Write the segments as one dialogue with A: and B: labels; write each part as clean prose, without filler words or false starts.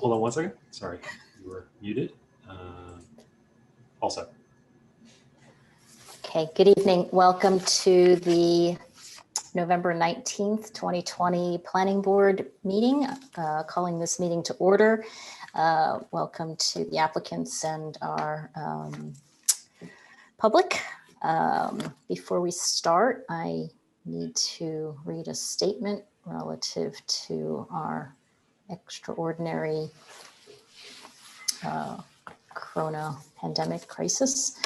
A: hold on one second. Sorry, you were muted. Also.
B: Okay, good evening. Welcome to the November 19th, 2020 Planning Board meeting, calling this meeting to order. Welcome to the applicants and our public. Before we start, I need to read a statement relative to our extraordinary corona pandemic crisis.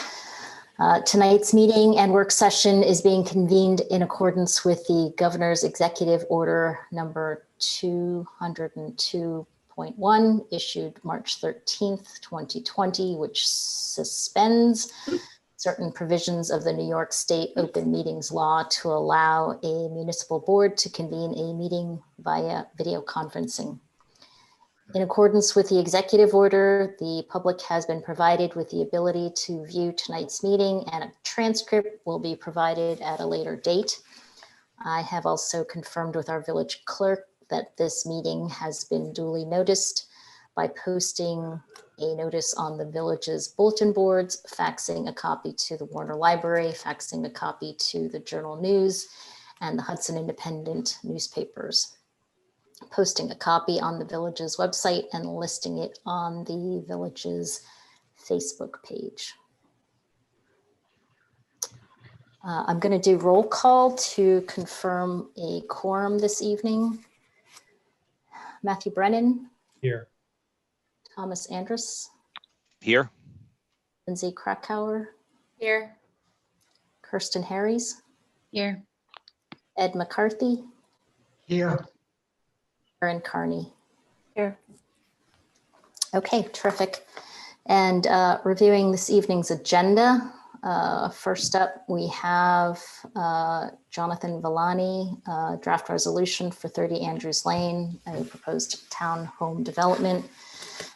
B: Tonight's meeting and work session is being convened in accordance with the Governor's Executive Order number 202.1 issued March 13th, 2020, which suspends certain provisions of the New York State Open Meetings Law to allow a municipal board to convene a meeting via video conferencing. In accordance with the executive order, the public has been provided with the ability to view tonight's meeting, and a transcript will be provided at a later date. I have also confirmed with our village clerk that this meeting has been duly noticed by posting a notice on the village's bulletin boards, faxing a copy to the Warner Library, faxing a copy to the Journal News and the Hudson Independent newspapers, posting a copy on the village's website and listing it on the village's Facebook page. I'm going to do roll call to confirm a quorum this evening. Matthew Brennan.
A: Here.
B: Thomas Andrus.
C: Here.
B: Lindsay Krakauer.
D: Here.
B: Kirsten Harries.
D: Here.
B: Ed McCarthy.
E: Here.
B: Erin Carney.
D: Here.
B: Okay, terrific. And reviewing this evening's agenda, first up we have Jonathan Villani, draft resolution for 30 Andrews Lane, a proposed town home development.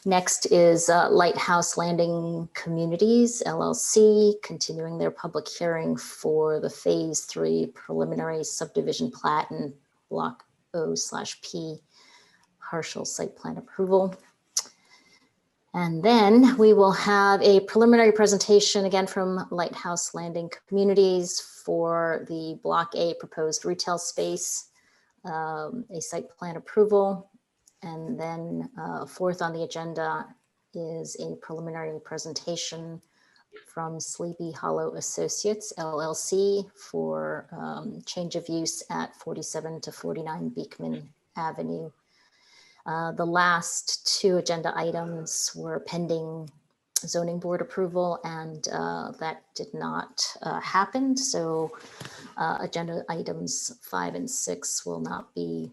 B: Next is Lighthouse Landing Communities, LLC, continuing their public hearing for the Phase 3 preliminary subdivision plat and Block O/P partial site plan approval. And then we will have a preliminary presentation again from Lighthouse Landing Communities for the Block A proposed retail space, a site plan approval. And then fourth on the agenda is a preliminary presentation from Sleepy Hollow Associates, LLC for change of use at 47 to 49 Beekman Avenue. The last two agenda items were pending zoning board approval, and that did not happen. So agenda items 5 and 6 will not be,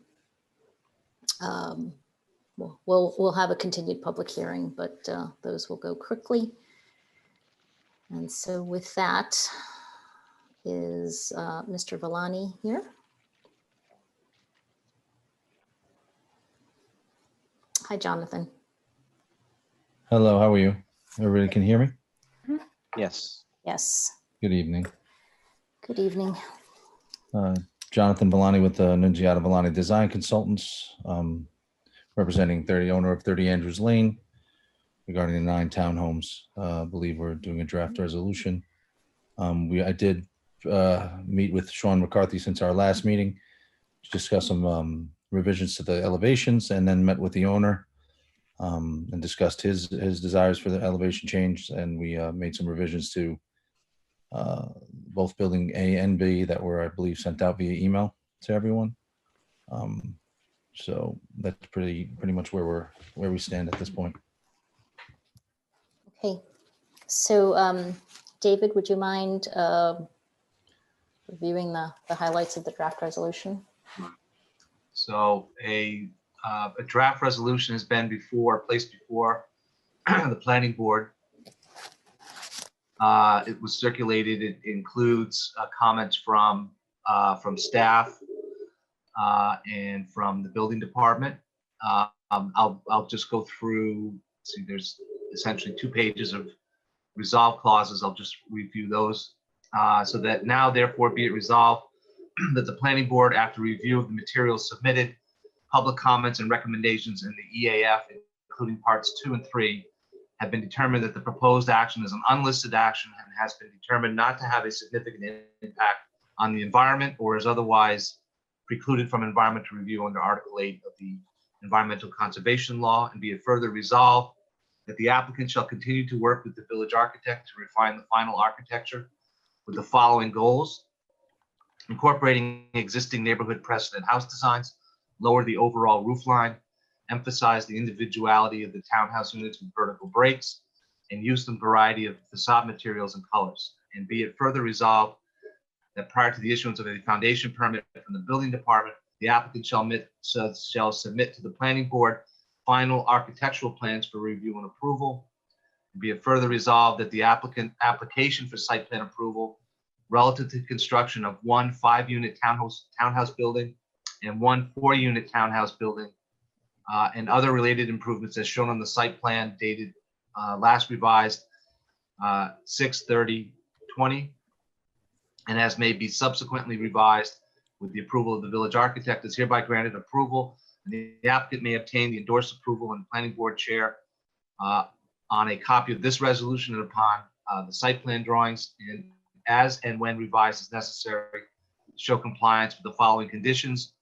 B: we'll have a continued public hearing, but those will go quickly. And so with that, is Mr. Villani here? Hi, Jonathan.
F: Hello, how are you? Everybody can hear me?
C: Yes.
B: Yes.
F: Good evening.
B: Good evening.
F: Jonathan Villani with the Nunziata Villani Design Consultants, representing owner of 30 Andrews Lane regarding the 9 townhomes. I believe we're doing a draft resolution. I did meet with Sean McCarthy since our last meeting to discuss some revisions to the elevations, and then met with the owner and discussed his desires for the elevation change. And we made some revisions to both building A and B that were, I believe, sent out via email to everyone. So that's pretty much where we stand at this point.
B: Okay. So David, would you mind reviewing the highlights of the draft resolution?
E: So a draft resolution has been placed before the planning board. It was circulated. It includes comments from staff and from the building department. I'll just go through. See, there's essentially 2 pages of resolve clauses. I'll just review those. So that now, therefore, be it resolved that the planning board, after review of the materials submitted, public comments and recommendations in the EAF, including parts 2 and 3, have been determined that the proposed action is an unlisted action and has been determined not to have a significant impact on the environment or is otherwise precluded from environmental review under Article 8 of the Environmental Conservation Law, and be it further resolved that the applicant shall continue to work with the village architect to refine the final architecture with the following goals: incorporating existing neighborhood precedent house designs, lower the overall roof line, emphasize the individuality of the townhouse units with vertical breaks, and use the variety of facade materials and colors. And be it further resolved that prior to the issuance of a foundation permit from the building department, the applicant shall submit to the planning board final architectural plans for review and approval. And be it further resolved that the application for site plan approval relative to construction of 1 5-unit townhouse building and 1 4-unit townhouse building and other related improvements as shown on the site plan dated last revised 6/30/20, and as may be subsequently revised with the approval of the village architect, is hereby granted approval. And the applicant may obtain the endorsed approval and planning board chair on a copy of this resolution and upon the site plan drawings, and as and when revised as necessary, show compliance with the following conditions,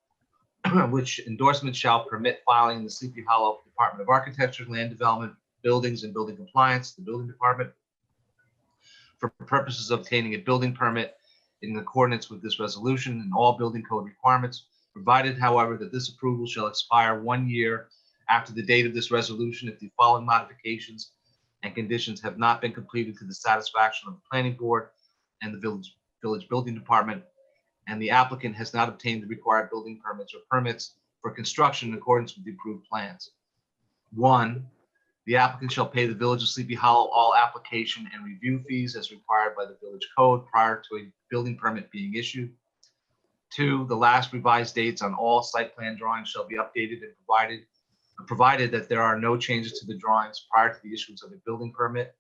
E: which endorsement shall permit filing in the Sleepy Hollow Department of Architecture, Land Development, Buildings and Building Compliance, the building department, for purposes of obtaining a building permit in accordance with this resolution and all building code requirements, provided, however, that this approval shall expire 1 year after the date of this resolution if the following modifications and conditions have not been completed to the satisfaction of the planning board and the village building department, and the applicant has not obtained the required building permits or permits for construction in accordance with the approved plans. 1, the applicant shall pay the Village of Sleepy Hollow all application and review fees as required by the village code prior to a building permit being issued. 2, the last revised dates on all site plan drawings shall be updated and provided that there are no changes to the drawings prior to the issuance of a building permit.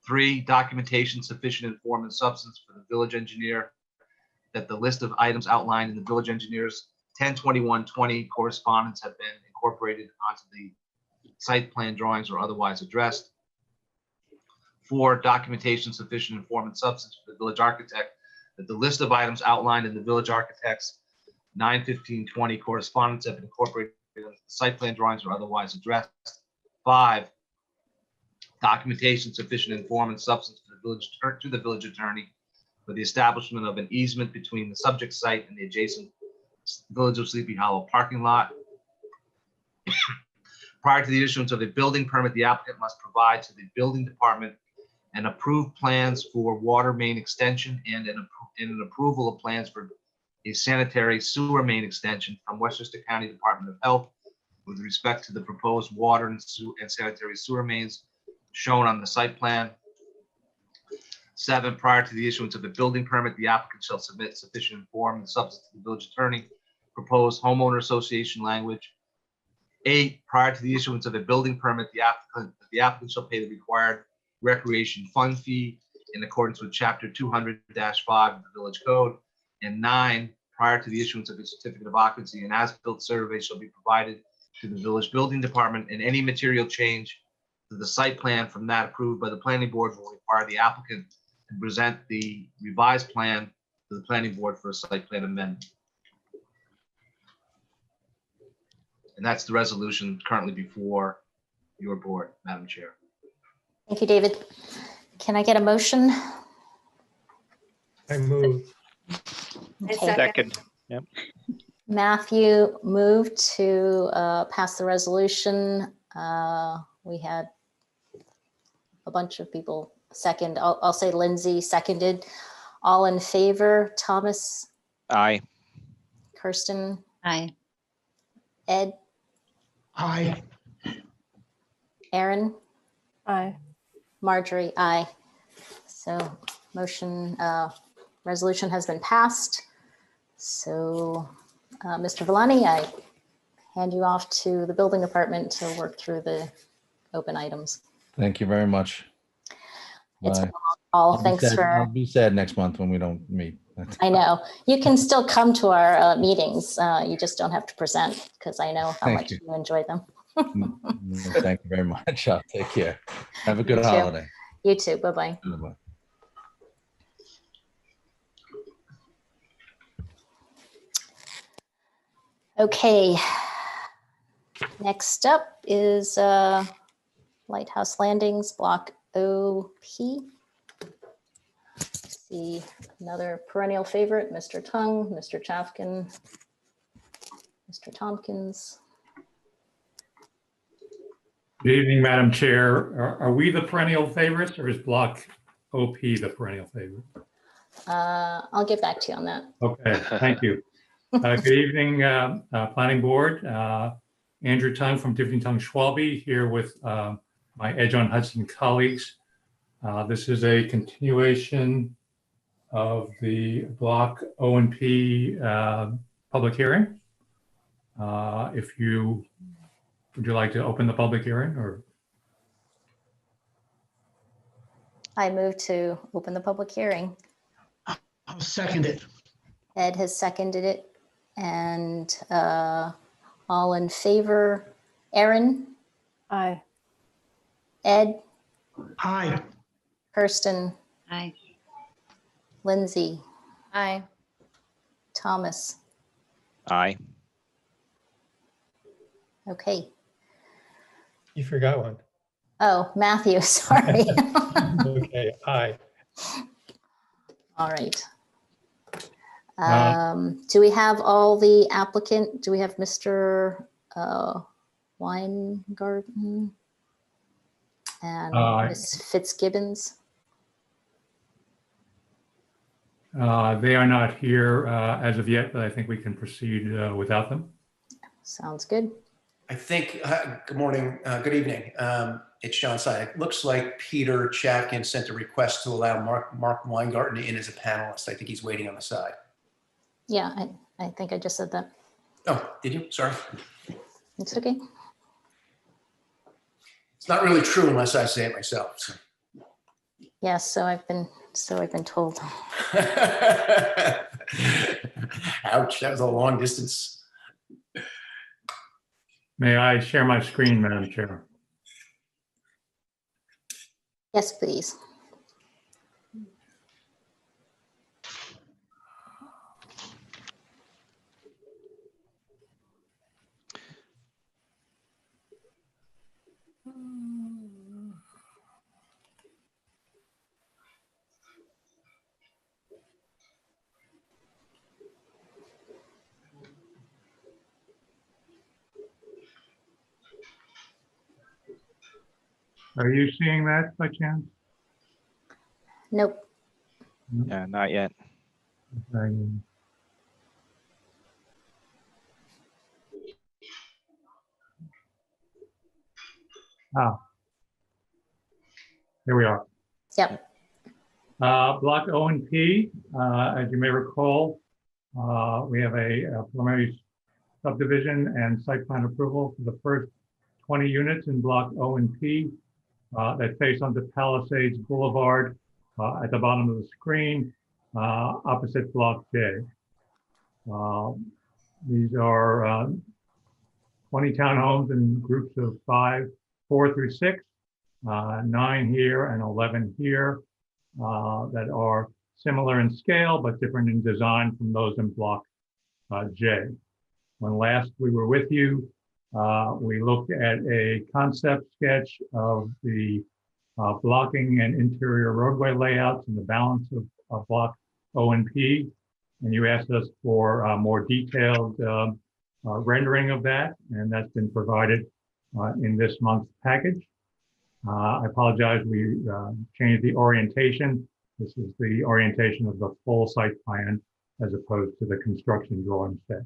E: 3, documentation sufficient in form and substance for the village engineer that the list of items outlined in the village engineer's 10/21/20 correspondence have been incorporated onto the site plan drawings or otherwise addressed. 4, documentation sufficient in form and substance for the village architect that the list of items outlined in the village architect's 9/15/20 correspondence have been incorporated into the site plan drawings or otherwise addressed. 5, documentation sufficient in form and substance for the village attorney for the establishment of an easement between the subject site and the adjacent Village of Sleepy Hollow parking lot. Prior to the issuance of a building permit, the applicant must provide to the building department an approved plans for water main extension and an approval of plans for a sanitary sewer main extension from Westchester County Department of Health with respect to the proposed water and sanitary sewer mains shown on the site plan. 7, prior to the issuance of a building permit, the applicant shall submit sufficient form and substance to the village attorney, proposed homeowner association language. 8, prior to the issuance of a building permit, the applicant shall pay the required recreation fund fee in accordance with Chapter 200-5 of the Village Code. And 9, prior to the issuance of a certificate of occupancy, an as-built survey shall be provided to the village building department, and any material change to the site plan from that approved by the planning board will require the applicant to present the revised plan to the planning board for a site plan amendment. And that's the resolution currently before your board, Madam Chair.
B: Thank you, David. Can I get a motion?
D: I move.
B: Okay.
G: Second.
B: Matthew moved to pass the resolution. We had a bunch of people second. I'll say Lindsay seconded. All in favor, Thomas,
C: Aye.
B: Kirsten,
H: Aye.
B: Ed,
D: Aye.
B: Aaron,
I: Aye.
B: Marjorie, aye. So motion, resolution has been passed. So Mr. Villani, I hand you off to the building department to work through the open items.
F: Thank you very much.
B: It's
F: Bye.
B: all,
F: I'll be
B: thanks
F: sad- I'll
B: for,
F: be sad next month when we don't meet.
B: I know, you can still come to our meetings. You just don't have to present because I know how
F: Thank
B: much
F: you.
B: you enjoy them.
F: Thank you very much. I'll take care. Have a good
B: You too.
F: holiday.
B: You too. Bye-bye.
F: Bye-bye.
B: Okay. Next up is Lighthouse Landings, Block OP. See another perennial favorite, Mr. Tung, Mr. Chafkin, Mr. Tompkins.
G: Good evening, Madam Chair. Are we the perennial favorites or is Block OP the perennial favorite?
B: I'll get back to you on that.
G: Okay, thank you. Good evening, Planning Board. Andrew Tung from Tiffany Tung Schwalbe here with my Edge on Hudson colleagues. This is a continuation of the Block O and P public hearing. Would you like to open the public hearing or?
B: I move to open the public hearing.
D: I'll second it.
B: Ed has seconded it. And all in favor, Erin,
H: Aye.
B: Ed,
D: Aye.
B: Kirsten,
H: Aye.
B: Lindsay,
H: Aye.
B: Thomas.
C: Aye.
B: Okay.
D: You forgot one.
B: Oh, Matthew, sorry.
D: Okay, aye.
B: All right. Do we have all the applicant? Do we have Mr. Weingarten and Ms. Fitzgibbons?
G: They are not here as of yet, but I think we can proceed without them.
B: Sounds good.
I: I think, good morning, good evening. It's John Stein. It looks like Peter Chafkin sent a request to allow Mark Weingarten in as a panelist. I think he's waiting on the side.
B: Yeah, I think I just said that.
I: Oh, did you? Sorry.
B: It's okay.
I: It's not really true unless I say it myself. So.
B: Yes, so I've been told.
I: Ouch, that was a long distance.
G: May I share my screen, Madam Chair?
B: Yes, please.
G: Are you seeing that by chance?
B: Nope.
C: Yeah, not yet.
G: Here we are.
B: Yep.
G: Block O and P, as you may recall, we have a preliminary subdivision and site plan approval for the first 20 units in Block O and P that face onto Palisades Boulevard at the bottom of the screen, opposite Block J. These are 20 townhomes in groups of 4 through 6, 9 here and 11 here that are similar in scale but different in design from those in Block J. When last we were with you, we looked at a concept sketch of the blocking and interior roadway layouts and the balance of Block O and P. And you asked us for more detailed rendering of that, and that's been provided in this month's package. I apologize, we changed the orientation. This is the orientation of the full site plan as opposed to the construction drawing set.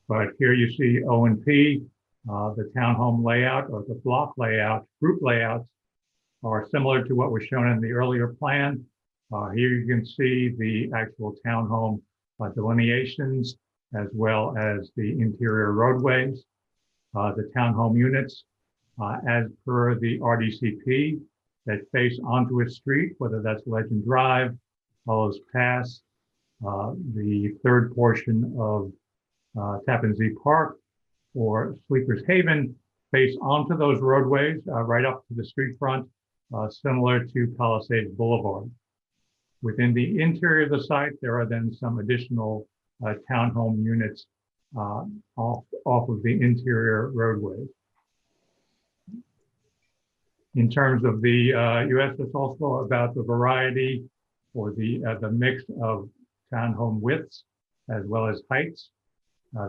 G: But here you see O and P, the townhome layout or the block layout, group layouts are similar to what was shown in the earlier plan. Here you can see the actual townhome delineations as well as the interior roadways, the townhome units as per the RDCP that face onto a street, whether that's Legend Drive, Hollows Pass, the third portion of Tappan Zee Park or Sleeper's Haven face onto those roadways right up to the street front, similar to Palisades Boulevard. Within the interior of the site, there are then some additional townhome units off of the interior roadways. In terms of the US, it's also about the variety or the mix of townhome widths as well as heights.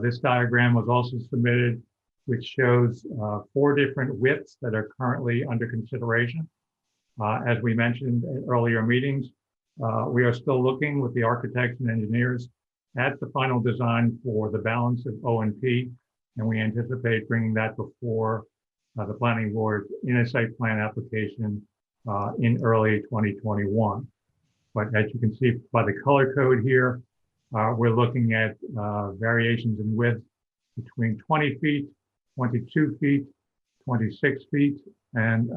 G: This diagram was also submitted, which shows 4 different widths that are currently under consideration. As we mentioned in earlier meetings, we are still looking with the architects and engineers at the final design for the balance of O and P, and we anticipate bringing that before the planning board in a site plan application in early 2021. But as you can see by the color code here, we're looking at variations in width between 20 feet, 22 feet, 26 feet, and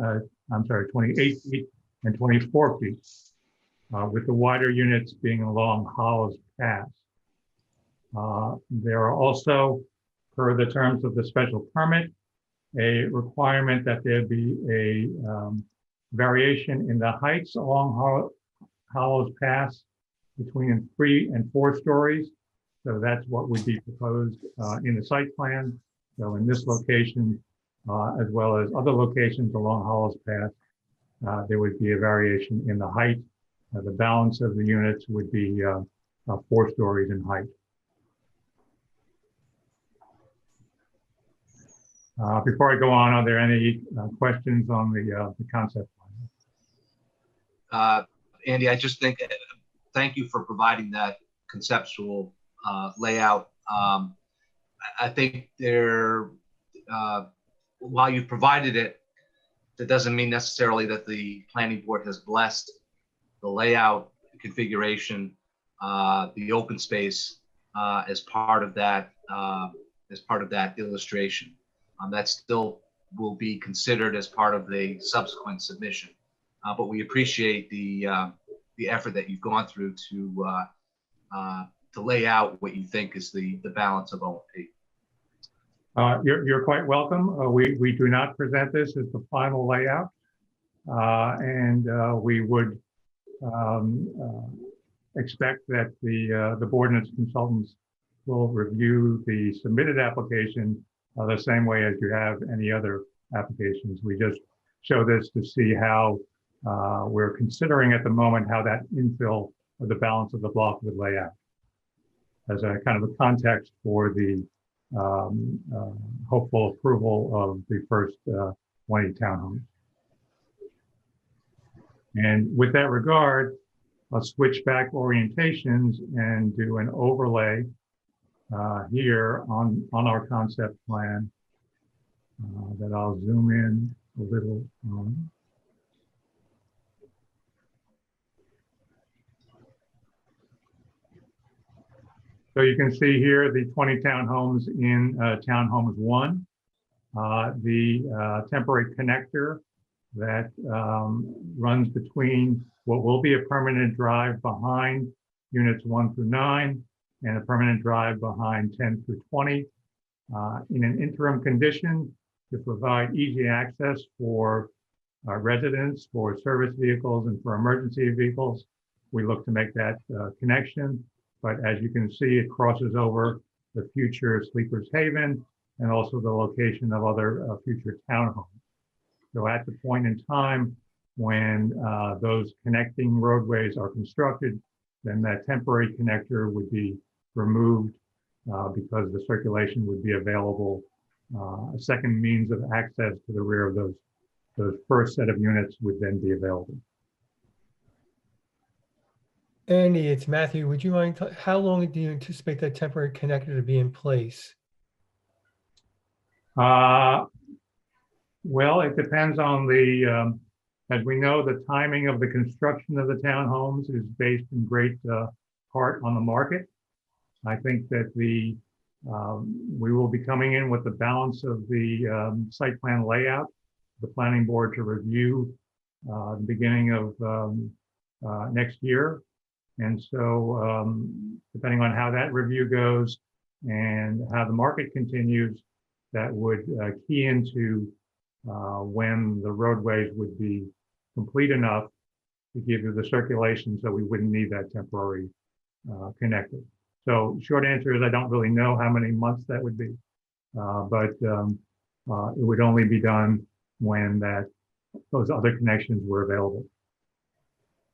G: 28 feet and 24 feet, with the wider units being along Hollis Pass. There are also, per the terms of the special permit, a requirement that there be a variation in the heights along Hollis Pass between 3 and 4 stories. So that's what would be proposed in the site plan. So in this location, as well as other locations along Hollis Pass, there would be a variation in the height. The balance of the units would be 4 stories in height. Before I go on, are there any questions on the concept plan?
E: Andy, I just think, thank you for providing that conceptual layout. I think while you provided it, that doesn't mean necessarily that the planning board has blessed the layout, the configuration, the open space as part of that illustration. That still will be considered as part of the subsequent submission. But we appreciate the effort that you've gone through to lay out what you think is the balance of O&P.
G: You're quite welcome. We do not present this as the final layout, and we would expect that the board and its consultants will review the submitted application the same way as you have any other applications. We just show this to see how we're considering at the moment how that infill of the balance of the block would lay out as a kind of a context for the hopeful approval of the first 20 townhomes. And with that regard, I'll switch back orientations and do an overlay here on our concept plan that I'll zoom in a little on. So you can see here the 20 townhomes in Townhomes 1, the temporary connector that runs between what will be a permanent drive behind units 1 through 9 and a permanent drive behind 10 through 20 in an interim condition to provide easy access for residents, for service vehicles, and for emergency vehicles. We look to make that connection. But as you can see, it crosses over the future Sleepers Haven and also the location of other future townhomes. So at the point in time when those connecting roadways are constructed, then that temporary connector would be removed because the circulation would be available. A second means of access to the rear of those first set of units would then be available.
H: Andy, it's Matthew. Would you mind, how long do you anticipate that temporary connector to be in place?
G: Well, it depends on the, as we know, the timing of the construction of the townhomes is based in great part on the market. I think that we will be coming in with the balance of the site plan layout, the planning board to review the beginning of next year. And so depending on how that review goes and how the market continues, that would key into when the roadways would be complete enough to give you the circulation so we wouldn't need that temporary connector. So short answer is I don't really know how many months that would be, but it would only be done when those other connections were available.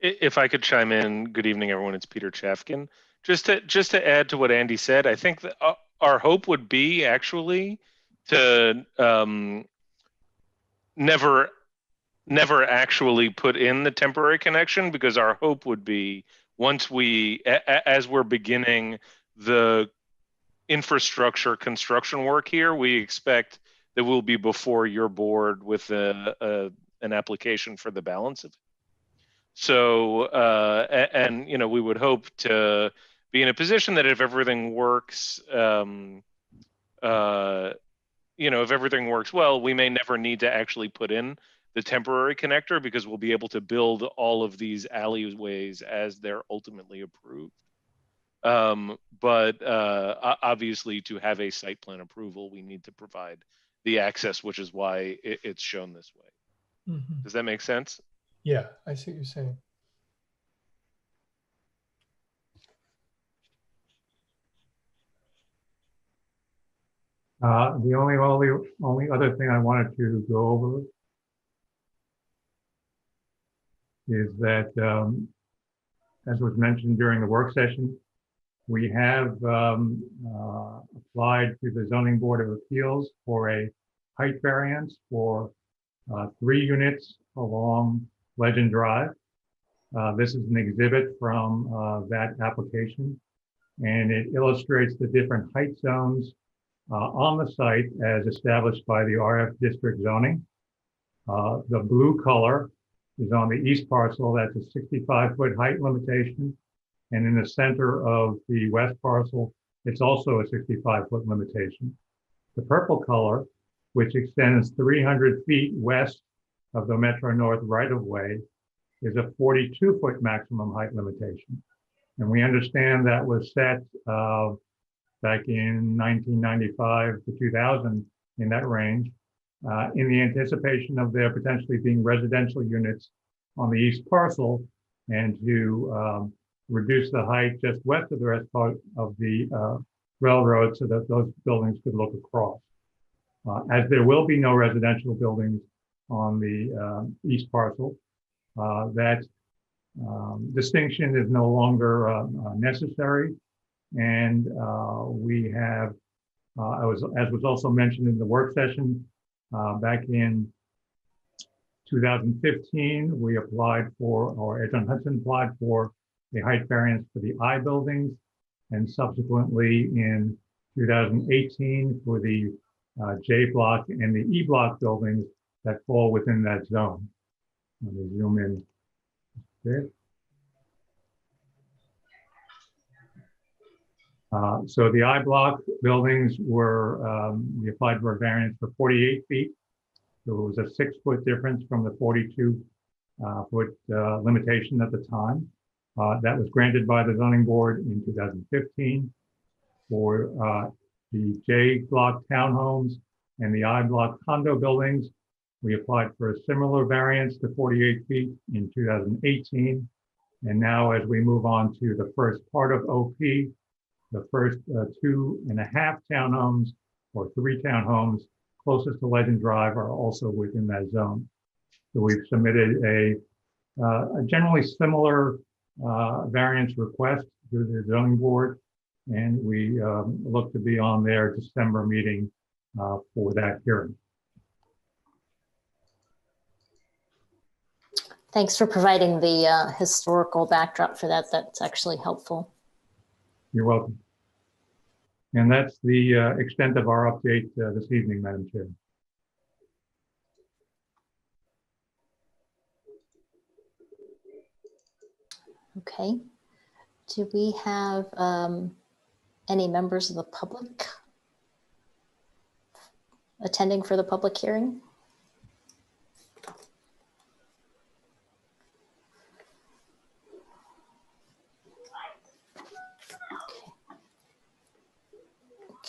J: If I could chime in, good evening, everyone. It's Peter Chafkin. Just to add to what Andy said, I think that our hope would be actually to never actually put in the temporary connection, because our hope would be once as we're beginning the infrastructure construction work here, we expect that we'll be before your board with an application for the balance of it. So, and we would hope to be in a position that if everything works, if everything works well, we may never need to actually put in the temporary connector, because we'll be able to build all of these alleyways as they're ultimately approved. But obviously, to have a site plan approval, we need to provide the access, which is why it's shown this way.
H: Mhm.
J: Does that make sense?
H: Yeah, I see what you're saying.
G: The only other thing I wanted to go over is that, as was mentioned during the work session, we have applied to the Zoning Board of Appeals for a height variance for 3 units along Legend Drive. This is an exhibit from that application, and it illustrates the different height zones on the site as established by the RF district zoning. The blue color is on the east parcel. That's a 65-foot height limitation. And in the center of the west parcel, it's also a 65-foot limitation. The purple color, which extends 300 feet west of the Metro North right-of-way, is a 42-foot maximum height limitation. And we understand that was set back in 1995 to 2000, in that range, in the anticipation of there potentially being residential units on the east parcel, and to reduce the height just west of the rest of the railroad so that those buildings could look across. As there will be no residential buildings on the east parcel, that distinction is no longer necessary. And we have, as was also mentioned in the work session, back in 2015, we applied for, or John Hudson applied for, a height variance for the I buildings, and subsequently in 2018 for the J block and the E block buildings that fall within that zone. Let me zoom in there. So the I block buildings were, we applied for a variance for 48 feet. So it was a 6-foot difference from the 42-foot limitation at the time. That was granted by the zoning board in 2015. For the J block townhomes and the I block condo buildings, we applied for a similar variance to 48 feet in 2018. And now as we move on to the first part of OP, the first 2.5 townhomes or 3 townhomes closest to Legend Drive are also within that zone. So we've submitted a generally similar variance request to the zoning board, and we look to be on their December meeting for that hearing.
B: Thanks for providing the historical backdrop for that. That's actually helpful.
G: You're welcome. And that's the extent of our update this evening, Madam Chair.
B: Okay. Do we have any members of the public attending for the public hearing?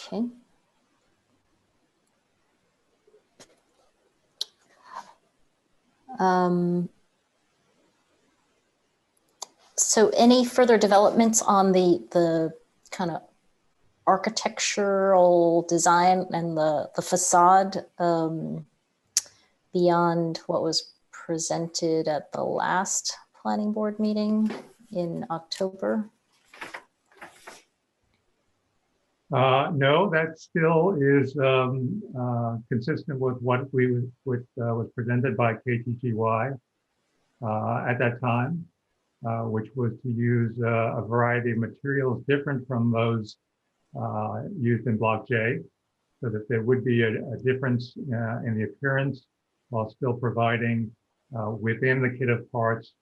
B: Okay. So any further developments on the kind of architectural design and the facade beyond what was presented at the last planning board meeting in October?
G: No, that still is consistent with what was presented by KTGY at that time, which was to use a variety of materials different from those used in Block J, so that there would be a difference in the appearance while still providing within the kit of parts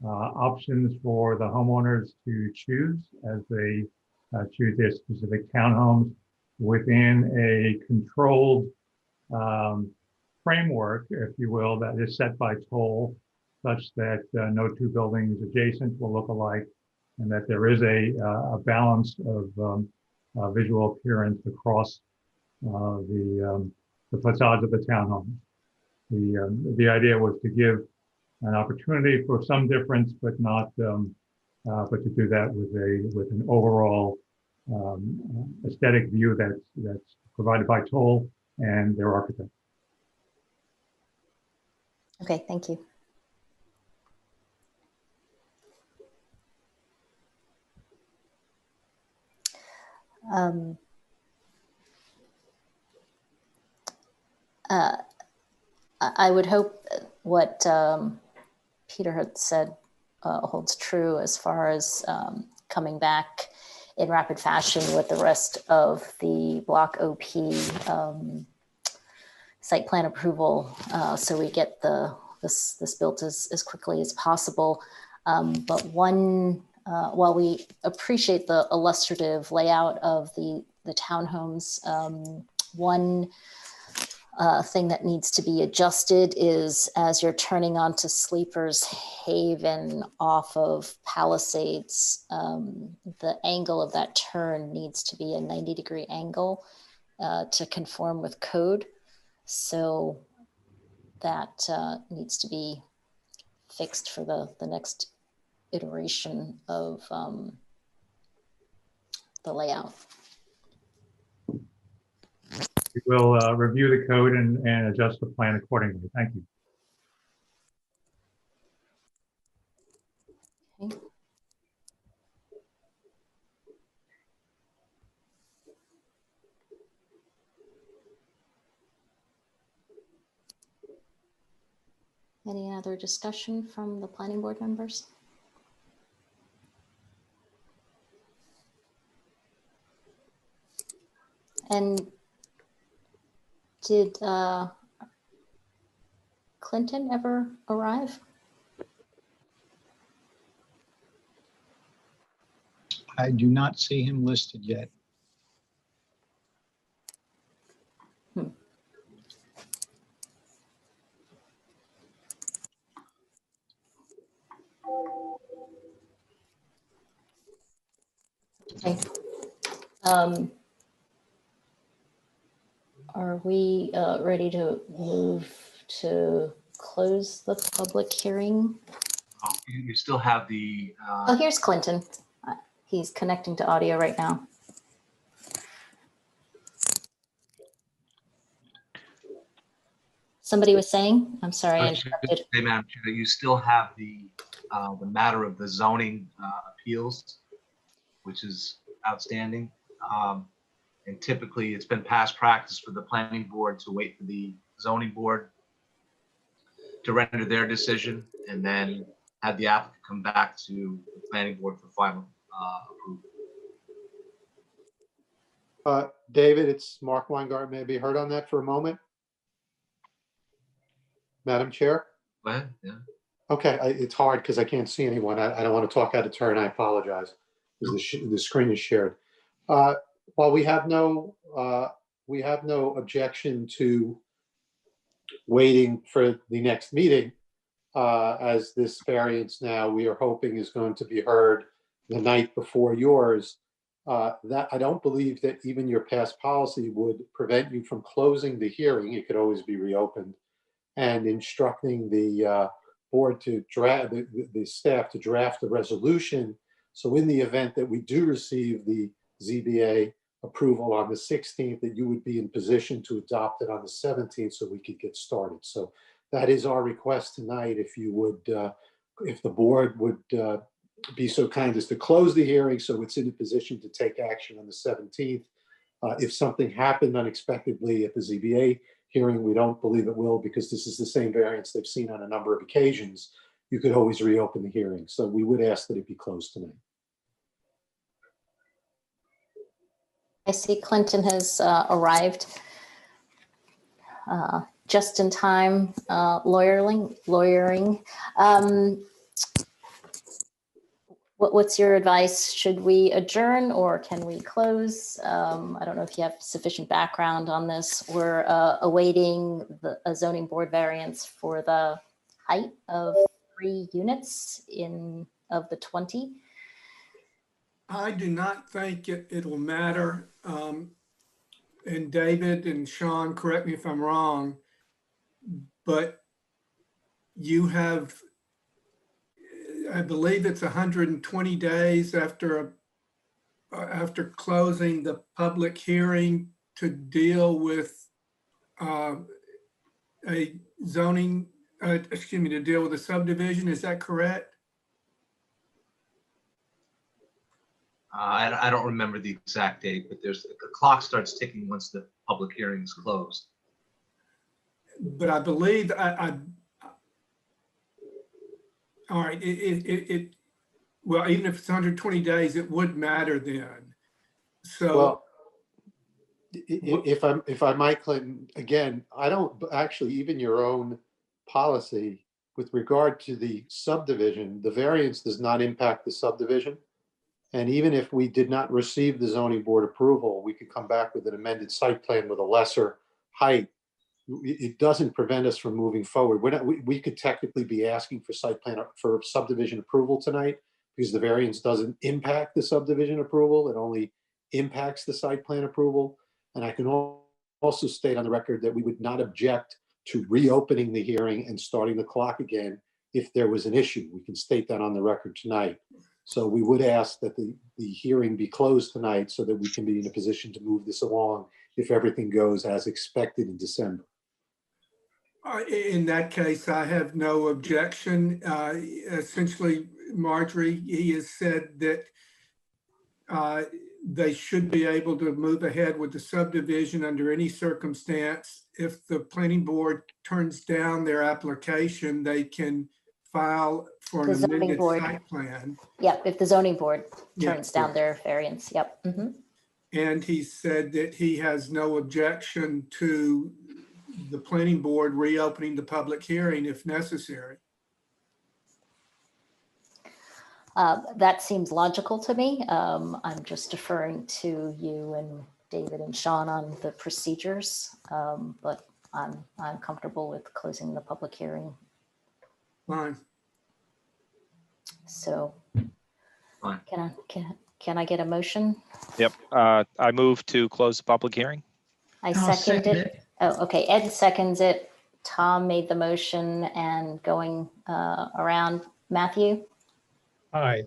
G: options for the homeowners to choose as they choose their specific townhomes within a controlled framework, if you will, that is set by toll, such that no two buildings adjacent will look alike, and that there is a balance of visual appearance across the facades of the townhomes. The idea was to give an opportunity for some difference, but not, but to do that with an overall aesthetic view that's provided by Toll and their architect.
B: Okay, thank you. I would hope what Peter had said holds true as far as coming back in rapid fashion with the rest of the Block OP site plan approval, so we get this built as quickly as possible. But while we appreciate the illustrative layout of the townhomes, one thing that needs to be adjusted is as you're turning onto Sleepers Haven off of Palisades, the angle of that turn needs to be a 90-degree angle to conform with code. So that needs to be fixed for the next iteration of the layout.
G: We will review the code and adjust the plan accordingly. Thank you.
B: Okay. Any other discussion from the planning board members? And did Clinton ever arrive?
K: I do not see him listed yet.
B: Okay. Are we ready to move to close the public hearing?
E: You still have the.
B: Oh, here's Clinton. He's connecting to audio right now. Somebody was saying, I'm sorry, I interrupted.
E: Hey, Madam Chair, you still have the matter of the zoning appeals, which is outstanding. And typically it's been past practice for the planning board to wait for the zoning board to render their decision and then have the applicant come back to the planning board for final approval.
L: David, it's Mark Weingart. May I be heard on that for a moment? Madam Chair?
E: Go ahead, yeah.
L: Okay, it's hard because I can't see anyone. I don't want to talk out of turn. I apologize because the screen is shared. While we have no objection to waiting for the next meeting, as this variance now we are hoping is going to be heard the night before yours, that I don't believe that even your past policy would prevent you from closing the hearing. It could always be reopened and instructing the board to draft, the staff to draft a resolution. So in the event that we do receive the ZBA approval on the 16th, that you would be in position to adopt it on the 17th so we could get started. So that is our request tonight. If you would, if the board would be so kind as to close the hearing so it's in a position to take action on the 17th. If something happened unexpectedly at the ZBA hearing, we don't believe it will because this is the same variance they've seen on a number of occasions. You could always reopen the hearing. So we would ask that it be closed tonight.
B: I see Clinton has arrived just in time, lawyering. What's your advice? Should we adjourn or can we close? I don't know if you have sufficient background on this. We're awaiting a zoning board variance for the height of 3 units of the 20.
M: I do not think it'll matter. And David and Sean, correct me if I'm wrong, but you have, I believe it's 120 days after closing the public hearing to deal with a zoning, to deal with a subdivision. Is that correct?
E: I don't remember the exact date, but the clock starts ticking once the public hearing is closed.
M: But I believe all right, well, even if it's 120 days, it would matter then. So,
L: well, if I might, Clinton, again, I don't actually, even your own policy with regard to the subdivision, the variance does not impact the subdivision. And even if we did not receive the zoning board approval, we could come back with an amended site plan with a lesser height. It doesn't prevent us from moving forward. We could technically be asking for site plan for subdivision approval tonight because the variance doesn't impact the subdivision approval. It only impacts the site plan approval. And I can also state on the record that we would not object to reopening the hearing and starting the clock again if there was an issue. We can state that on the record tonight. So we would ask that the hearing be closed tonight so that we can be in a position to move this along if everything goes as expected in December.
M: in that case, I have no objection. Essentially, Marjorie, he has said that they should be able to move ahead with the subdivision under any circumstance. If the planning board turns down their application, they can file for an amended site plan.
B: Yep, if the zoning board turns
M: Yeah,
B: down their variance, yep. Mhm.
M: And he said that he has no objection to the planning board reopening the public hearing if necessary.
B: That seems logical to me. I'm just deferring to you and David and Sean on the procedures, but I'm comfortable with closing the public hearing.
M: Fine.
B: So
E: Fine.
B: can I get a motion?
C: Yep. I move to close the public hearing.
B: I
D: I'll
B: second
D: second
B: it. Oh, okay. Ed seconds it. Tom made the motion and going around. Matthew?
D: Aye.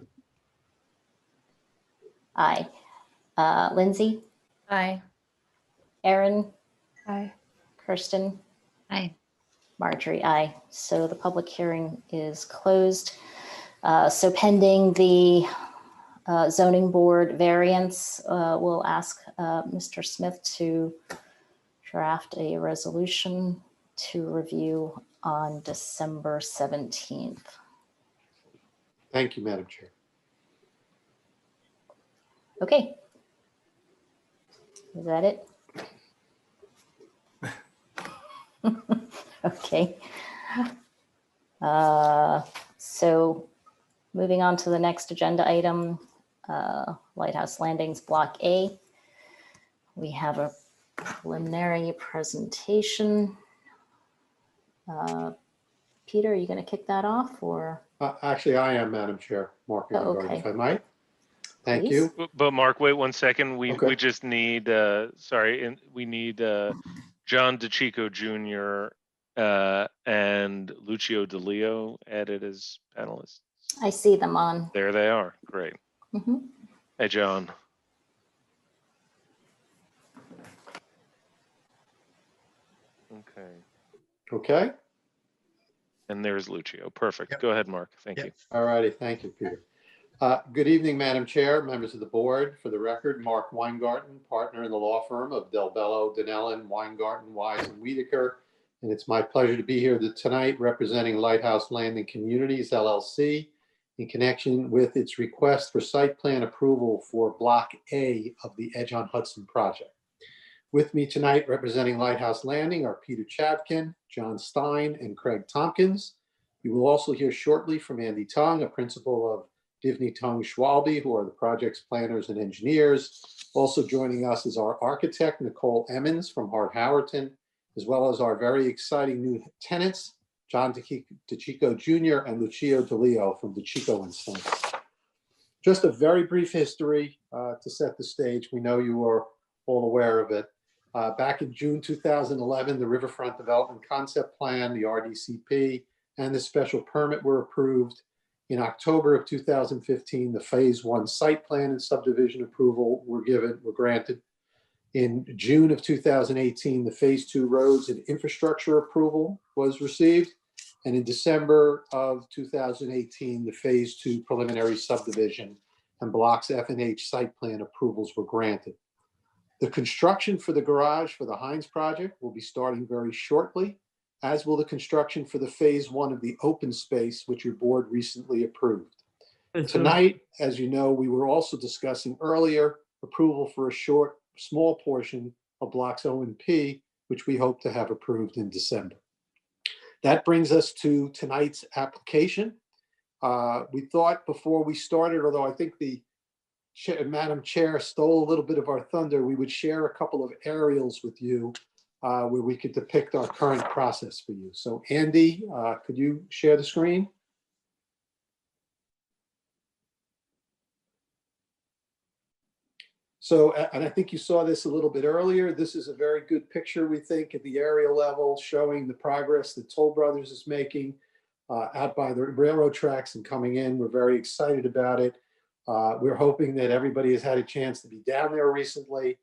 B: Aye. Lindsay?
N: Aye.
B: Aaron?
N: Aye.
B: Kirsten?
N: Aye.
B: Marjorie, aye. So the public hearing is closed. So pending the zoning board variance, we'll ask Mr. Smith to draft a resolution to review on December 17th.
L: Thank you, Madam Chair.
B: Okay. Is that it? Okay. So moving on to the next agenda item, Lighthouse Landings Block A. We have a preliminary presentation. Peter, are you going to kick that off or?
L: Actually, I am, Madam Chair. Mark,
B: Oh,
L: Weingarten,
B: okay.
L: if I might. Thank
B: Please.
L: you.
J: But Mark, wait 1 second. We
L: Okay.
J: just need we need John DeChico Jr. and Lucio DeLeo added as panelists.
B: I see them on.
J: There they are. Great.
B: Mhm.
J: Hey, John. Okay.
L: Okay.
J: And there's Lucio. Perfect. Go ahead, Mark. Thank you.
L: All righty. Thank you, Peter. Good evening, Madam Chair, members of the board. For the record, Mark Weingarten, partner in the law firm of Del Bello, Dinellen, Weingarten, Wise, and Wiedeker. And it's my pleasure to be here tonight representing Lighthouse Landing Communities, LLC, in connection with its request for site plan approval for Block A of the Edge on Hudson project. With me tonight representing Lighthouse Landing are Peter Chavkin, John Stein, and Craig Tompkins. You will also hear shortly from Andy Tung, a principal of Divney Tung Schwalbe, who are the project's planners and engineers. Also joining us is our architect, Nicole Emmons from Hart Howerton, as well as our very exciting new tenants, John DeChico Jr. and Lucio DeLeo from DeChico & Sons. Just a very brief history to set the stage. We know you are all aware of it. Back in June 2011, the Riverfront Development Concept Plan, the RDCP, and the special permit were approved. In October of 2015, the Phase 1 site plan and subdivision approval were granted. In June of 2018, the Phase 2 roads and infrastructure approval was received. And in December of 2018, the Phase 2 preliminary subdivision and blocks F and H site plan approvals were granted. The construction for the garage for the Heinz project will be starting very shortly, as will the construction for the Phase 1 of the open space, which your board recently approved. Tonight, as you know, we were also discussing earlier approval for a small portion of blocks O and P, which we hope to have approved in December. That brings us to tonight's application. We thought before we started, although I think the Madam Chair stole a little bit of our thunder, we would share a couple of aerials with you where we could depict our current process for you. So Andy, could you share the screen? So, and I think you saw this a little bit earlier. This is a very good picture, we think, at the aerial level, showing the progress that Toll Brothers is making out by the railroad tracks and coming in. We're very excited about it. We're hoping that everybody has had a chance to be down there recently,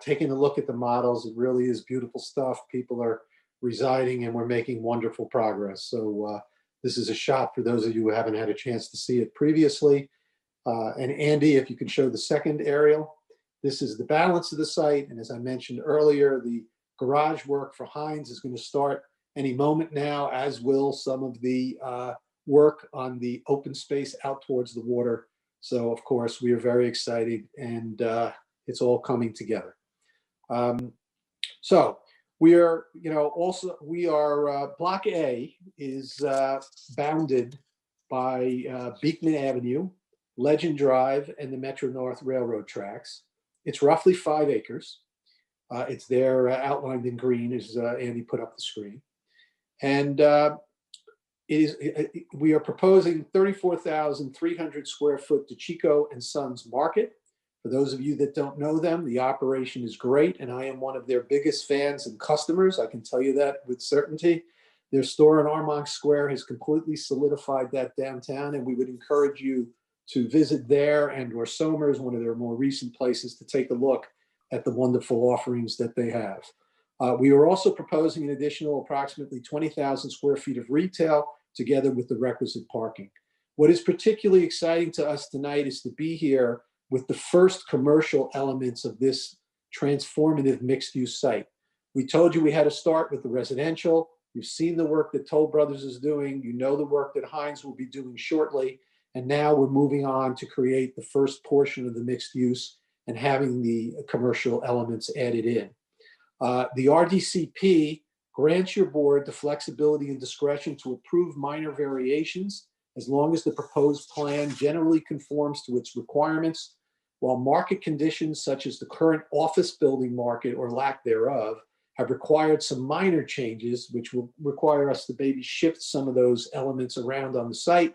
L: taking a look at the models. It really is beautiful stuff. People are residing and we're making wonderful progress. So this is a shot for those of you who haven't had a chance to see it previously. And Andy, if you could show the second aerial. This is the balance of the site. And as I mentioned earlier, the garage work for Heinz is going to start any moment now, as will some of the work on the open space out towards the water. So of course, we are very excited and it's all coming together. So we are, Block A is bounded by Beekman Avenue, Legend Drive, and the Metro North Railroad tracks. It's roughly 5 acres. It's there outlined in green as Andy put up the screen. And we are proposing 34,300 square foot DeChico & Sons Market. For those of you that don't know them, the operation is great, and I am one of their biggest fans and customers. I can tell you that with certainty. Their store in Armonk Square has completely solidified that downtown, and we would encourage you to visit there and/or Somers, one of their more recent places, to take a look at the wonderful offerings that they have. We are also proposing an additional approximately 20,000 square feet of retail together with the requisite parking. What is particularly exciting to us tonight is to be here with the first commercial elements of this transformative mixed-use site. We told you we had to start with the residential. You've seen the work that Toll Brothers is doing. You know the work that Heinz will be doing shortly. And now we're moving on to create the first portion of the mixed use and having the commercial elements added in. The RDCP grants your board the flexibility and discretion to approve minor variations as long as the proposed plan generally conforms to its requirements, while market conditions such as the current office building market or lack thereof have required some minor changes, which will require us to maybe shift some of those elements around on the site.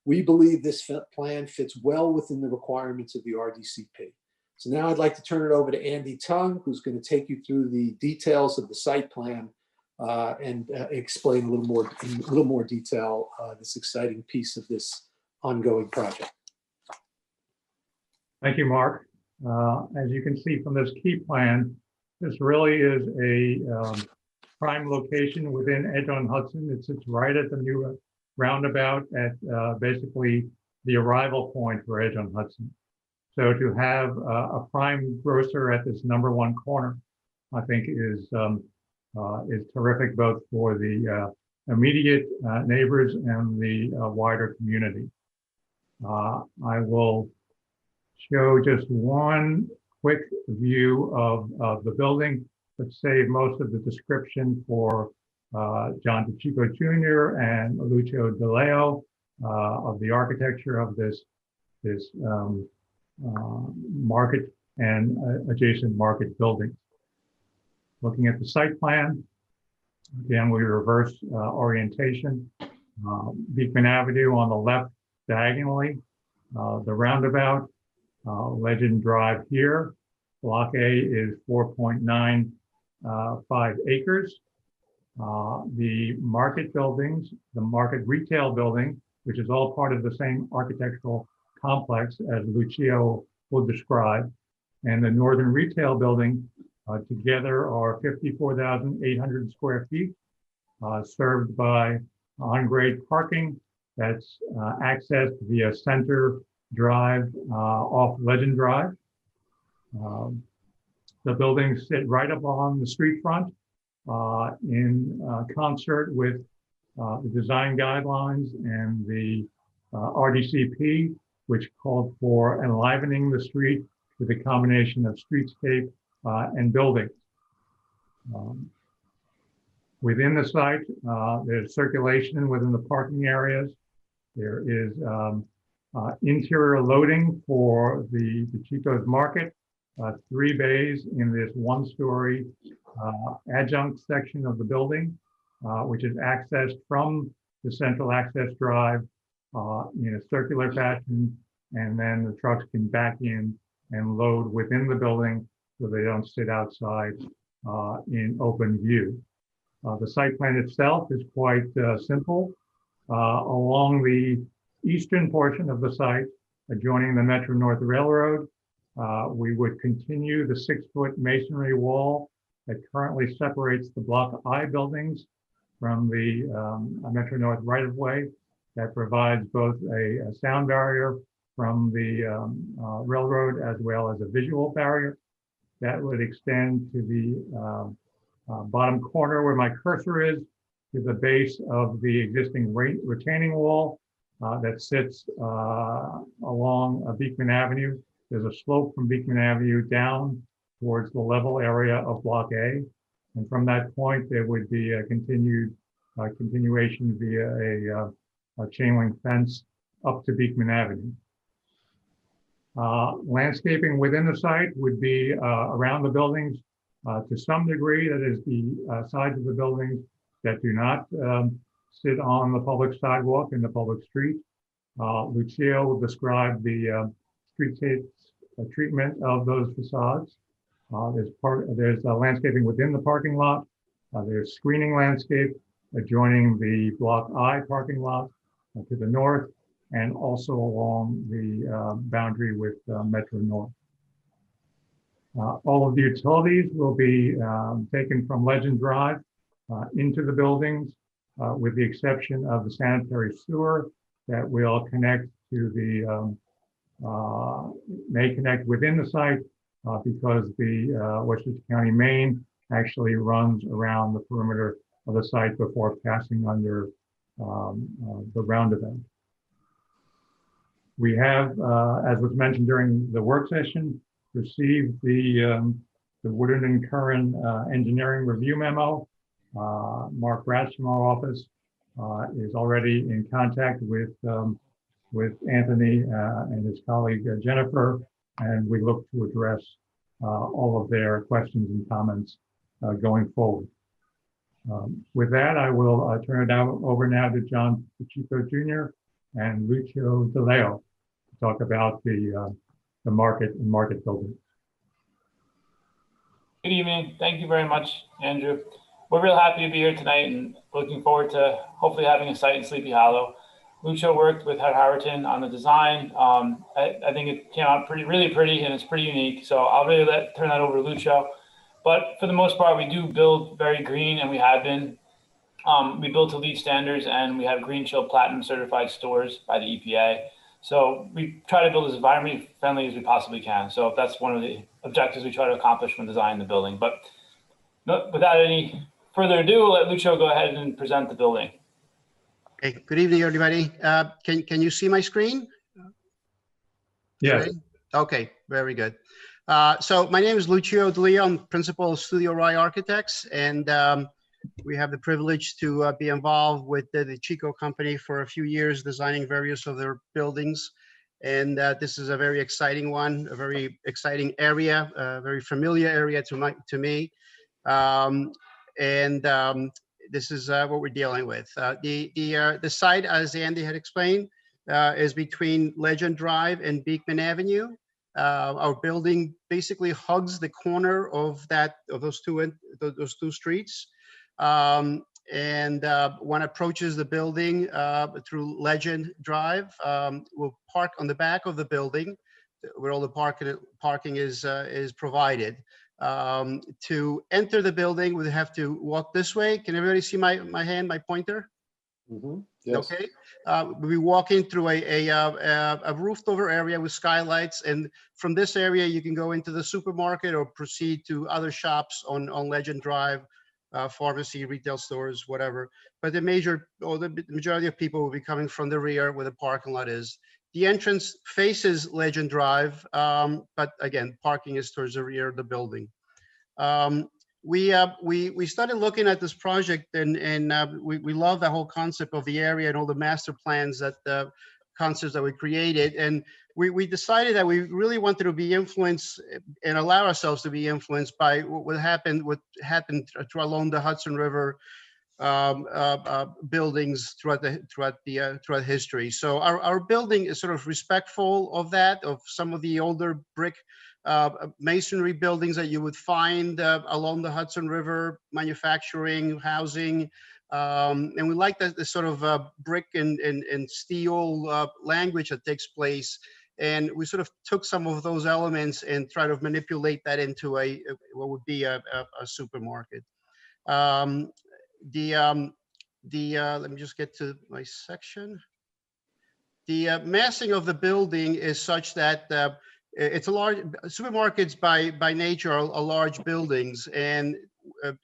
L: We believe this plan fits well within the requirements of the RDCP. So now I'd like to turn it over to Andy Tung, who's going to take you through the details of the site plan and explain in a little more detail this exciting piece of this ongoing project.
G: Thank you, Mark. As you can see from this key plan, this really is a prime location within Edge on Hudson. It sits right at the new roundabout at basically the arrival point for Edge on Hudson. So to have a prime grocer at this #1 corner, I think is terrific both for the immediate neighbors and the wider community. I will show just one quick view of the building, but save most of the description for John DeCicco Jr. and Lucio DeLeo of the architecture of this market and adjacent market buildings. Looking at the site plan, again, we reverse orientation. Beekman Avenue on the left diagonally, the roundabout, Legend Drive here. Block A is 4.95 acres. The market buildings, the market retail building, which is all part of the same architectural complex as Lucio will describe, and the northern retail building together are 54,800 square feet, served by on-grade parking that's accessed via Center Drive off Legend Drive. The buildings sit right up on the street front in concert with the design guidelines and the RDCP, which called for enlivening the street with a combination of streetscape and buildings. Within the site, there's circulation within the parking areas. There is interior loading for the Chico's Market, 3 bays in this 1-story adjunct section of the building, which is accessed from the central access drive in a circular fashion, and then the trucks can back in and load within the building so they don't sit outside in open view. The site plan itself is quite simple. Along the eastern portion of the site, adjoining the Metro North Railroad, we would continue the 6-foot masonry wall that currently separates the Block I buildings from the Metro North right-of-way that provides both a sound barrier from the railroad as well as a visual barrier that would extend to the bottom corner where my cursor is, to the base of the existing retaining wall that sits along Beekman Avenue. There's a slope from Beekman Avenue down towards the level area of Block A. And from that point, there would be a continuation via a chain link fence up to Beekman Avenue. Landscaping within the site would be around the buildings to some degree. That is the sides of the buildings that do not sit on the public sidewalk in the public street. Lucio will describe the streetscape treatment of those facades. There's landscaping within the parking lot. There's screening landscape adjoining the Block I parking lot to the north, and also along the boundary with Metro North. All of the utilities will be taken from Legend Drive into the buildings, with the exception of the sanitary sewer that will connect to the, may connect within the site because the Westchester County Main actually runs around the perimeter of the site before passing under the roundabout. We have, as was mentioned during the work session, received the Woodard and Curran engineering review memo. Mark Ratz from our office is already in contact with Anthony and his colleague Jennifer, and we look to address all of their questions and comments going forward. With that, I will turn it over now to John DeCicco Jr. and Lucio DeLeo to talk about the market and market building.
N: Good evening. Thank you very much, Andrew. we're real happy to be here tonight and looking forward to hopefully having a site in Sleepy Hollow. Lucio worked with Head Howerton on the design. I think it came out really pretty, and it's pretty unique. So I'll really turn that over to Lucio. But for the most part, we do build very green, and we have been. We build to LEED standards, and we have Green Shield Platinum certified stores by the EPA. So we try to build as environmentally friendly as we possibly can. So that's one of the objectives we try to accomplish when designing the building. But without any further ado, I'll let Lucio go ahead and present the building.
O: Okay, good evening, everybody. Can you see my screen?
G: Yes.
O: Okay, very good. So my name is Lucio DeLeo. I'm principal of Studio Rai Architects, and we have the privilege to be involved with the Chico company for a few years, designing various of their buildings. And this is a very exciting one, a very exciting area, a very familiar area to me. This is what we're dealing with. The site, as Andy had explained, is between Legend Drive and Beekman Avenue. Our building basically hugs the corner of those two streets. One approaches the building through Legend Drive. We'll park on the back of the building, where all the parking is provided. To enter the building, we have to walk this way. Can everybody see my hand, my pointer?
L: Mm-hmm. Yes.
O: Okay. We'll be walking through a roofed over area with skylights. And from this area, you can go into the supermarket or proceed to other shops on Legend Drive, pharmacy, retail stores, whatever. But the majority of people will be coming from the rear where the parking lot is. The entrance faces Legend Drive, but again, parking is towards the rear of the building. We started looking at this project, and we love the whole concept of the area and all the master plans concepts that we created. And we decided that we really wanted to be influenced and allow ourselves to be influenced by what happened along the Hudson River buildings throughout history. So our building is sort of respectful of that, of some of the older brick masonry buildings that you would find along the Hudson River, manufacturing, housing. And we like the sort of brick and steel language that takes place. And we sort of took some of those elements and try to manipulate that into what would be a supermarket. Let me just get to my section. The massing of the building is such that it's a large, supermarkets by nature are large buildings, and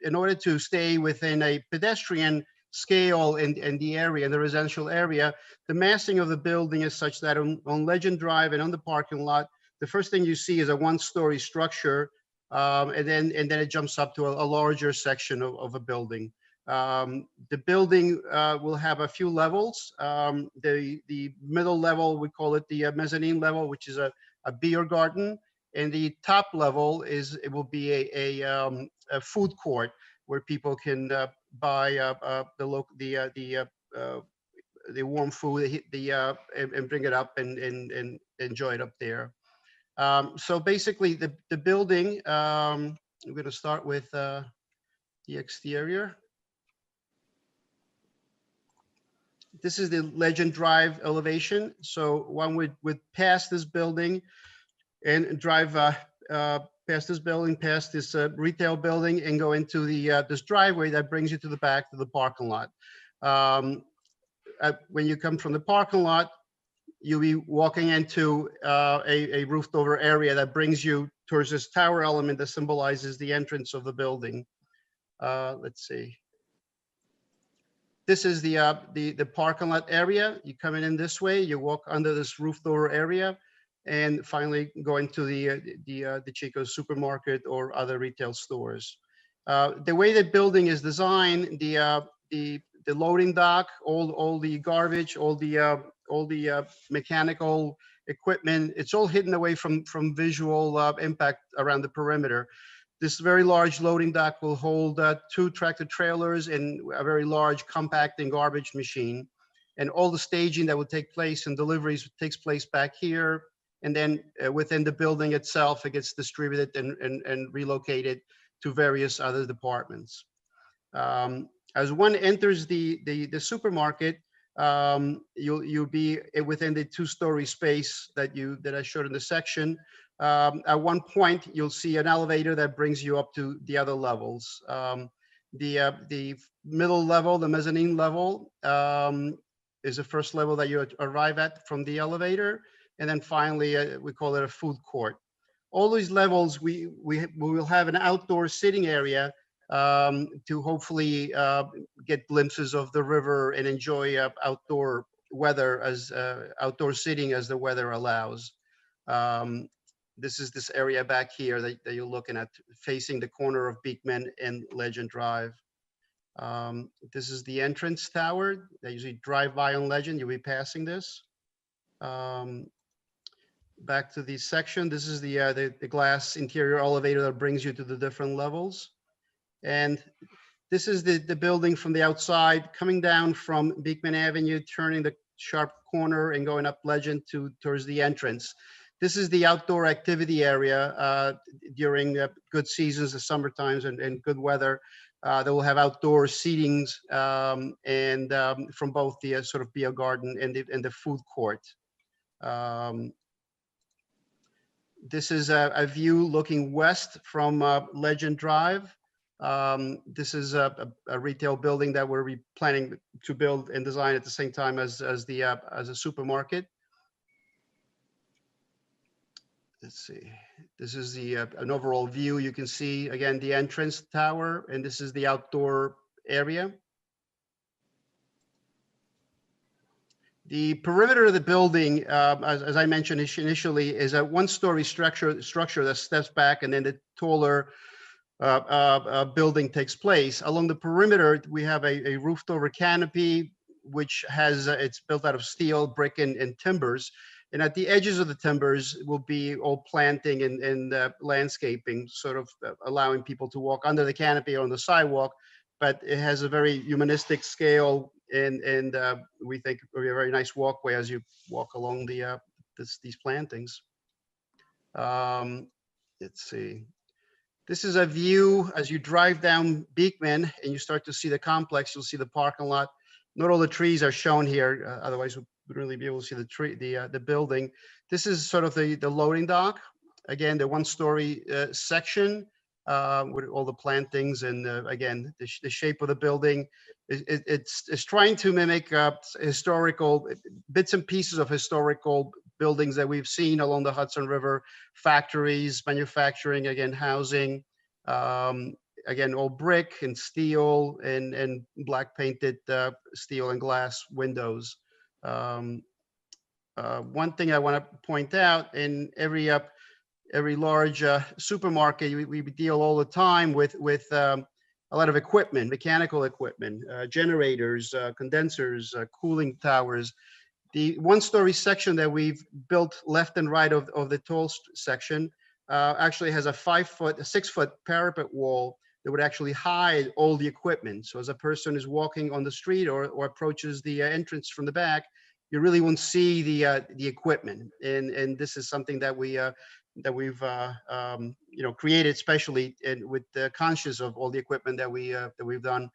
O: in order to stay within a pedestrian scale in the area, in the residential area, the massing of the building is such that on Legend Drive and on the parking lot, the first thing you see is a one-story structure, and then it jumps up to a larger section of a building. The building will have a few levels. The middle level, we call it the mezzanine level, which is a beer garden, and the top level will be a food court where people can buy the warm food and bring it up and enjoy it up there. So basically, the building. I'm going to start with the exterior. This is the Legend Drive elevation. So one would pass this building and drive past this building, past this retail building, and go into this driveway that brings you to the back to the parking lot. When you come from the parking lot, you'll be walking into a roofed over area that brings you towards this tower element that symbolizes the entrance of the building. Let's see. This is the parking lot area. You come in this way, you walk under this roofed over area, and finally go into the Chico supermarket or other retail stores. The way the building is designed, the loading dock, all the garbage, all the mechanical equipment, it's all hidden away from visual impact around the perimeter. This very large loading dock will hold 2 tractor trailers and a very large compacting garbage machine. And all the staging that will take place and deliveries takes place back here. And then within the building itself, it gets distributed and relocated to various other departments. As one enters the supermarket, you'll be within the 2-story space that I showed in the section. At one point, you'll see an elevator that brings you up to the other levels. The middle level, the mezzanine level, is the first level that you arrive at from the elevator. And then finally, we call it a food court. All these levels, we will have an outdoor sitting area to hopefully get glimpses of the river and enjoy outdoor weather as outdoor sitting as the weather allows. This is this area back here that you're looking at, facing the corner of Beekman and Legend Drive. This is the entrance tower that usually drive by on Legend. You'll be passing this. Back to the section. This is the glass interior elevator that brings you to the different levels. And this is the building from the outside, coming down from Beekman Avenue, turning the sharp corner and going up Legend towards the entrance. This is the outdoor activity area during good seasons, the summer times and good weather. They will have outdoor seatings and from both the sort of beer garden and the food court. This is a view looking west from Legend Drive. This is a retail building that we're planning to build and design at the same time as a supermarket. Let's see. This is an overall view. You can see again the entrance tower, and this is the outdoor area. The perimeter of the building, as I mentioned initially, is a 1-story structure that steps back, and then the taller building takes place. Along the perimeter, we have a roofed over canopy, which has it's built out of steel, brick, and timbers. And at the edges of the timbers will be all planting and landscaping, sort of allowing people to walk under the canopy or on the sidewalk. But it has a very humanistic scale, and we think it'll be a very nice walkway as you walk along these plantings. Let's see. This is a view as you drive down Beekman and you start to see the complex. You'll see the parking lot. Not all the trees are shown here, otherwise we wouldn't really be able to see the building. This is sort of the loading dock. Again, the 1-story section with all the plantings, and again, the shape of the building. It's trying to mimic historical bits and pieces of historical buildings that we've seen along the Hudson River, factories, manufacturing, again, housing, again, all brick and steel and black painted steel and glass windows. One thing I want to point out, in every large supermarket, we deal all the time with a lot of equipment, mechanical equipment, generators, condensers, cooling towers. The 1-story section that we've built left and right of the tall section actually has a 6-foot parapet wall that would actually hide all the equipment. So as a person is walking on the street or approaches the entrance from the back, you really won't see the equipment. And this is something that we've created, especially with the conscious of all the equipment that we've done.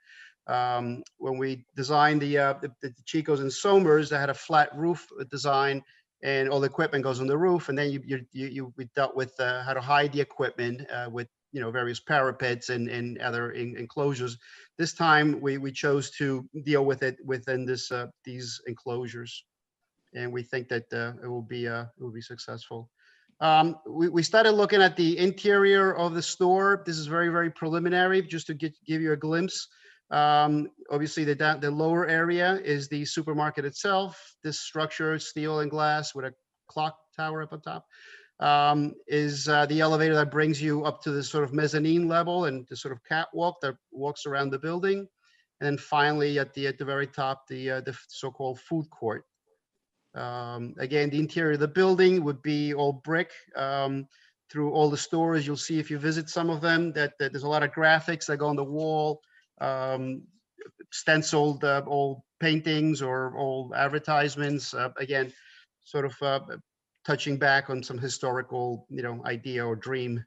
O: When we designed the Chico's and Somers, that had a flat roof design, and all the equipment goes on the roof, and then we dealt with how to hide the equipment with various parapets and other enclosures. This time we chose to deal with it within these enclosures, and we think that it will be successful. We started looking at the interior of the store. This is very, very preliminary, just to give you a glimpse. Obviously, the lower area is the supermarket itself. This structure, steel and glass with a clock tower up on top, is the elevator that brings you up to the sort of mezzanine level and the sort of catwalk that walks around the building. And then finally, at the very top, the so-called food court. Again, the interior of the building would be all brick. Through all the stores, you'll see if you visit some of them that there's a lot of graphics that go on the wall, stenciled old paintings or old advertisements. Again, sort of touching back on some historical, idea or dream.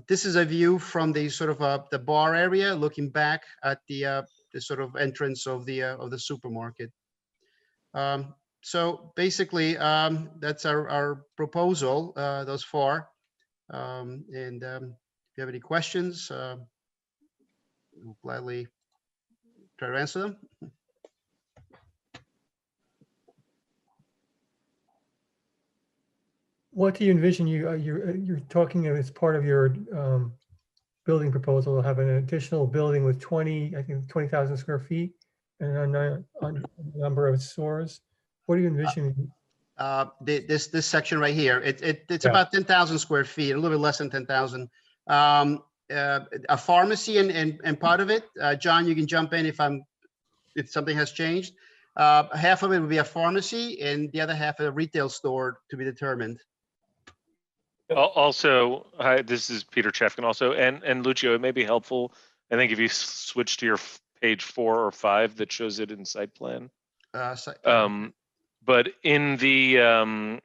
O: This is a view from the sort of the bar area, looking back at the sort of entrance of the supermarket. So basically, that's our proposal thus far. And if you have any questions, we'll gladly try to answer them.
H: What do you envision you're talking of as part of your building proposal to have an additional building with 20,000 square feet and a number of stores? What do you envision?
O: This section right here, it's
H: Yeah.
O: about 10,000 square feet, a little bit less than 10,000. A pharmacy and part of it, John, you can jump in if something has changed. Half of it would be a pharmacy and the other half a retail store to be determined.
J: Also, hi, this is Peter Chefkin also, and Lucio, it may be helpful, I think, if you switch to your page 4 or 5 that shows it in site plan. But in the,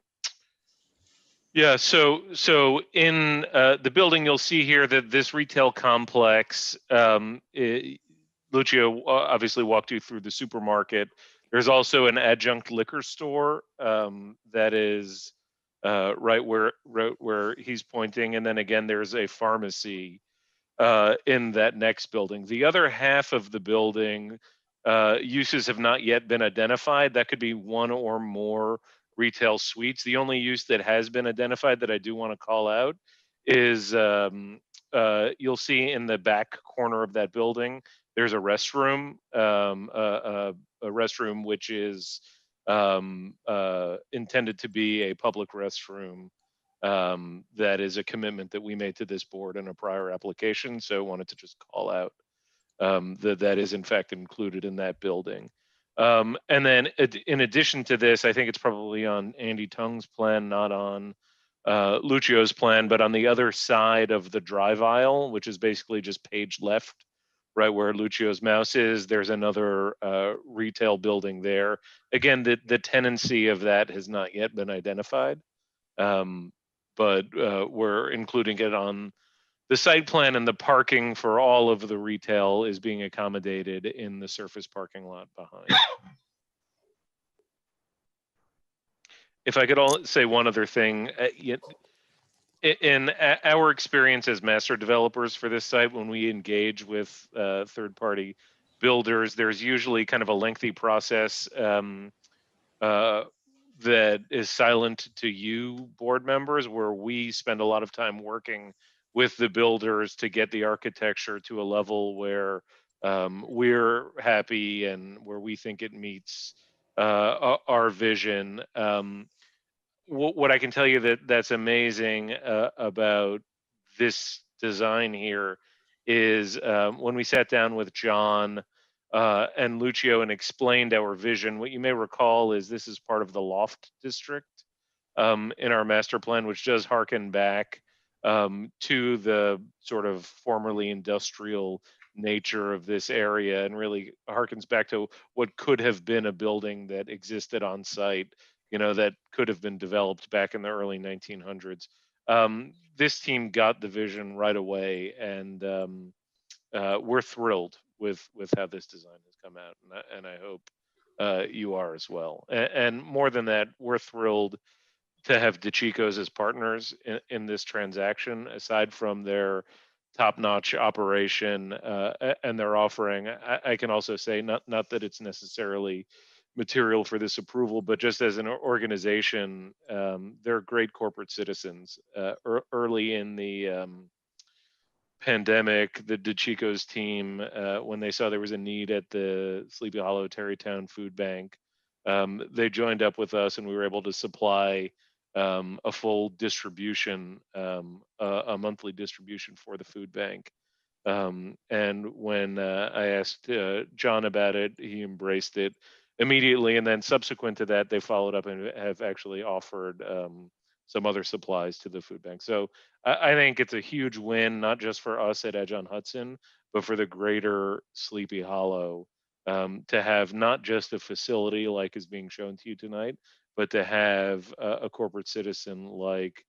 J: yeah, so in the building, you'll see here that this retail complex, Lucio obviously walked you through the supermarket. There's also an adjunct liquor store that is right where he's pointing, and then again there's a pharmacy in that next building. The other half of the building, uses have not yet been identified. That could be one or more retail suites. The only use that has been identified that I do want to call out is you'll see in the back corner of that building there's a restroom, a restroom which is intended to be a public restroom. That is a commitment that we made to this board in a prior application. So I wanted to just call out that is in fact included in that building. And then in addition to this, I think it's probably on Andy Tung's plan, not on Lucio's plan, but on the other side of the drive aisle, which is basically just page left, right where Lucio's mouse is, there's another retail building there. Again, the tenancy of that has not yet been identified, but we're including it on the site plan, and the parking for all of the retail is being accommodated in the surface parking lot behind. If I could say one other thing, in our experience as master developers for this site, when we engage with third-party builders, there's usually kind of a lengthy process that is silent to you board members, where we spend a lot of time working with the builders to get the architecture to a level where we're happy and where we think it meets our vision. What I can tell you that's amazing about this design here is when we sat down with John and Lucio and explained our vision, what you may recall is this is part of the loft district in our master plan, which does harken back to the sort of formerly industrial nature of this area, and really harkens back to what could have been a building that existed on site, that could have been developed back in the early 1900s. This team got the vision right away, and we're thrilled with how this design has come out, and I hope you are as well. And more than that, we're thrilled to have DeCicco's as partners in this transaction. Aside from their top-notch operation and their offering, I can also say, not that it's necessarily material for this approval, but just as an organization, they're great corporate citizens. Early in the pandemic, the DeCicco's team, when they saw there was a need at the Sleepy Hollow Tarrytown Food Bank, they joined up with us, and we were able to supply a full distribution, a monthly distribution for the food bank. And when I asked John about it, he embraced it immediately. And then subsequent to that, they followed up and have actually offered some other supplies to the food bank. So I think it's a huge win, not just for us at Edge on Hudson, but for the greater Sleepy Hollow, to have not just a facility like is being shown to you tonight, but to have a corporate citizen like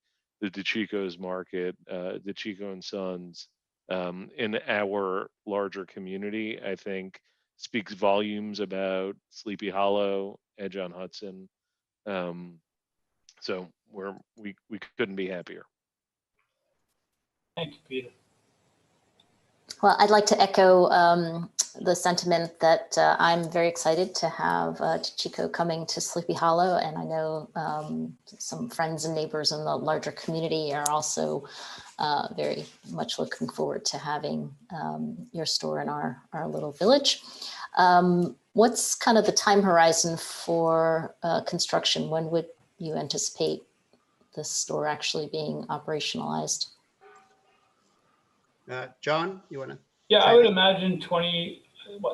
J: the DeChico's Market, DeChico and Sons, in our larger community, I think speaks volumes about Sleepy Hollow, Edge on Hudson. So we couldn't be happier.
N: Thank you, Peter.
B: Well, I'd like to echo the sentiment that I'm very excited to have Chico coming to Sleepy Hollow. And I know some friends and neighbors in the larger community are also very much looking forward to having your store in our little village. What's kind of the time horizon for construction? When would you anticipate this store actually being operationalized?
O: John, you want to?
N: Yeah, I would imagine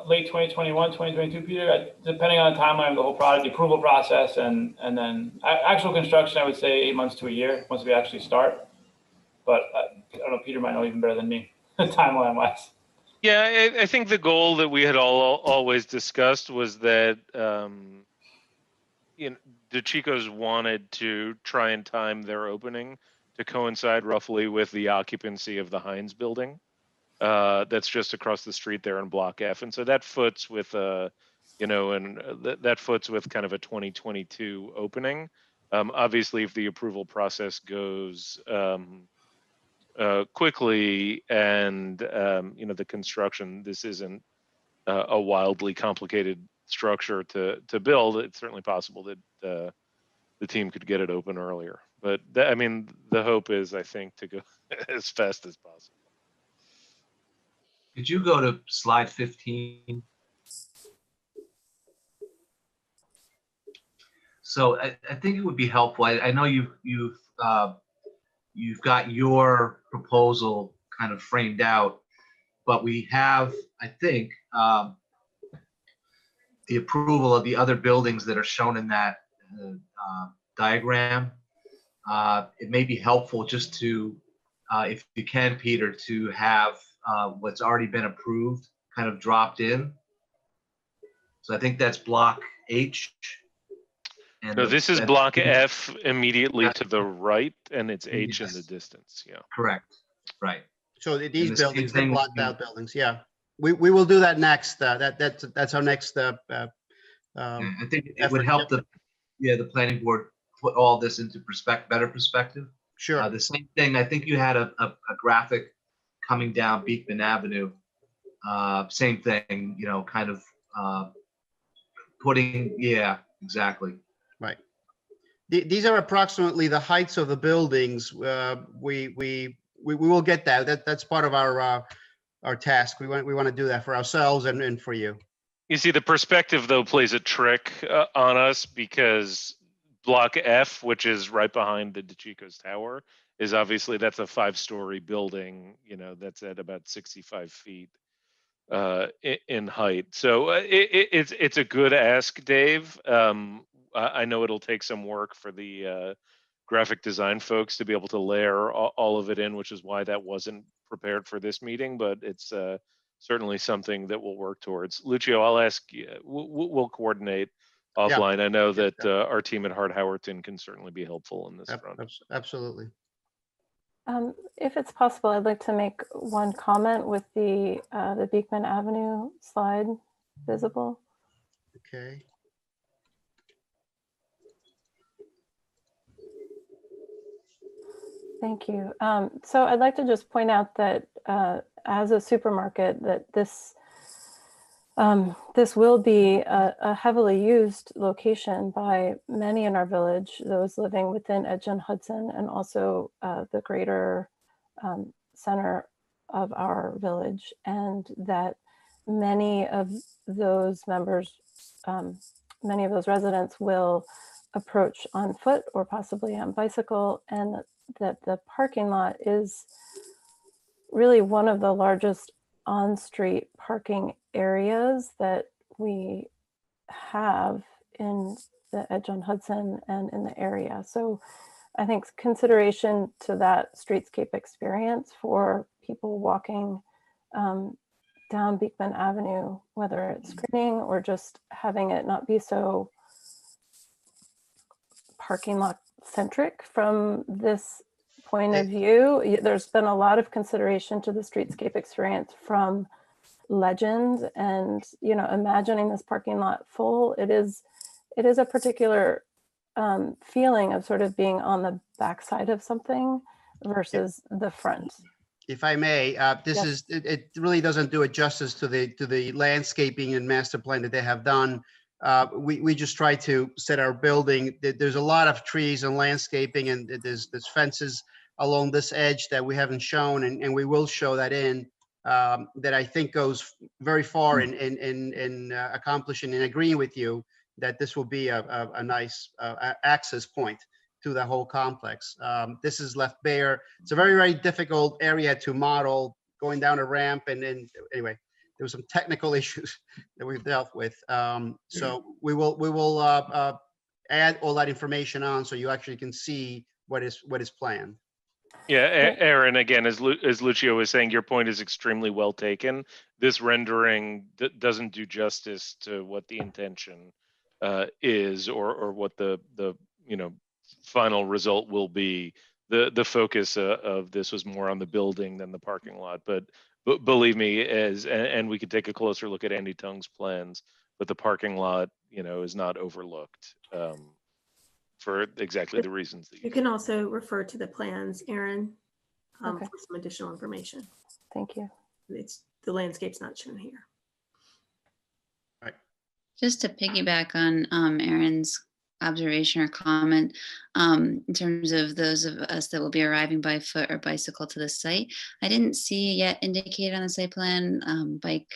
N: late 2021, 2022, Peter, depending on the timeline of the whole product, the approval process, and then actual construction, I would say 8 months to a year once we actually start. But I don't know, Peter might know even better than me, timeline wise.
J: Yeah, I think the goal that we had always discussed was that DeChico's wanted to try and time their opening to coincide roughly with the occupancy of the Heinz building. That's just across the street there in Block F, and so that foots with that foots with kind of a 2022 opening. Obviously, if the approval process goes quickly and the construction, this isn't a wildly complicated structure to build, it's certainly possible that the team could get it open earlier. But the hope is, I think, to go as fast as possible.
E: Could you go to slide 15? So I think it would be helpful. I know you've got your proposal kind of framed out, but we have, I think, the approval of the other buildings that are shown in that diagram. It may be helpful just to, if you can, Peter, to have what's already been approved kind of dropped in. So I think that's block H. And
J: So this is block F immediately to the right, and it's H
E: Yes.
J: in the distance. Yeah.
E: Correct. Right.
O: So these
E: And the same
O: buildings, the
E: thing-
O: blocked out buildings, yeah. We will do that next. That's our next.
E: I think it would help the planning board put all this into better perspective.
O: Sure.
E: The same thing, I think you had a graphic coming down Beekman Avenue. Same thing, kind of putting, yeah, exactly.
O: Right. These are approximately the heights of the buildings. We will get that. That's part of our task. We want to do that for ourselves and for you.
J: You see, the perspective though plays a trick on us, because block F, which is right behind the DeChico's Tower, is obviously, that's a 5-story building. That's at about 65 feet in height. So it's a good ask, Dave. I know it'll take some work for the graphic design folks to be able to layer all of it in, which is why that wasn't prepared for this meeting, but it's certainly something that we'll work towards. Lucio, I'll ask you, we'll coordinate offline. I know that our team at Hart Howerton can certainly be helpful in this front.
O: Absolutely.
P: If it's possible, I'd like to make one comment with the Beekman Avenue slide visible.
O: Okay.
P: Thank you. So I'd like to just point out that as a supermarket, that this will be a heavily used location by many in our village, those living within Edge on Hudson, and also the greater center of our village, and that many of those members, many of those residents will approach on foot or possibly on bicycle, and that the parking lot is really one of the largest on-street parking areas that we have in the Edge on Hudson and in the area. So I think consideration to that streetscape experience for people walking down Beekman Avenue, whether it's screening or just having it not be so parking lot centric from this point of view, there's been a lot of consideration to the streetscape experience from Legend, and imagining this parking lot full, it is a particular feeling of sort of being on the backside of something versus the front.
O: If I may,
P: Yes.
O: it really doesn't do it justice to the landscaping and master plan that they have done. We just try to set our building. There's a lot of trees and landscaping, and there's fences along this edge that we haven't shown, and we will show that in. That I think goes very far in accomplishing and agreeing with you that this will be a nice access point to the whole complex. This is left bare. It's a very, very difficult area to model, going down a ramp, and then anyway, there were some technical issues that we've dealt with. So we will add all that information on so you actually can see what is planned.
J: Yeah, Aaron, again, as Lucio was saying, your point is extremely well taken. This rendering doesn't do justice to what the intention is, or what the final result will be. The focus of this was more on the building than the parking lot. But believe me, and we could take a closer look at Andy Tung's plans, but the parking lot, is not overlooked. For exactly the reasons that
Q: you can also refer to the plans, Aaron,
P: Okay.
Q: for some additional information.
P: Thank you.
Q: The landscape's not shown here.
R: Just to piggyback on Aaron's observation or comment, in terms of those of us that will be arriving by foot or bicycle to the site, I didn't see yet indicated on the site plan bike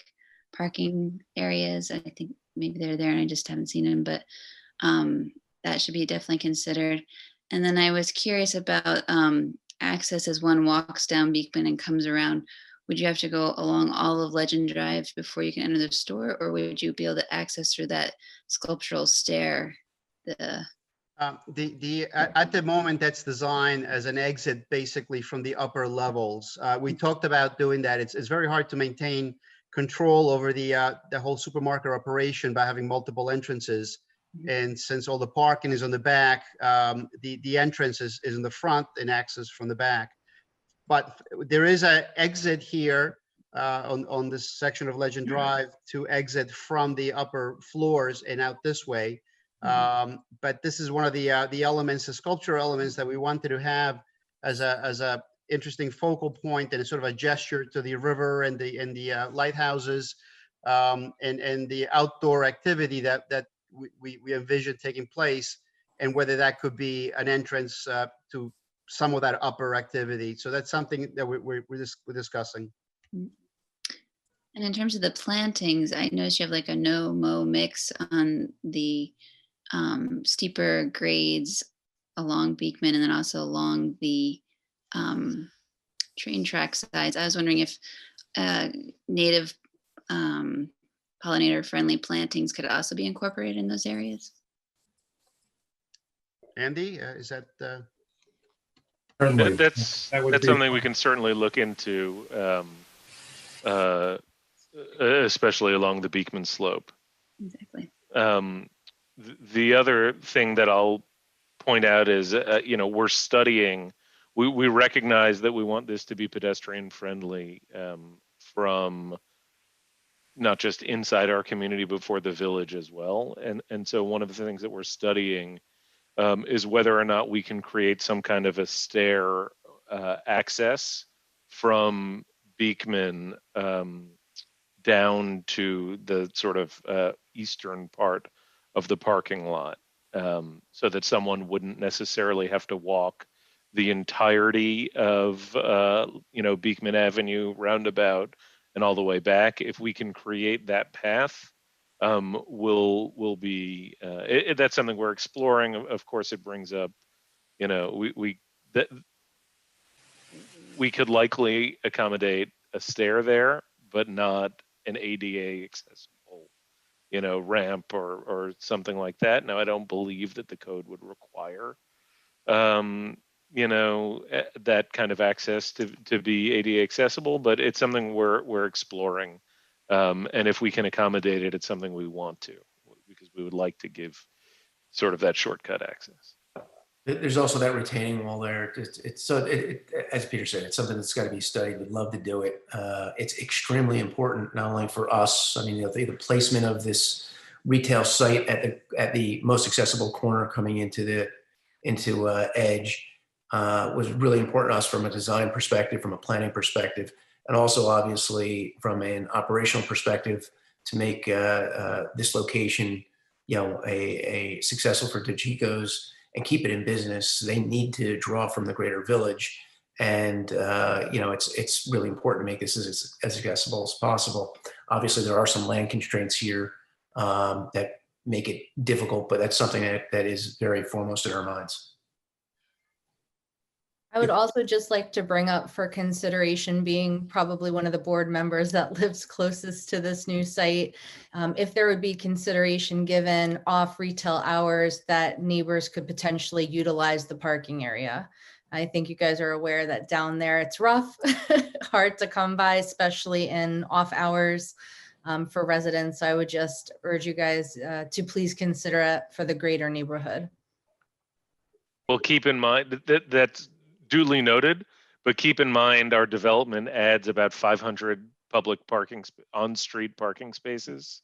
R: parking areas. I think maybe they're there and I just haven't seen them, but that should be definitely considered. And then I was curious about access as one walks down Beekman and comes around. Would you have to go along all of Legend Drive before you can enter the store, or would you be able to access through that sculptural stair?
O: At the moment, that's designed as an exit basically from the upper levels. We talked about doing that. It's very hard to maintain control over the whole supermarket operation by having multiple entrances. And since all the parking is on the back, the entrance is in the front and access from the back. But there is an exit here on this section of Legend Drive to exit from the upper floors and out this way. But this is one of the elements, the sculptural elements that we wanted to have as a interesting focal point and a sort of a gesture to the river and the lighthouses and the outdoor activity that we envision taking place, and whether that could be an entrance to some of that upper activity. So that's something that we're discussing.
R: And in terms of the plantings, I noticed you have like a no-mow mix on the steeper grades along Beekman and then also along the train track sides. I was wondering if native pollinator-friendly plantings could also be incorporated in those areas.
O: Andy, is that?
J: That's something we can certainly look into, especially along the Beekman slope.
R: Exactly.
J: The other thing that I'll point out is, we're studying. We recognize that we want this to be pedestrian friendly from not just inside our community, but for the village as well. And so one of the things that we're studying is whether or not we can create some kind of a stair access from Beekman down to the sort of eastern part of the parking lot, so that someone wouldn't necessarily have to walk the entirety of Beekman Avenue roundabout and all the way back. If we can create that path, we'll be that's something we're exploring. Of course, it brings up, we could likely accommodate a stair there, but not an ADA accessible, ramp or something like that. Now, I don't believe that the code would require, that kind of access to be ADA accessible, but it's something we're exploring. And if we can accommodate it, it's something we want to, because we would like to give sort of that shortcut access.
I: There's also that retaining wall there. As Peter said, it's something that's got to be studied. We'd love to do it. It's extremely important, not only for us. I mean, the placement of this retail site at the most accessible corner coming into Edge was really important to us from a design perspective, from a planning perspective, and also obviously from an operational perspective to make this location, a successful for DeCicco's and keep it in business. They need to draw from the greater village. And, it's really important to make this as accessible as possible. Obviously, there are some land constraints here that make it difficult, but that's something that is very foremost in our minds.
S: I would also just like to bring up for consideration, being probably one of the board members that lives closest to this new site, if there would be consideration given off retail hours that neighbors could potentially utilize the parking area. I think you guys are aware that down there it's rough, hard to come by, especially in off hours for residents. I would just urge you guys to please consider it for the greater neighborhood.
J: Well, keep in mind that's duly noted, but keep in mind our development adds about 500 public on-street parking spaces.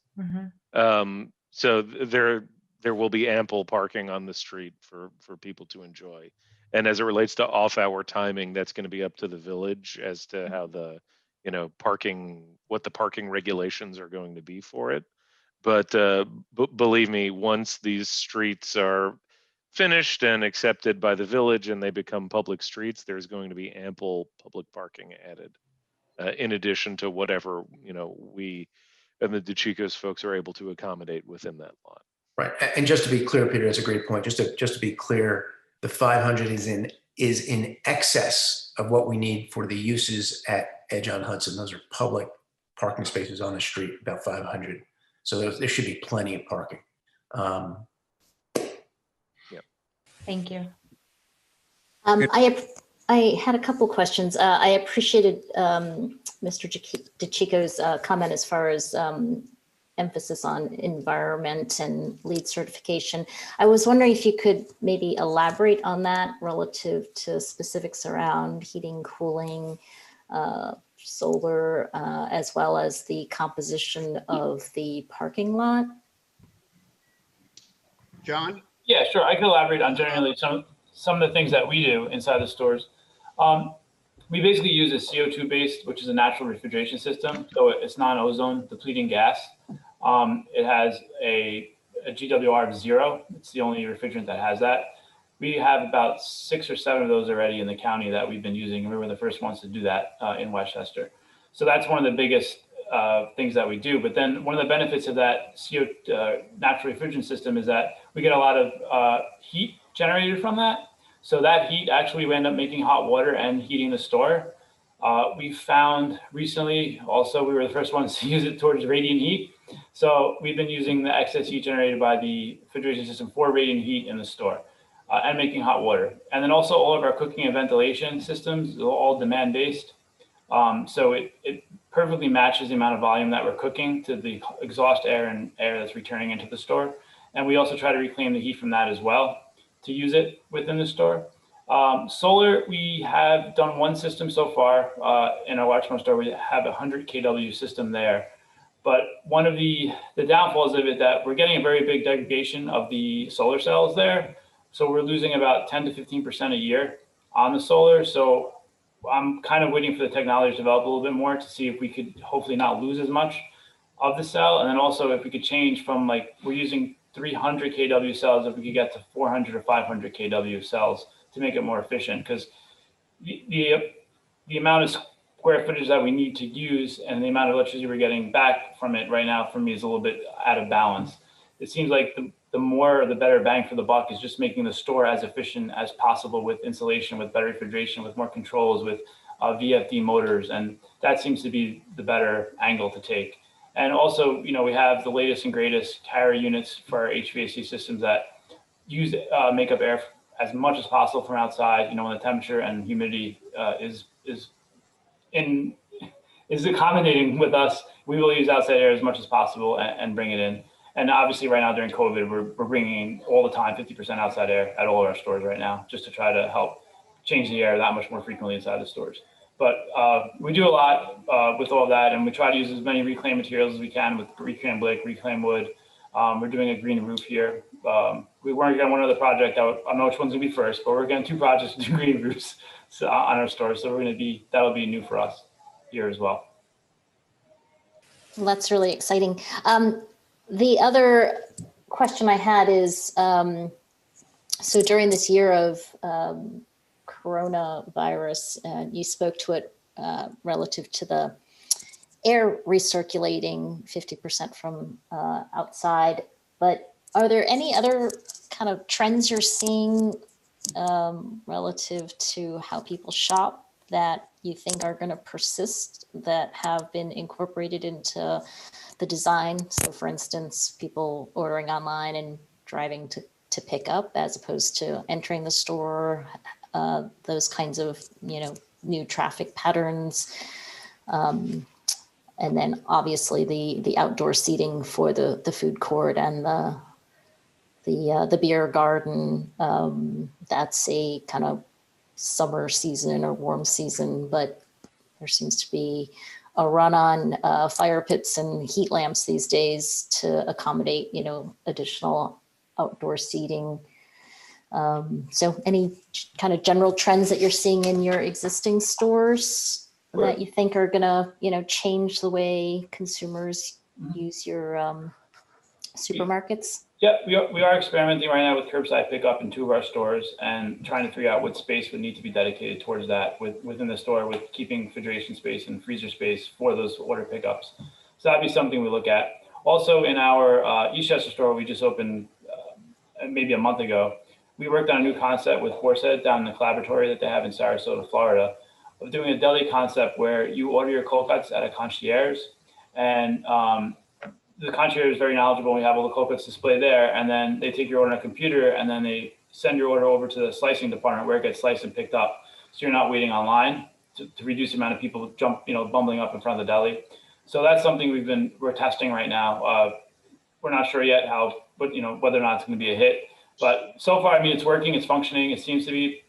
J: So there will be ample parking on the street for people to enjoy. And as it relates to off-hour timing, that's going to be up to the village as to how the what the parking regulations are going to be for it. But believe me, once these streets are finished and accepted by the village and they become public streets, there's going to be ample public parking added, in addition to whatever we and the DeCicco's folks are able to accommodate within that lot.
I: Right, and just to be clear, Peter, that's a great point. Just to be clear, the 500 is in excess of what we need for the uses at Edge on Hudson. Those are public parking spaces on the street, about 500. So there should be plenty of parking.
S: Thank you.
B: I had a couple questions. I appreciated Mr. DeCicco's comment as far as emphasis on environment and LEED certification. I was wondering if you could maybe elaborate on that relative to specifics around heating, cooling, solar, as well as the composition of the parking lot.
O: John?
N: Yeah, sure. I can elaborate on generally some of the things that we do inside the stores. We basically use a CO2 based, which is a natural refrigeration system. So it's non-ozone depleting gas. It has a GWR of 0. It's the only refrigerant that has that. We have about 6 or 7 of those already in the county that we've been using. We were the first ones to do that in Westchester. So that's one of the biggest things that we do. But then one of the benefits of that natural refrigerant system is that we get a lot of heat generated from that. So that heat actually we end up making hot water and heating the store. We found recently also we were the first ones to use it towards radiant heat. So we've been using the excess heat generated by the refrigeration system for radiant heat in the store and making hot water. And then also all of our cooking and ventilation systems are all demand based. So it perfectly matches the amount of volume that we're cooking to the exhaust air and air that's returning into the store. And we also try to reclaim the heat from that as well to use it within the store. Solar, we have done one system so far in our Larchmont store. We have a 100 kW system there. But one of the downfalls of it that we're getting a very big degradation of the solar cells there. So we're losing about 10 to 15% a year on the solar. So I'm kind of waiting for the technology to develop a little bit more to see if we could hopefully not lose as much of the cell. And then also if we could change from we're using 300 kW cells, if we could get to 400 or 500 kW cells to make it more efficient, because the amount of square footage that we need to use and the amount of electricity we're getting back from it right now for me is a little bit out of balance. It seems like the more, the better bang for the buck is just making the store as efficient as possible with insulation, with better refrigeration, with more controls, with VFD motors. And that seems to be the better angle to take. And also, we have the latest and greatest Carrier units for our HVAC systems that use make up air as much as possible from outside, when the temperature and humidity is accommodating with us. We will use outside air as much as possible and bring it in. And obviously right now during COVID, we're bringing all the time 50% outside air at all of our stores right now, just to try to help change the air that much more frequently inside the stores. But we do a lot with all that, and we try to use as many reclaimed materials as we can with reclaimed brick, reclaimed wood. We're doing a green roof here. We weren't getting one other project. I don't know which one's gonna be first, but we're getting 2 projects to do green roofs on our stores. So that'll be new for us here as well.
B: Well, that's really exciting. The other question I had is, so during this year of coronavirus, you spoke to it relative to the air recirculating 50% from outside, but are there any other kind of trends you're seeing relative to how people shop that you think are going to persist that have been incorporated into the design? So for instance, people ordering online and driving to pick up as opposed to entering the store, those kinds of, new traffic patterns. And then obviously the outdoor seating for the food court and the beer garden. That's a kind of summer season or warm season, but there seems to be a run on fire pits and heat lamps these days to accommodate, additional outdoor seating. So any kind of general trends that you're seeing in your existing stores that you think are gonna, change the way consumers use your supermarkets?
N: Yeah, we are experimenting right now with curbside pickup in 2 of our stores and trying to figure out what space would need to be dedicated towards that within the store, with keeping refrigeration space and freezer space for those order pickups. So that'd be something we look at. Also in our Eastchester store, we just opened maybe a month ago. We worked on a new concept with Horsehead down in the collaboratory that they have in Sarasota, Florida, of doing a deli concept where you order your cold cuts at a concierge, and the concierge is very knowledgeable. We have all the cold cuts displayed there, and then they take your order on a computer, and then they send your order over to the slicing department where it gets sliced and picked up. So you're not waiting online to reduce the amount of people bumbling up in front of the deli. So that's something we're testing right now. We're not sure yet whether or not it's going to be a hit. But so far, it's working, it's functioning. It seems to be,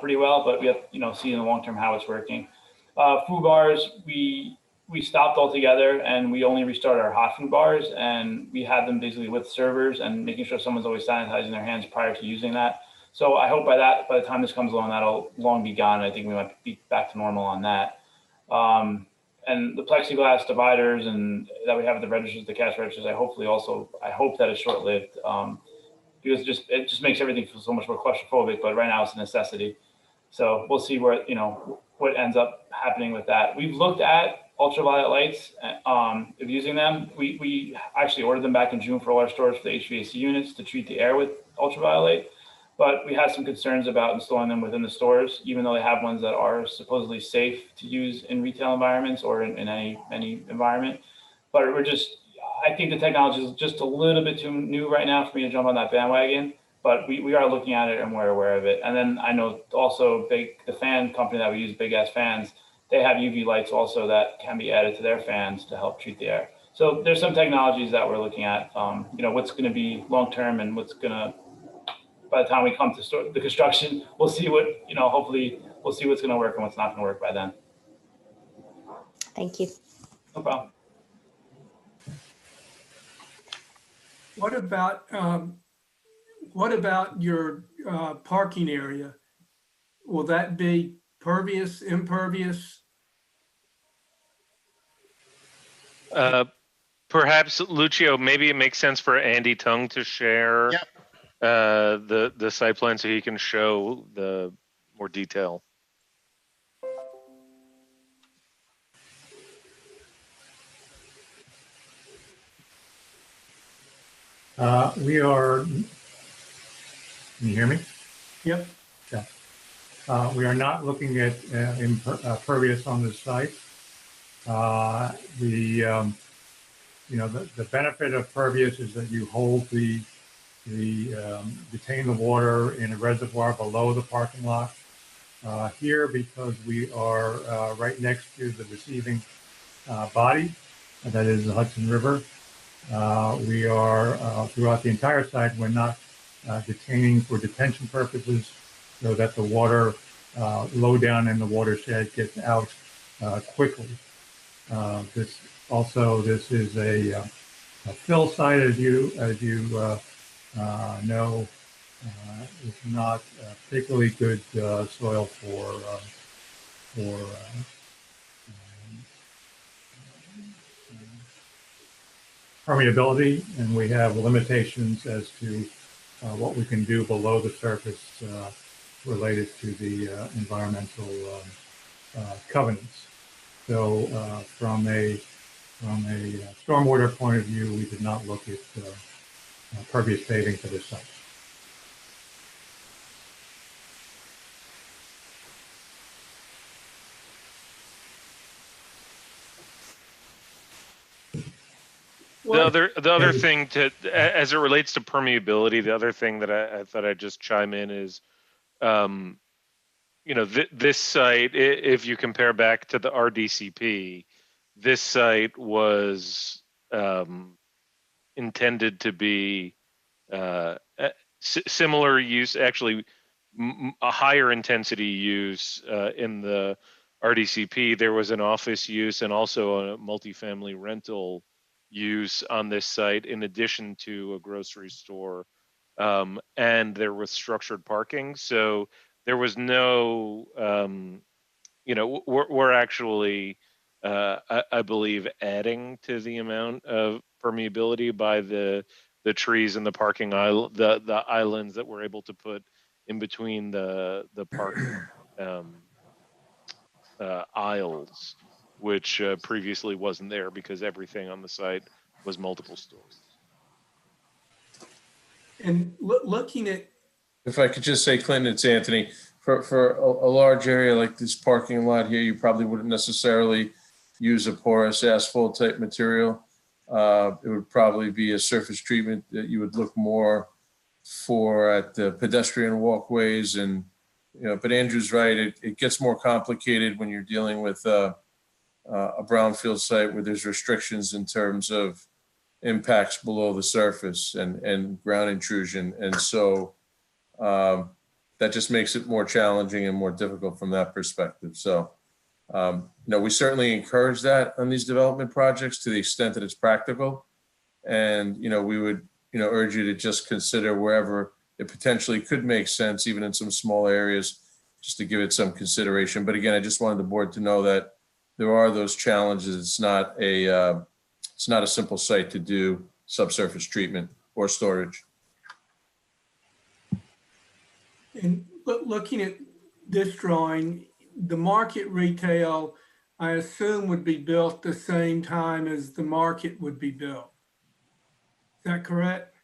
N: pretty well, but we have, see in the long term how it's working. Food bars, we stopped altogether and we only restarted our hot food bars, and we had them basically with servers and making sure someone's always sanitizing their hands prior to using that. So I hope by the time this comes along, that'll long be gone. I think we might be back to normal on that. And the plexiglass dividers and that we have at the registers, the cash registers, I hope that is short-lived. Because it just makes everything feel so much more claustrophobic, but right now it's a necessity. So we'll see where, what ends up happening with that. We've looked at ultraviolet lights of using them. We actually ordered them back in June for all our stores for the HVAC units to treat the air with ultraviolet, but we had some concerns about installing them within the stores, even though they have ones that are supposedly safe to use in retail environments or in any environment. But I think the technology is just a little bit too new right now for me to jump on that bandwagon, but we are looking at it and we're aware of it. And then I know also the fan company that we use, Big Ass Fans, they have UV lights also that can be added to their fans to help treat the air. So there's some technologies that we're looking at, what's going to be long-term and what's going to, by the time we come to the construction, we'll see what, hopefully we'll see what's going to work and what's not going to work by then.
B: Thank you.
N: No problem.
M: What about your parking area? Will that be pervious, impervious?
J: Perhaps Lucio, maybe it makes sense for Andy Tung to share the site plan so he can show the more detail.
G: Can you hear me?
M: Yep.
G: Yeah. We are not looking at impervious on this site. The benefit of pervious is that you hold detain the water in a reservoir below the parking lot. Here, because we are right next to the receiving body, that is the Hudson River, We are, throughout the entire site, we're not detaining for detention purposes so that the water low down in the watershed gets out quickly. This is a fill site, as you know. It's not particularly good soil for permeability, and we have limitations as to what we can do below the surface related to the environmental covenants. So from a stormwater point of view, we did not look at pervious paving for this site.
J: The other thing as it relates to permeability, the other thing that I thought I'd just chime in is, this site, if you compare back to the RDCP, this site was intended to be similar use, actually a higher intensity use in the RDCP. There was an office use and also a multifamily rental use on this site, in addition to a grocery store, and there was structured parking. So there was no, we're actually, I believe, adding to the amount of permeability by the trees and the parking aisle, the islands that we're able to put in between the parking aisles, which previously wasn't there because everything on the site was multiple stories.
M: And looking at,
T: If I could just say, Clinton, it's Anthony. For a large area like this parking lot here, you probably wouldn't necessarily use a porous asphalt type material. It would probably be a surface treatment that you would look more for at the pedestrian walkways. And, but Andrew's right, it gets more complicated when you're dealing with a brownfield site where there's restrictions in terms of impacts below the surface and ground intrusion. And so that just makes it more challenging and more difficult from that perspective. So, we certainly encourage that on these development projects to the extent that it's practical. And, we would, urge you to just consider wherever it potentially could make sense, even in some small areas, just to give it some consideration. But again, I just wanted the board to know that there are those challenges. It's not a simple site to do subsurface treatment or storage.
M: and looking at this drawing, the market retail, I assume, would be built the same time as the market would be built. Is that correct?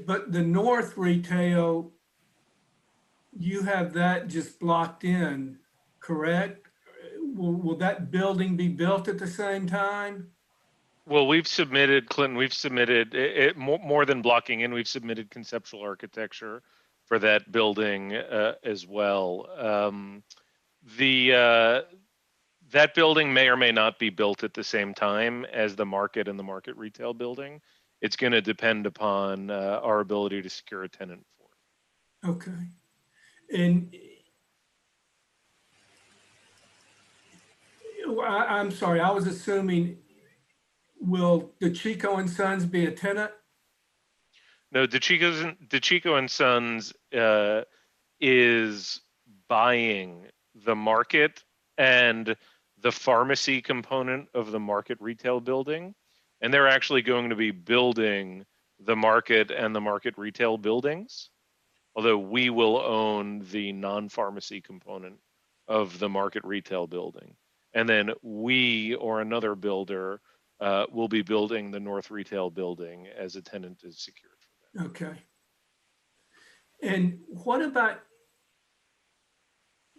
M: But the north retail, you have that just blocked in, correct? Will that building be built at the same time?
J: Well, we've submitted, Clinton, it more than blocking in, we've submitted conceptual architecture for that building as well. That building may or may not be built at the same time as the market and the market retail building. It's going to depend upon our ability to secure a tenant for it.
M: Okay. And I'm sorry, I was assuming, will DeCicco and Sons be a tenant?
J: No, DeCicco and Sons is buying the market and the pharmacy component of the market retail building. And they're actually going to be building the market and the market retail buildings, although we will own the non-pharmacy component of the market retail building. And then we or another builder will be building the north retail building as a tenant is secured for that.
M: Okay. And what about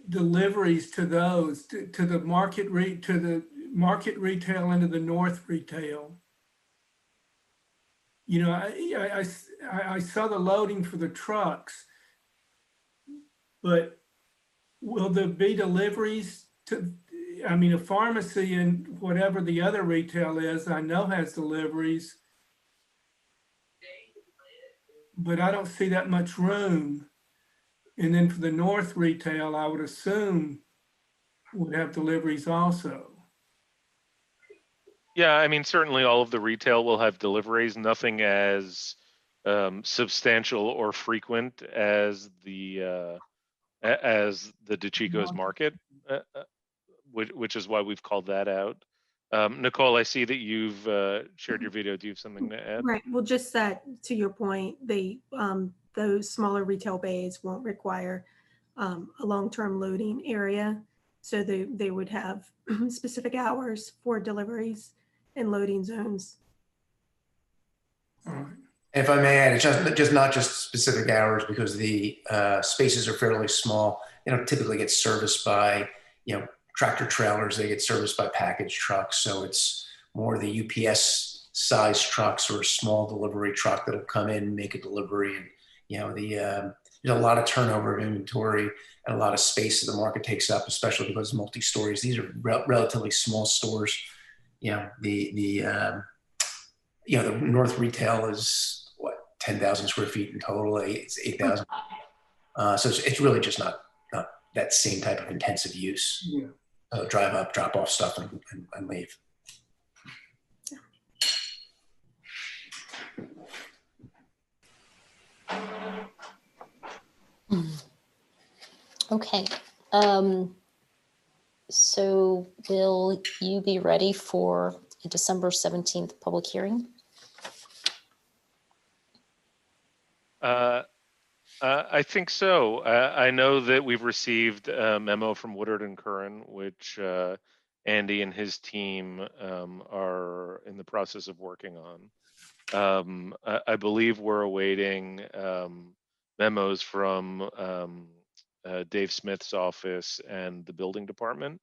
M: deliveries to those, to the market retail and to the north retail? I saw the loading for the trucks, but will there be deliveries to I mean, a pharmacy and whatever the other retail is, I know has deliveries. But I don't see that much room. And then for the north retail, I would assume would have deliveries also.
J: Yeah, I mean, certainly all of the retail will have deliveries, nothing as substantial or frequent as the DeChico's market, which is why we've called that out. Nicole, I see that you've shared your video. Do you have something to add?
Q: Right. Well, just that to your point, those smaller retail bays won't require a long-term loading area. So they would have specific hours for deliveries and loading zones.
I: If I may add, it's not just specific hours, because the spaces are fairly small. They don't typically get serviced by, tractor trailers. They get serviced by package trucks. So it's more the UPS size trucks or a small delivery truck that'll come in and make a delivery. And, there's a lot of turnover of inventory and a lot of space that the market takes up, especially because multi-stories. These are relatively small stores. The North retail is 10,000 square feet in total. It's 8,000. So it's really just not that same type of intensive use.
M: Yeah.
I: Drive up, drop off stuff, and leave.
B: Okay. So will you be ready for a December 17th public hearing?
J: I think so. I know that we've received a memo from Woodard and Curran, which Andy and his team are in the process of working on. I believe we're awaiting memos from Dave Smith's office and the building department.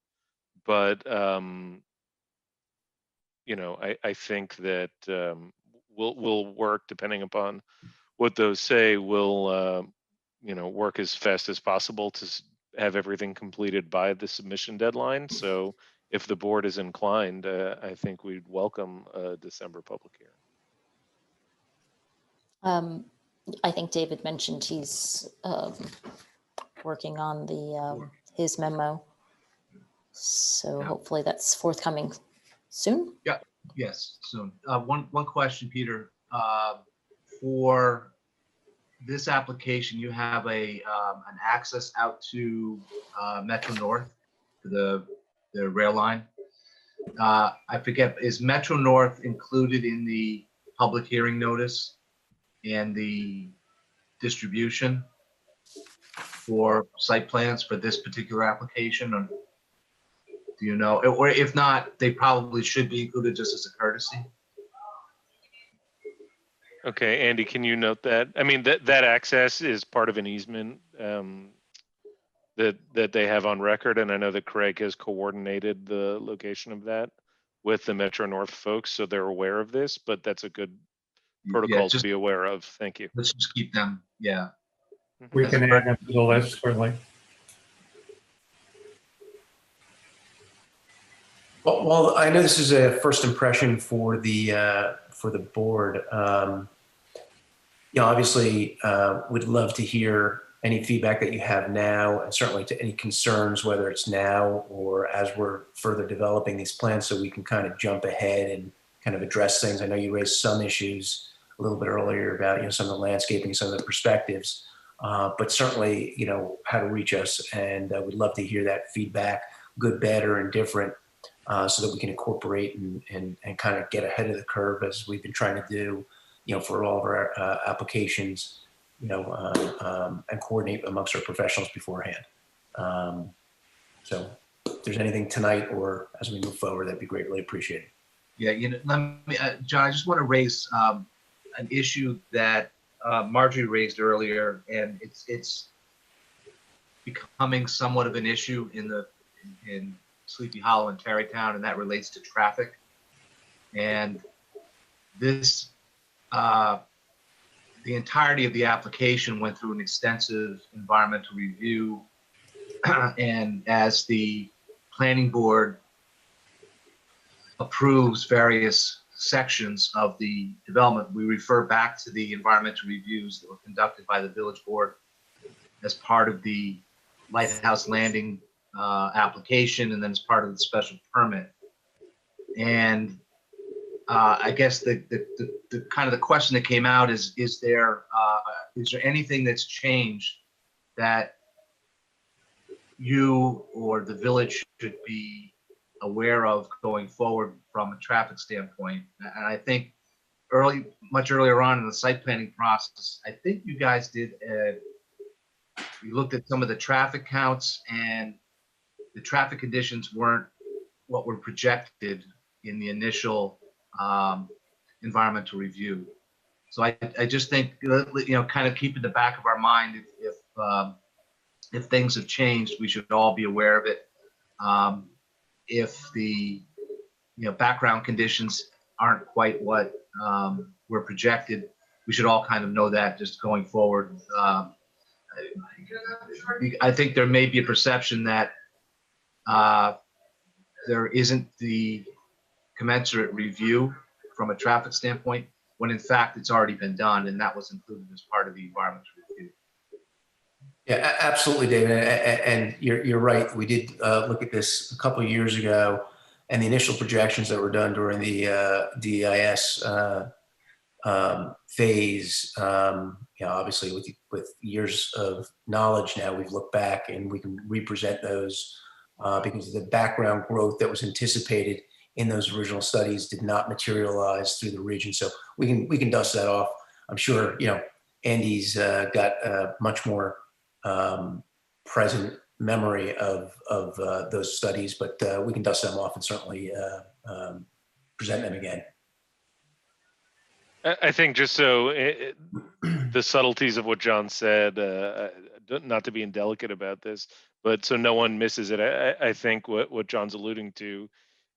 J: But, I think that we'll work, depending upon what those say, will work as fast as possible to have everything completed by the submission deadline. So if the board is inclined, I think we'd welcome a December public hearing.
B: I think David mentioned he's working on his memo. So hopefully that's forthcoming soon.
E: Yeah. Yes, soon. One question, Peter. For this application, you have an access out to Metro North, to the rail line. I forget, is Metro North included in the public hearing notice and the distribution for site plans for this particular application? Or do you know? Or if not, they probably should be included just as a courtesy.
J: Okay, Andy, can you note that? I mean, that access is part of an easement that they have on record, and I know that Craig has coordinated the location of that with the Metro North folks, so they're aware of this, but that's a good protocol to be aware of. Thank you.
E: Let's just keep them, yeah.
G: We can add them to the list, certainly.
I: Well, I know this is a first impression for the board. Obviously, would love to hear any feedback that you have now, and certainly to any concerns, whether it's now or as we're further developing these plans, so we can kind of jump ahead and kind of address things. I know you raised some issues a little bit earlier about some of the landscaping, some of the perspectives, but certainly how to reach us, and we'd love to hear that feedback, good, bad, or indifferent. So that we can incorporate and kind of get ahead of the curve, as we've been trying to do, for all of our applications, and coordinate amongst our professionals beforehand. So if there's anything tonight or as we move forward, that'd be greatly appreciated.
E: Yeah, let me, John, I just want to raise an issue that Marjorie raised earlier, and it's becoming somewhat of an issue in Sleepy Hollow and Tarrytown, and that relates to traffic. And this, the entirety of the application went through an extensive environmental review. And as the planning board approves various sections of the development, we refer back to the environmental reviews that were conducted by the village board as part of the Lighthouse Landing application, and then as part of the special permit. And I guess the kind of the question that came out is there anything that's changed that you or the village should be aware of going forward from a traffic standpoint? And I think much earlier on in the site planning process, I think you guys did you looked at some of the traffic counts, and the traffic conditions weren't what were projected in the initial environmental review. So I just think, kind of keep in the back of our mind, if things have changed, we should all be aware of it. If the background conditions aren't quite what were projected, we should all kind of know that just going forward. I think there may be a perception that there isn't the commensurate review from a traffic standpoint, when in fact it's already been done, and that was included as part of the environmental review.
I: Yeah, absolutely, David. And you're right. We did look at this a couple of years ago, and the initial projections that were done during the DEIS phase, obviously with years of knowledge now, we've looked back and we can represent those because the background growth that was anticipated in those original studies did not materialize through the region. So we can dust that off. I'm sure, Andy's got a much more present memory of those studies, but we can dust them off and certainly present them again.
J: I think just so the subtleties of what John said, not to be indelicate about this, but so no one misses it. I think what John's alluding to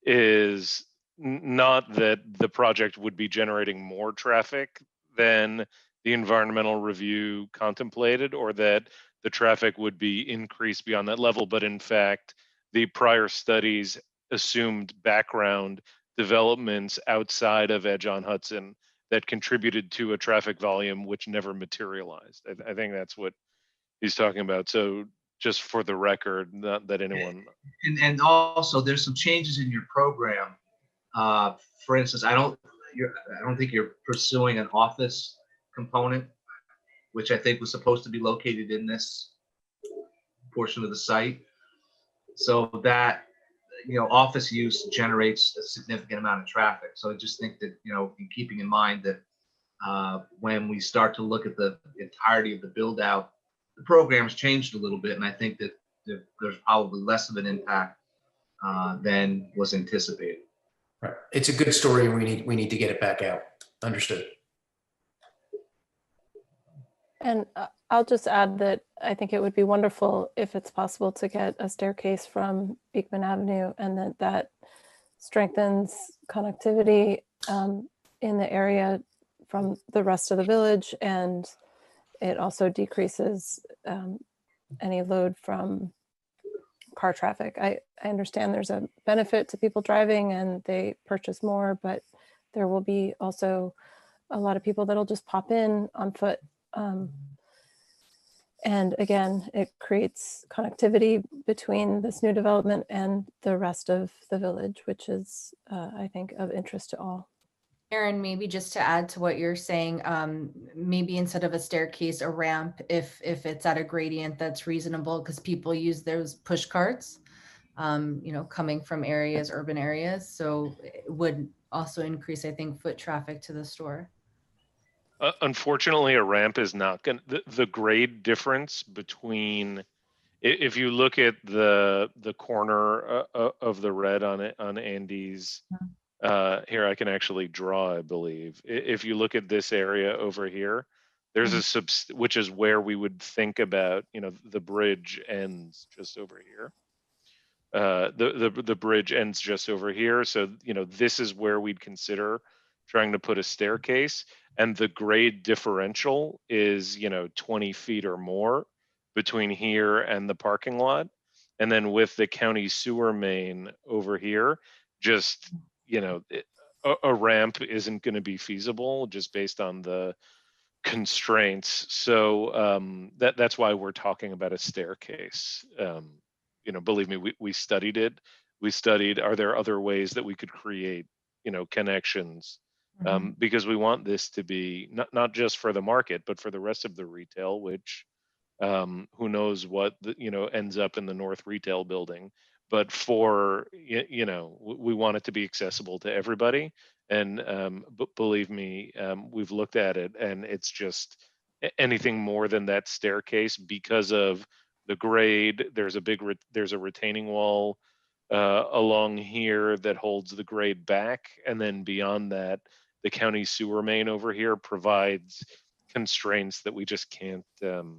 J: is not that the project would be generating more traffic than the environmental review contemplated, or that the traffic would be increased beyond that level, but in fact, the prior studies assumed background developments outside of Edge on Hudson that contributed to a traffic volume which never materialized. I think that's what he's talking about. So just for the record, not that anyone.
E: And also there's some changes in your program. For instance, I don't think you're pursuing an office component, which I think was supposed to be located in this portion of the site. So that, office use generates a significant amount of traffic. So I just think that, in keeping in mind that when we start to look at the entirety of the build out, the program's changed a little bit. And I think that there's probably less of an impact than was anticipated.
I: Right. It's a good story, and we need to get it back out. Understood.
P: And I'll just add that I think it would be wonderful if it's possible to get a staircase from Beekman Avenue, and that strengthens connectivity in the area from the rest of the village, and it also decreases any load from car traffic. I understand there's a benefit to people driving and they purchase more, but there will be also a lot of people that'll just pop in on foot. And again, it creates connectivity between this new development and the rest of the village, which is, I think, of interest to all.
S: Aaron, maybe just to add to what you're saying, maybe instead of a staircase, a ramp, if it's at a gradient that's reasonable, because people use those push carts, coming from urban areas. So it would also increase, I think, foot traffic to the store.
J: Unfortunately, a ramp is not going to, the grade difference between, if you look at the corner of the red on Andy's, here I can actually draw, I believe. If you look at this area over here, there's a which is where we would think about, the bridge ends just over here. The bridge ends just over here. So, this is where we'd consider trying to put a staircase, and the grade differential is, 20 feet or more between here and the parking lot. And then with the county sewer main over here, just, a ramp isn't going to be feasible just based on the constraints. So that's why we're talking about a staircase. Believe me, we studied it. We studied, are there other ways that we could create, connections? Because we want this to be not just for the market, but for the rest of the retail, which who knows what ends up in the North Retail Building. But for we want it to be accessible to everybody. And believe me, we've looked at it, and it's just anything more than that staircase because of the grade. There's a retaining wall along here that holds the grade back, and then beyond that, the county sewer main over here provides constraints that we just can't. The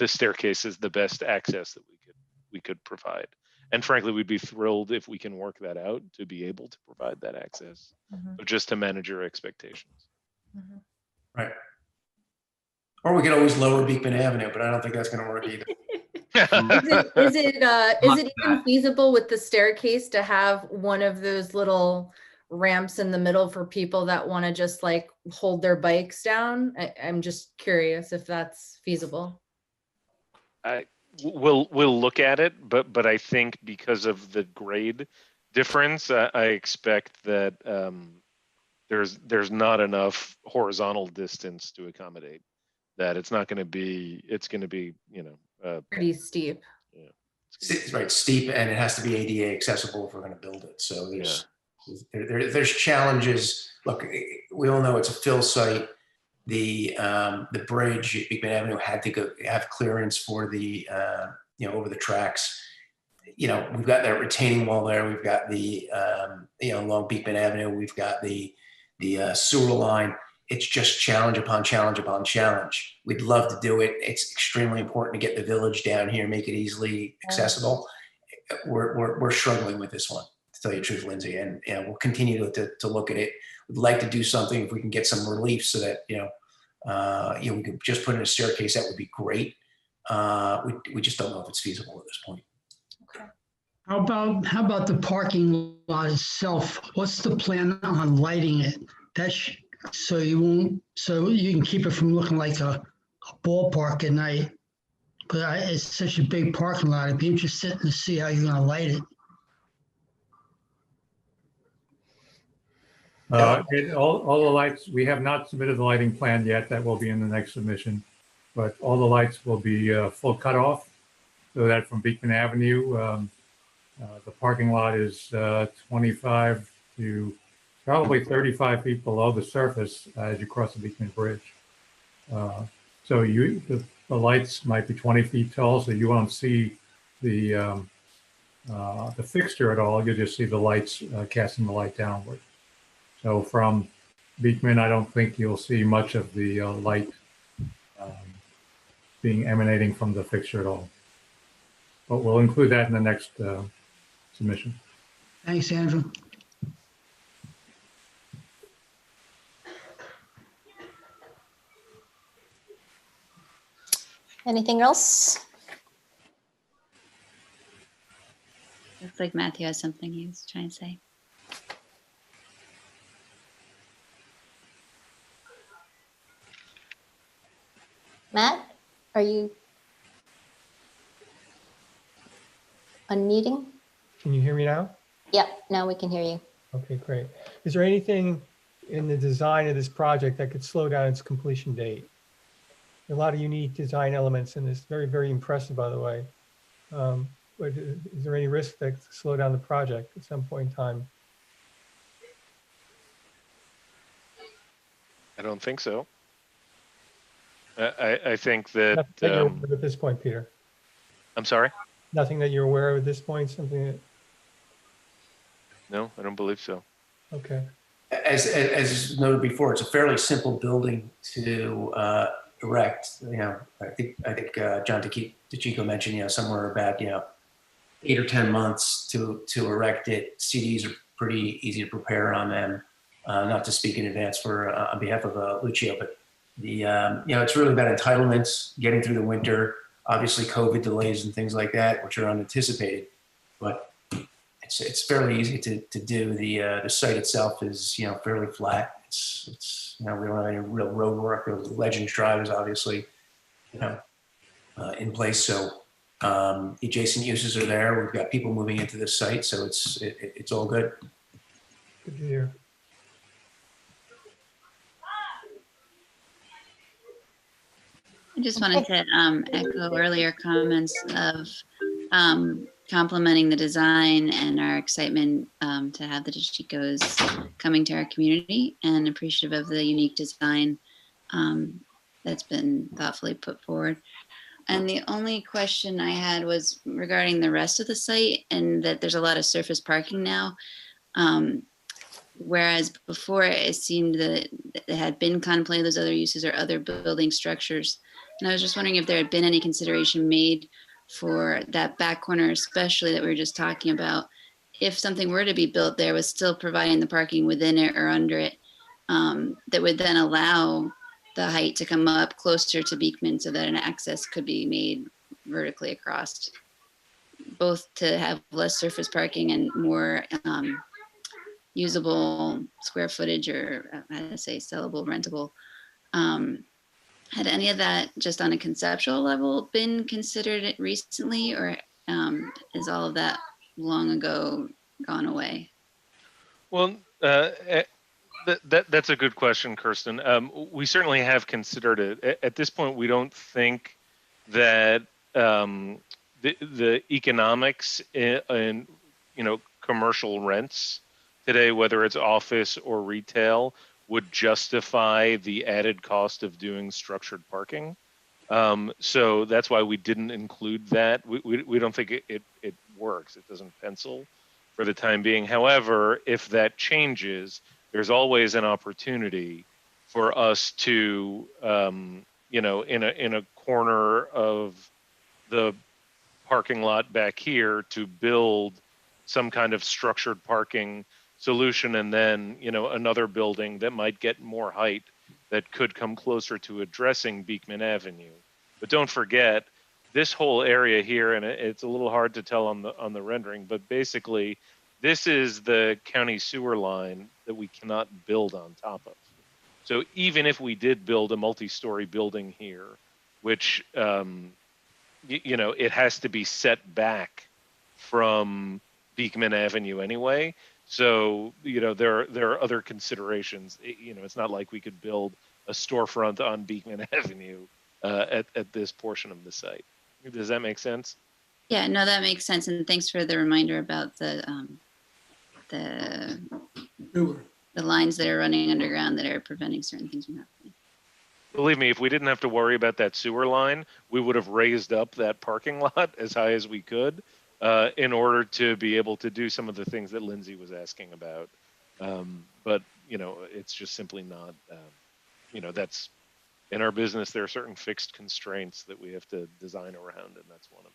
J: staircase is the best access that we could provide. And frankly, we'd be thrilled if we can work that out to be able to provide that access, but just to manage your expectations.
I: Right. Or we could always lower Beekman Avenue, but I don't think that's going to work either.
S: Is it even feasible with the staircase to have one of those little ramps in the middle for people that want to just like hold their bikes down? I'm just curious if that's feasible.
J: We'll look at it, but I think because of the grade difference, I expect that there's not enough horizontal distance to accommodate that. It's going to be
S: pretty steep.
I: Right, steep, and it has to be ADA accessible if we're going to build it. So there's challenges. Look, we all know it's a fill site. The bridge at Beekman Avenue had to have clearance for the over the tracks. We've got that retaining wall there. We've got the along Beekman Avenue. We've got the sewer line. It's just challenge upon challenge upon challenge. We'd love to do it. It's extremely important to get the village down here, make it easily accessible. We're struggling with this one, to tell you the truth, Lindsay, and we'll continue to look at it. We'd like to do something if we can get some relief so that we could just put in a staircase. That would be great. We just don't know if it's feasible at this point.
B: How about the parking lot itself? What's the plan on lighting it? So you can keep it from looking like a ballpark at night. But it's such a big parking lot. I'd be interested to see how you're going to light it.
G: All the lights, we have not submitted the lighting plan yet. That will be in the next submission. But all the lights will be full cutoff, so that from Beekman Avenue, the parking lot is 25 to probably 35 feet below the surface as you cross the Beekman Bridge. So the lights might be 20 feet tall, so you won't see the fixture at all. You'll just see the lights casting the light downward. So from Beekman, I don't think you'll see much of the light being emanating from the fixture at all. But we'll include that in the next submission.
B: Thanks, Andrew. Anything else?
R: Looks like Matthew has something he was trying to say.
B: Matt, are you unmuting?
H: Can you hear me now?
B: Yep, now we can hear you.
H: Okay, great. Is there anything in the design of this project that could slow down its completion date? A lot of unique design elements in this. Very, very impressive, by the way. But is there any risk that could slow down the project at some point in time?
J: I don't think so. I think that
H: Nothing that you're aware of at this point, Peter.
J: I'm sorry?
H: Nothing that you're aware of at this point, something that,
J: No, I don't believe so.
H: okay.
I: As noted before, it's a fairly simple building to erect. I think John DeCicco mentioned, somewhere about 8 or 10 months to erect it. CDs are pretty easy to prepare on them. Not to speak in advance on behalf of Lucio, but it's really about entitlements, getting through the winter. obviously COVID delays and things like that, which are unanticipated. But it's fairly easy to do. The site itself is, you know, fairly flat. It's you know, we don't have any real road work. The Legends Drive is obviously, you know, in place. So adjacent uses are there. We've got people moving into this site, so it's all good.
H: Good to hear.
R: I just wanted to echo earlier comments of complimenting the design and our excitement to have the DeChicos coming to our community, and appreciative of the unique design that's been thoughtfully put forward. And the only question I had was regarding the rest of the site, and that there's a lot of surface parking now. Whereas before it seemed that it had been contemplated those other uses or other building structures. And I was just wondering if there had been any consideration made for that back corner, especially that we were just talking about. If something were to be built there, was still providing the parking within it or under it, that would then allow the height to come up closer to Beekman so that an access could be made vertically across, both to have less surface parking and more usable square footage, or how to say, sellable, rentable. Had any of that, just on a conceptual level, been considered recently, or is all of that long ago gone away?
J: Well, that's a good question, Kirsten. We certainly have considered it. At this point, we don't think that the economics in commercial rents today, whether it's office or retail, would justify the added cost of doing structured parking. So that's why we didn't include that. We don't think it works. It doesn't pencil for the time being. However, if that changes, there's always an opportunity for us to, in a corner of the parking lot back here, to build some kind of structured parking solution, and then another building that might get more height that could come closer to addressing Beekman Avenue. But don't forget this whole area here, and it's a little hard to tell on the rendering, but basically this is the county sewer line that we cannot build on top of. So even if we did build a multi-story building here, which it has to be set back from Beekman Avenue anyway. So, there are other considerations. It's not like we could build a storefront on Beekman Avenue at this portion of the site. Does that make sense?
R: Yeah, no, that makes sense. And thanks for the reminder about the lines that are running underground that are preventing certain things from happening.
J: Believe me, if we didn't have to worry about that sewer line, we would have raised up that parking lot as high as we could. In order to be able to do some of the things that Lindsay was asking about. But, it's just simply not, that's in our business, there are certain fixed constraints that we have to design around, and that's one of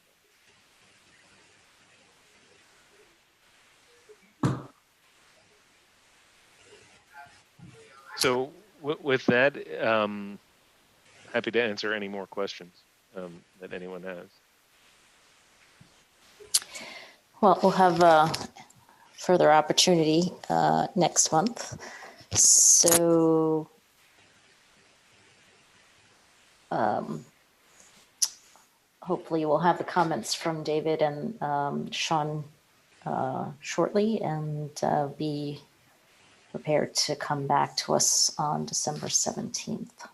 J: them. So with that, happy to answer any more questions that anyone has.
B: Well, we'll have a further opportunity next month. So hopefully we'll have the comments from David and Sean shortly, and be prepared to come back to us on December 17th.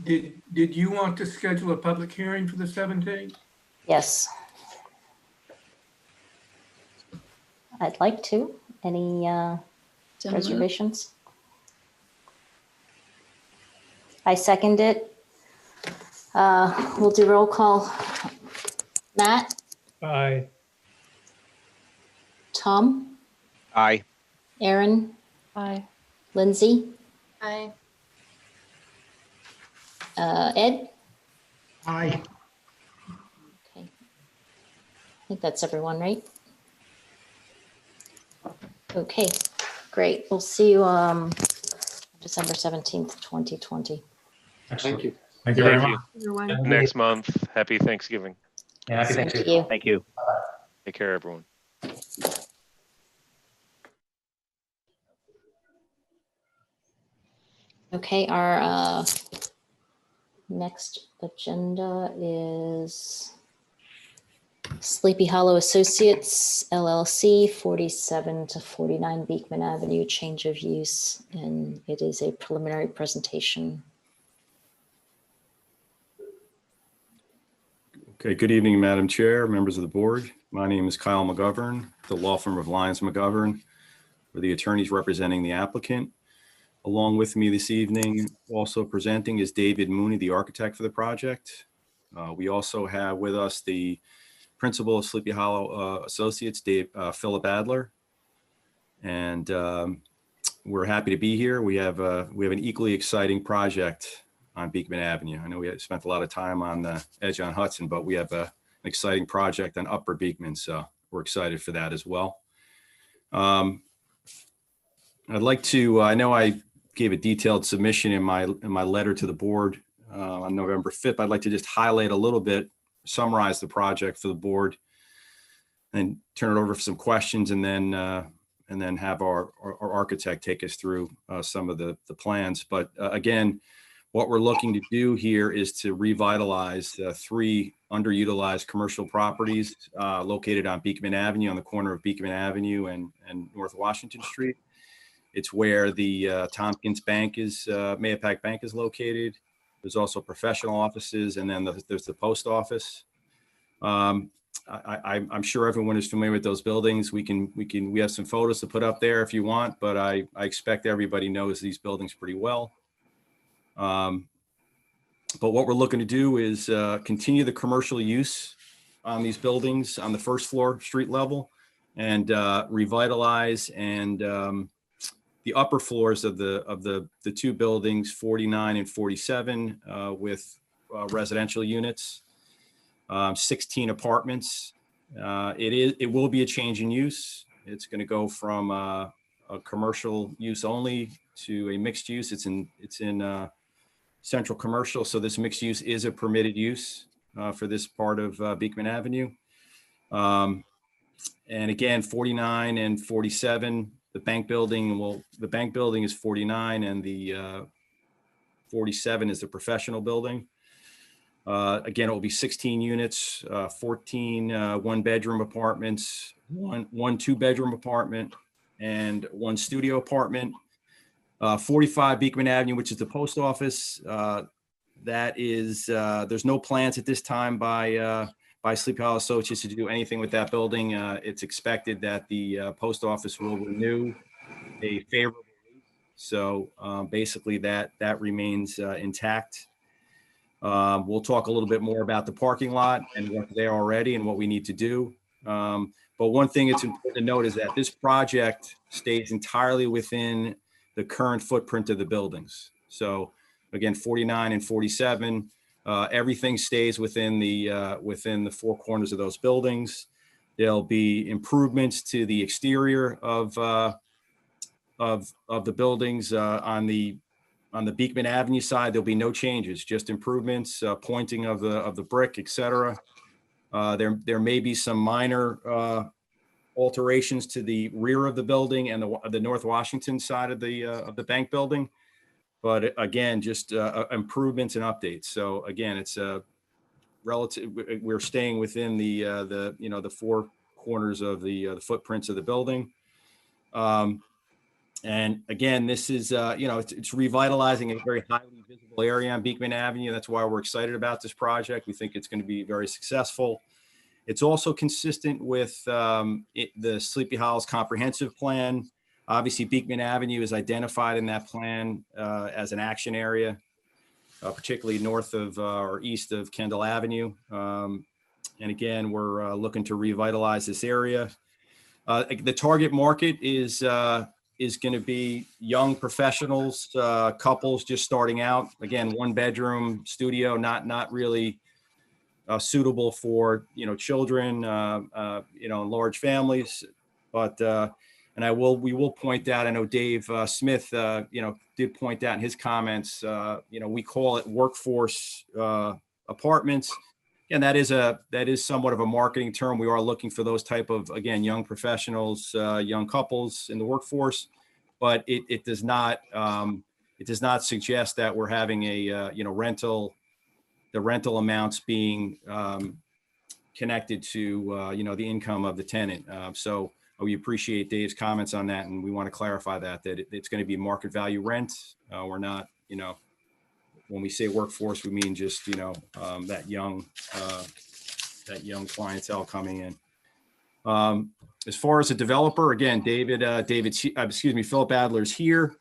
M: Did you want to schedule a public hearing for the 17th?
B: Yes. I'd like to. Any reservations? I second it. We'll do roll call. Matt?
H: Aye.
B: Tom?
C: Aye.
B: Aaron?
P: Aye.
B: Lindsay?
S: Aye.
B: Ed?
D: Aye.
B: Okay. I think that's everyone, right? Okay, great. We'll see you December 17th, 2020.
L: Thank you.
G: Thank you very
J: Thank
G: much.
Q: Everyone.
J: Next month. Happy Thanksgiving.
I: Yeah, happy
B: Thank
I: Thanksgiving.
B: you.
C: Thank you.
J: Take care, everyone.
B: Okay, our next agenda is Sleepy Hollow Associates LLC, 47 to 49 Beekman Avenue, change of use, and it is a preliminary presentation.
A: Okay, good evening, Madam Chair, members of the board. My name is Kyle McGovern, the law firm of Lyons McGovern. We're the attorneys representing the applicant. Along with me this evening, also presenting is David Mooney, the architect for the project. We also have with us the principal of Sleepy Hollow Associates, Philip Adler. And we're happy to be here. We have an equally exciting project on Beekman Avenue. I know we spent a lot of time on the edge on Hudson, but we have an exciting project on Upper Beekman, so we're excited for that as well. I'd like to, I know I gave a detailed submission in my letter to the board on November 5th. I'd like to just highlight a little bit, summarize the project for the board, and turn it over for some questions, and then have our architect take us through some of the plans. But again, what we're looking to do here is to revitalize 3 underutilized commercial properties located on Beekman Avenue, on the corner of Beekman Avenue and North Washington Street. It's where the Tompkins Bank is, Mahopac Bank is located. There's also professional offices, and then there's the post office. I'm sure everyone is familiar with those buildings. We have some photos to put up there if you want, but I expect everybody knows these buildings pretty well. But what we're looking to do is continue the commercial use on these buildings on the first floor street level, and revitalize and the upper floors of the 2 buildings, 49 and 47, with residential units, 16 apartments. It will be a change in use. It's going to go from a commercial use only to a mixed use. It's in central commercial, so this mixed use is a permitted use for this part of Beekman Avenue. And again, 49 and 47. The bank building, the bank building is 49, and the 47 is the professional building. Again, it will be 16 units, 14 1-bedroom apartments, one 2-bedroom apartment, and 1 studio apartment. 45 Beekman Avenue, which is the post office. That is, there's no plans at this time by Sleepy Hollow Associates to do anything with that building. It's expected that the post office will renew a favorable lease. So basically that remains intact. We'll talk a little bit more about the parking lot and what's there already and what we need to do. But one thing it's important to note is that this project stays entirely within the current footprint of the buildings. So again, 49 and 47, everything stays within the 4 corners of those buildings. There'll be improvements to the exterior of the buildings on the Beekman Avenue side. There'll be no changes, just improvements, pointing of the brick, etc. There may be some minor alterations to the rear of the building and the North Washington side of the bank building. But again, just improvements and updates. So again, it's a relative. We're staying within the 4 corners of the footprints of the building. And again, this is it's revitalizing a very highly visible area on Beekman Avenue. That's why we're excited about this project. We think it's going to be very successful. It's also consistent with the Sleepy Hollow's comprehensive plan. Obviously, Beekman Avenue is identified in that plan as an action area, particularly north of or east of Kendall Avenue. And again, we're looking to revitalize this area. The target market is going to be young professionals, couples just starting out. Again, 1-bedroom studio, not really children, large families. But And we will point out, I know Dave Smith, did point out in his comments, we call it workforce apartments. And that is somewhat of a marketing term. We are looking for those type of, again, young professionals, young couples in the workforce, but it does not suggest that we're having a, the rental amounts being connected to, the income of the tenant. So we appreciate Dave's comments on that. And we want to clarify that it's going to be market value rent. We're not, when we say workforce, we mean just, that young clientele coming in. As far as a developer, again, Philip Adler's here.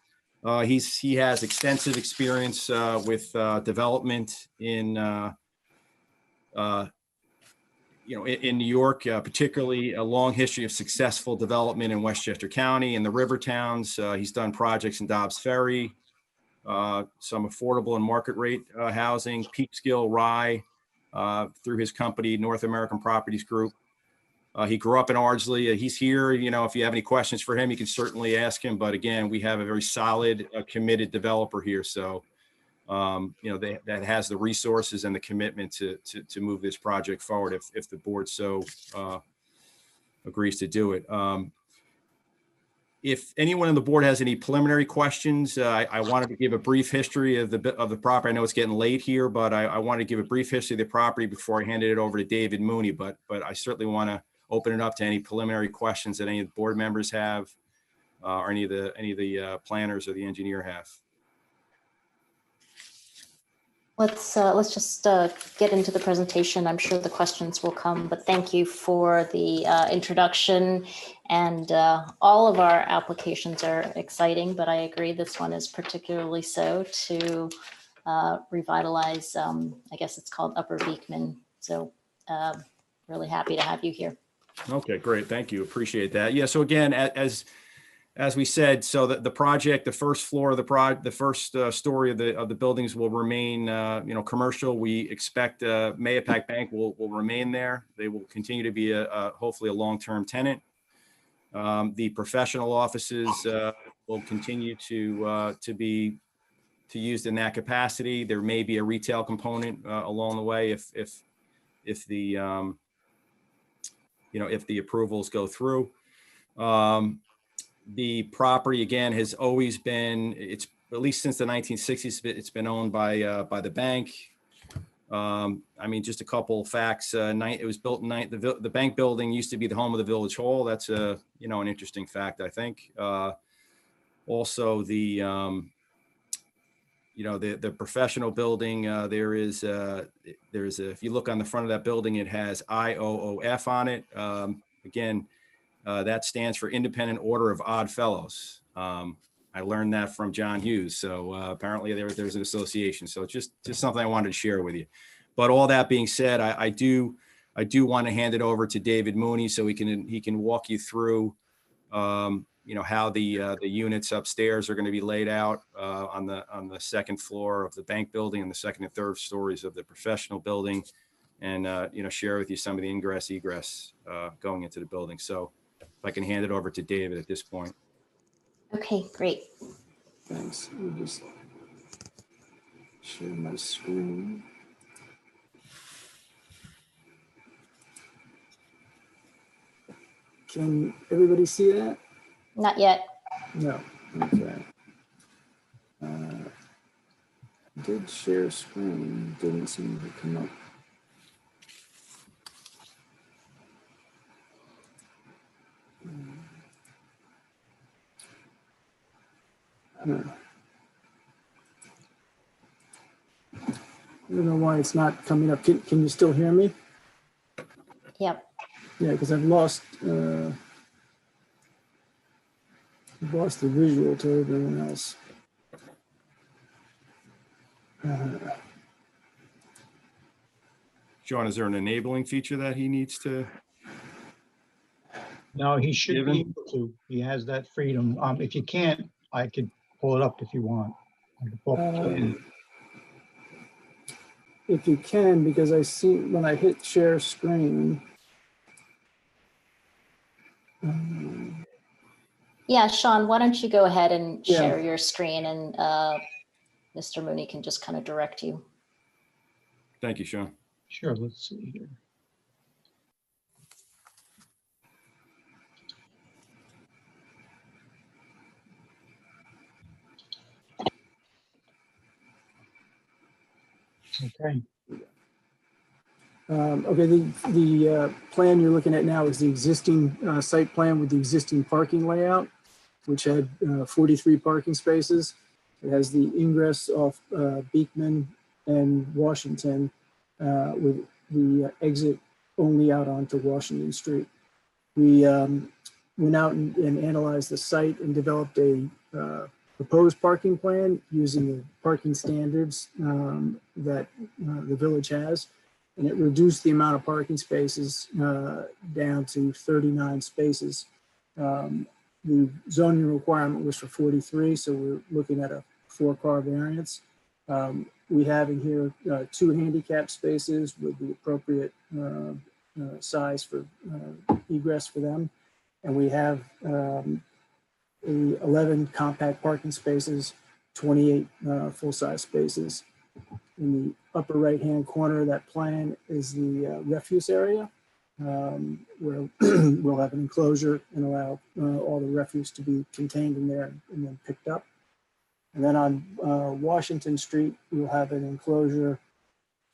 A: He has extensive experience with development in New York, particularly a long history of successful development in Westchester County and the river towns. He's done projects in Dobbs Ferry, some affordable and market rate housing, Peekskill, Rye, through his company, North American Properties Group. He grew up in Ardsley. He's here. If you have any questions for him, you can certainly ask him. But again, we have a very solid, committed developer here. So, that has the resources and the commitment to move this project forward if the board so agrees to do it. If anyone on the board has any preliminary questions, I wanted to give a brief history of the property. I know it's getting late here, but I wanted to give a brief history of the property before I handed it over to David Mooney. But I certainly want to open it up to any preliminary questions that any of the board members have, or any of the planners or the engineer have.
B: Let's just get into the presentation. I'm sure the questions will come, but thank you for the introduction. And all of our applications are exciting, but I agree this one is particularly so to revitalize, I guess it's called Upper Beekman. So really happy to have you here.
A: Okay, great. Thank you. Appreciate that. Yeah. So again, as we said, so the project, the first floor of the first story of the buildings will remain, commercial. We expect Mayapack Bank will remain there. They will continue to be hopefully a long-term tenant. The professional offices will continue to be used in that capacity. There may be a retail component along the way if the approvals go through. The property, again, has always been, it's at least since the 1960s, it's been owned by the bank. Just a couple facts. It was built in the bank building used to be the home of the Village Hall. That's an interesting fact, I think. Also, the professional building, if you look on the front of that building, it has IOOF on it. Again, that stands for Independent Order of Odd Fellows. I learned that from John Hughes. So apparently there's an association. So just something I wanted to share with you. But all that being said, I do want to hand it over to David Mooney so he can walk you through how the units upstairs are going to be laid out on the second floor of the bank building and the second and third stories of the professional building, and share with you some of the ingress egress going into the building. So if I can hand it over to David at this point.
B: Okay, great.
U: Thanks. Let me just share my screen. Can everybody see that?
B: Not yet.
U: No. Okay. Did share screen, didn't seem to come up. I don't know why it's not coming up. Can you still hear me?
B: Yep.
U: Yeah, because I've lost the visual to everyone else.
A: Sean, is there an enabling feature that he needs to?
K: No, he should
A: Given?
K: be able to. He has that freedom. If you can't, I could pull it up if you want. I can pull up the-
U: If you can, because I see when I hit share screen.
B: Yeah, Sean, why don't you go ahead and
U: Yeah.
B: share your screen and Mr. Mooney can just kind of direct you.
A: Thank you, Sean.
K: Sure, let's see here. Okay.
U: Okay, the plan you're looking at now is the existing site plan with the existing parking layout, which had 43 parking spaces. It has the ingress off Beekman and Washington with the exit only out onto Washington Street. We went out and analyzed the site and developed a proposed parking plan using the parking standards that the village has. And it reduced the amount of parking spaces down to 39 spaces. The zoning requirement was for 43, so we're looking at a 4-car variance. We have in here 2 handicap spaces with the appropriate size for egress for them. And we have 11 compact parking spaces, 28 full-size spaces. In the upper right-hand corner of that plan is the refuse area, where we'll have an enclosure and allow all the refuse to be contained in there and then picked up. And then on Washington Street, we'll have an enclosure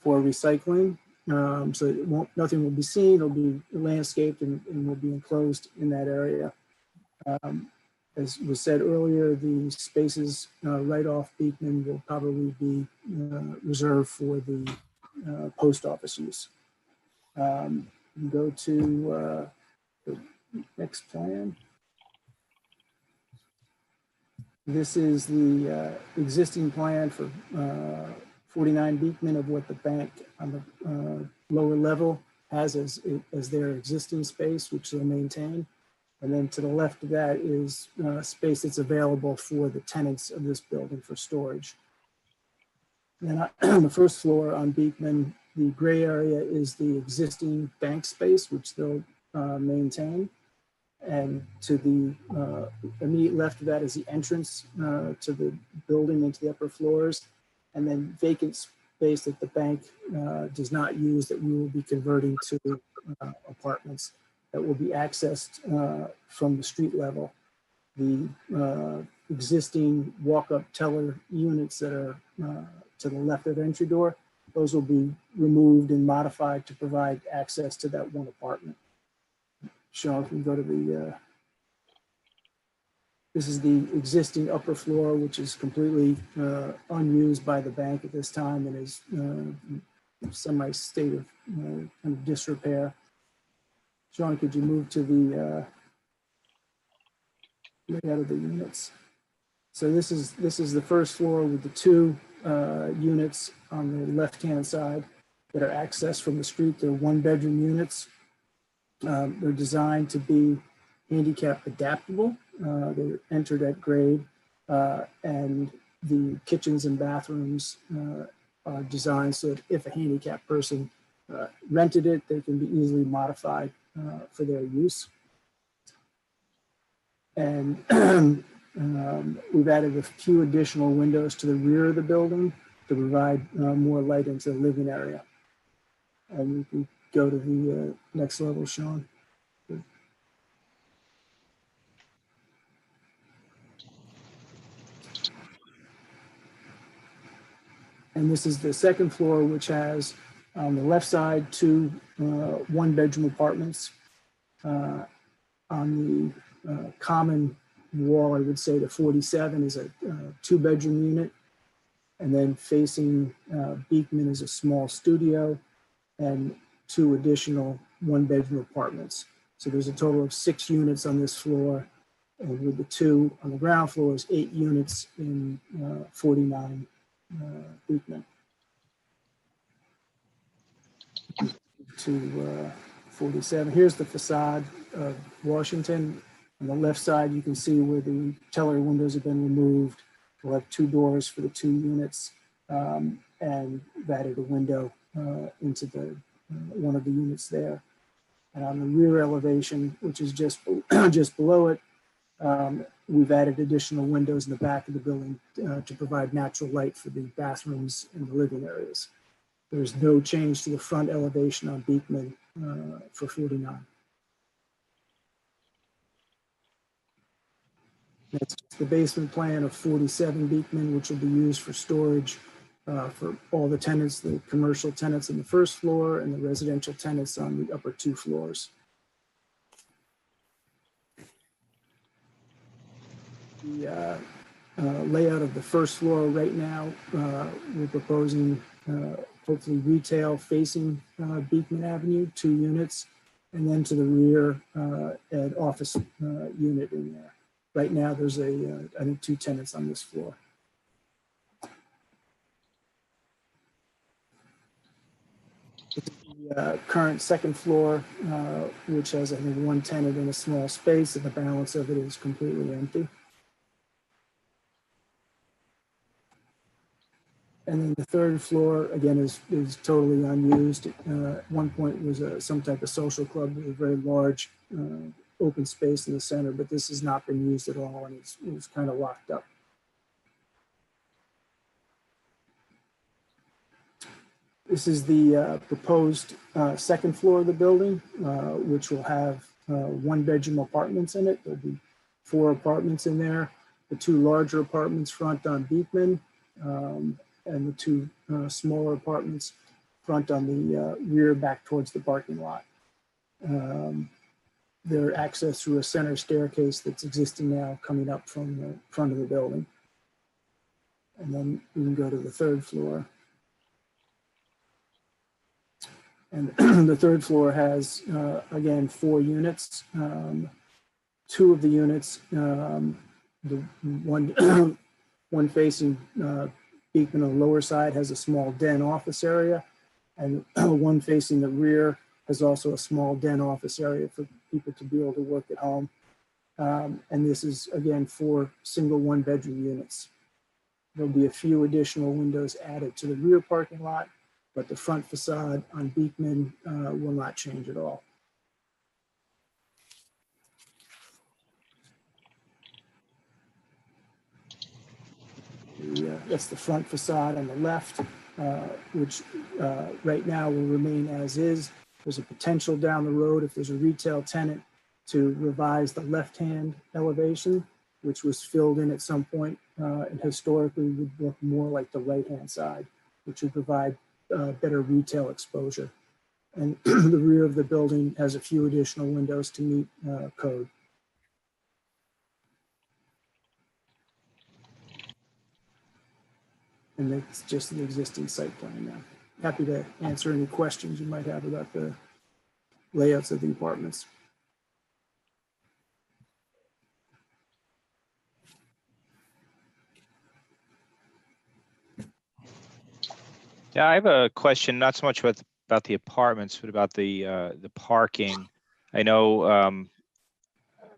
U: for recycling. So it nothing will be seen, it'll be landscaped and will be enclosed in that area. As was said earlier, the spaces right off Beekman will probably be reserved for the post office use. Go to the next plan. This is the existing plan for 49 Beekman of what the bank on the lower level has as their existing space, which they'll maintain. And then to the left of that is space that's available for the tenants of this building for storage. And then on the first floor on Beekman, the gray area is the existing bank space, which they'll maintain. And to the immediate left of that is the entrance to the building into the upper floors. And then vacant space that the bank does not use that we will be converting to apartments that will be accessed from the street level. The existing walk-up teller units that are to the left of the entry door, those will be removed and modified to provide access to that one apartment. Sean, if we go to the, this is the existing upper floor, which is completely unused by the bank at this time and is semi-state of kind of disrepair. Sean, could you move to the layout of the units? So this is the first floor with the 2 units on the left-hand side that are accessed from the street. They're 1-bedroom units. They're designed to be handicap adaptable. They're entered at grade, and the kitchens and bathrooms are designed so that if a handicapped person rented it, they can be easily modified for their use. And we've added a few additional windows to the rear of the building to provide more light into the living area. And we can go to the next level, Sean. And this is the second floor, which has on the left side 2 1-bedroom apartments. On the common wall, I would say the 47 is a 2-bedroom unit. And then facing Beekman is a small studio and 2 additional 1-bedroom apartments. So there's a total of 6 units on this floor. And with the 2 on the ground floor is 8 units in 49 Beekman. To 47. Here's the facade of Washington. On the left side, you can see where the teller windows have been removed. We'll have 2 doors for the 2 units, and added a window into the one of the units there. And on the rear elevation, which is just below it, We've added additional windows in the back of the building to provide natural light for the bathrooms and the living areas. There's no change to the front elevation on Beekman for 49. That's the basement plan of 47 Beekman, which will be used for storage for all the tenants, the commercial tenants on the first floor and the residential tenants on the upper 2 floors. The layout of the first floor right now, we're proposing hopefully retail facing Beekman Avenue, 2 units, and then to the rear an office unit in there. Right now, there's I think 2 tenants on this floor. The current second floor, which has, I think, 1 tenant in a small space, and the balance of it is completely empty. And then the third floor, again, is totally unused. At one point was some type of social club with a very large open space in the center, but this has not been used at all, and it's kind of locked up. This is the proposed second floor of the building, which will have 1-bedroom apartments in it. There'll be 4 apartments in there. The 2 larger apartments front on Beekman, and the 2 smaller apartments front on the rear back towards the parking lot. They're accessed through a center staircase that's existing now coming up from the front of the building. And then we can go to the 3rd floor. And the 3rd floor has, again, 4 units. 2 of the units, the one facing Beekman on the lower side has a small den office area, and one facing the rear has also a small den office area for people to be able to work at home. And this is, again, 4 single 1-bedroom units. There'll be a few additional windows added to the rear parking lot, but the front facade on Beekman will not change at all. That's the front facade on the left, which right now will remain as is. There's a potential down the road, if there's a retail tenant, to revise the left-hand elevation, which was filled in at some point and historically would look more like the right-hand side, which would provide better retail exposure. And the rear of the building has a few additional windows to meet code. And that's just the existing site plan now. Happy to answer any questions you might have about the layouts of the apartments.
C: Yeah, I have a question, not so much about the apartments, but about the parking. I know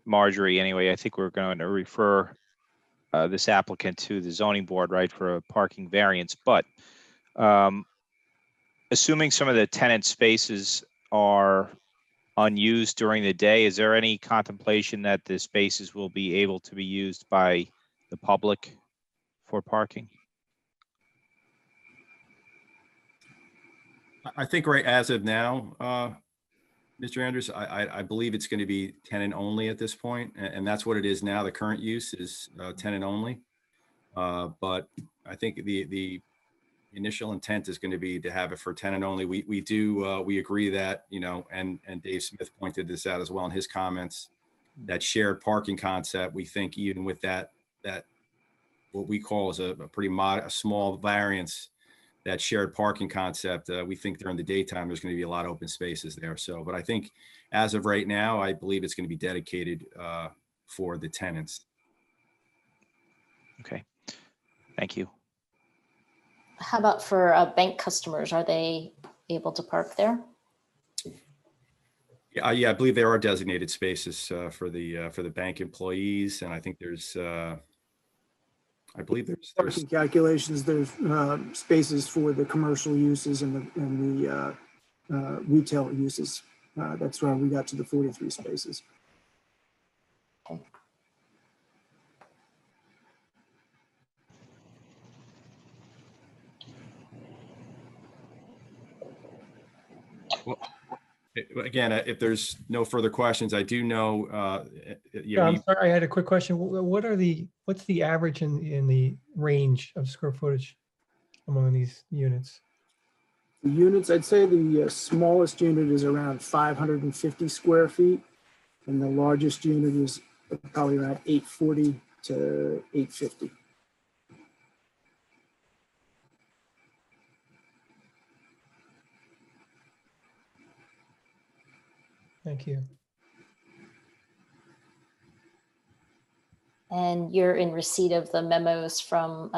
C: Marjorie, anyway, I think we're going to refer this applicant to the zoning board, right, for a parking variance. But assuming some of the tenant spaces are unused during the day, is there any contemplation that the spaces will be able to be used by the public for parking?
A: I think right as of now, Mr. Andrews, I believe it's going to be tenant only at this point, and that's what it is now. The current use is tenant only. But I think the initial intent is going to be to have it for tenant only. We agree that, you know, and Dave Smith pointed this out as well in his comments, that shared parking concept. We think even with that what we call is a pretty small variance, that shared parking concept, we think during the daytime there's going to be a lot of open spaces there. So, but I think as of right now, I believe it's going to be dedicated for the tenants.
C: Okay, thank you.
B: How about for bank customers? Are they able to park there?
A: Yeah, I believe there are designated spaces for the bank employees, and I think there's. I believe there's
U: parking calculations. There's spaces for the commercial uses and the retail uses. That's why we got to the 43 spaces.
B: Okay.
A: Again, if there's no further questions, I do know,
H: Yeah, I'm sorry, I had a quick question. What's the average in the range of square footage among these units?
U: The units, I'd say the smallest unit is around 550 square feet, and the largest unit is probably around 840 to 850.
H: Thank you.
B: And you're in receipt of the memos from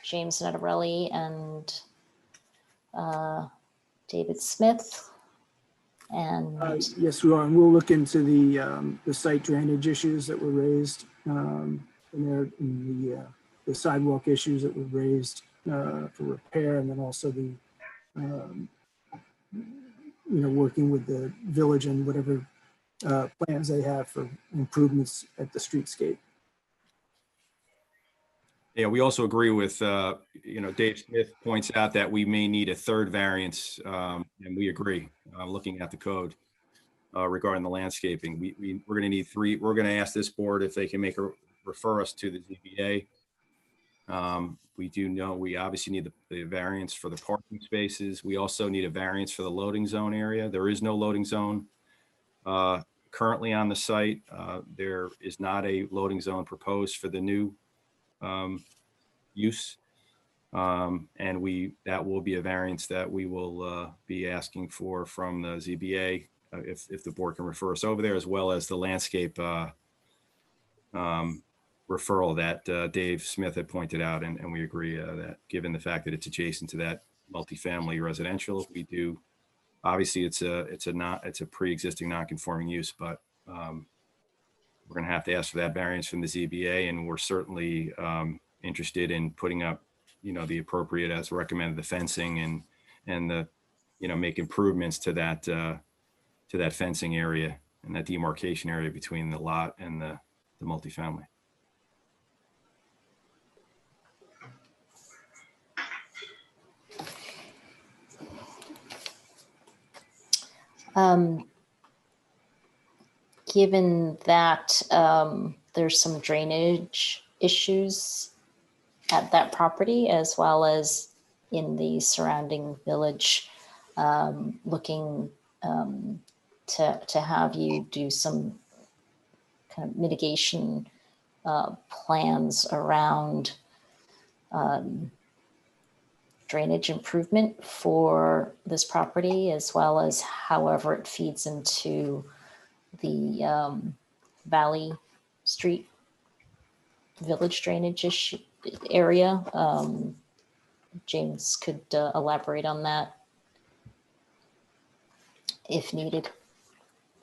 B: James Nettarelli and David Smith. And
U: Yes, we are. And we'll look into the site drainage issues that were raised in there, in the sidewalk issues that were raised for repair, and then also the working with the village and whatever plans they have for improvements at the streetscape.
A: Yeah, we also agree with, Dave Smith points out that we may need a third variance, and we agree, looking at the code regarding the landscaping. We're going to need three. We're going to ask this board if they can refer us to the ZBA. We do know we obviously need the variance for the parking spaces. We also need a variance for the loading zone area. There is no loading zone currently on the site. There is not a loading zone proposed for the new use, and that will be a variance that we will be asking for from the ZBA if the board can refer us over there, as well as the landscape referral that Dave Smith had pointed out, and we agree that given the fact that it's adjacent to that multifamily residential, we do obviously it's a pre-existing non-conforming use, but we're going to have to ask for that variance from the ZBA, and we're certainly interested in putting up, the appropriate, as recommended, the fencing and the, make improvements to that fencing area and that demarcation area between the lot and the multifamily.
B: Given that there's some drainage issues at that property as well as in the surrounding village, looking to have you do some kind of mitigation plans around drainage improvement for this property, as well as however it feeds into the Valley Street Village drainage area. James could elaborate on that if needed.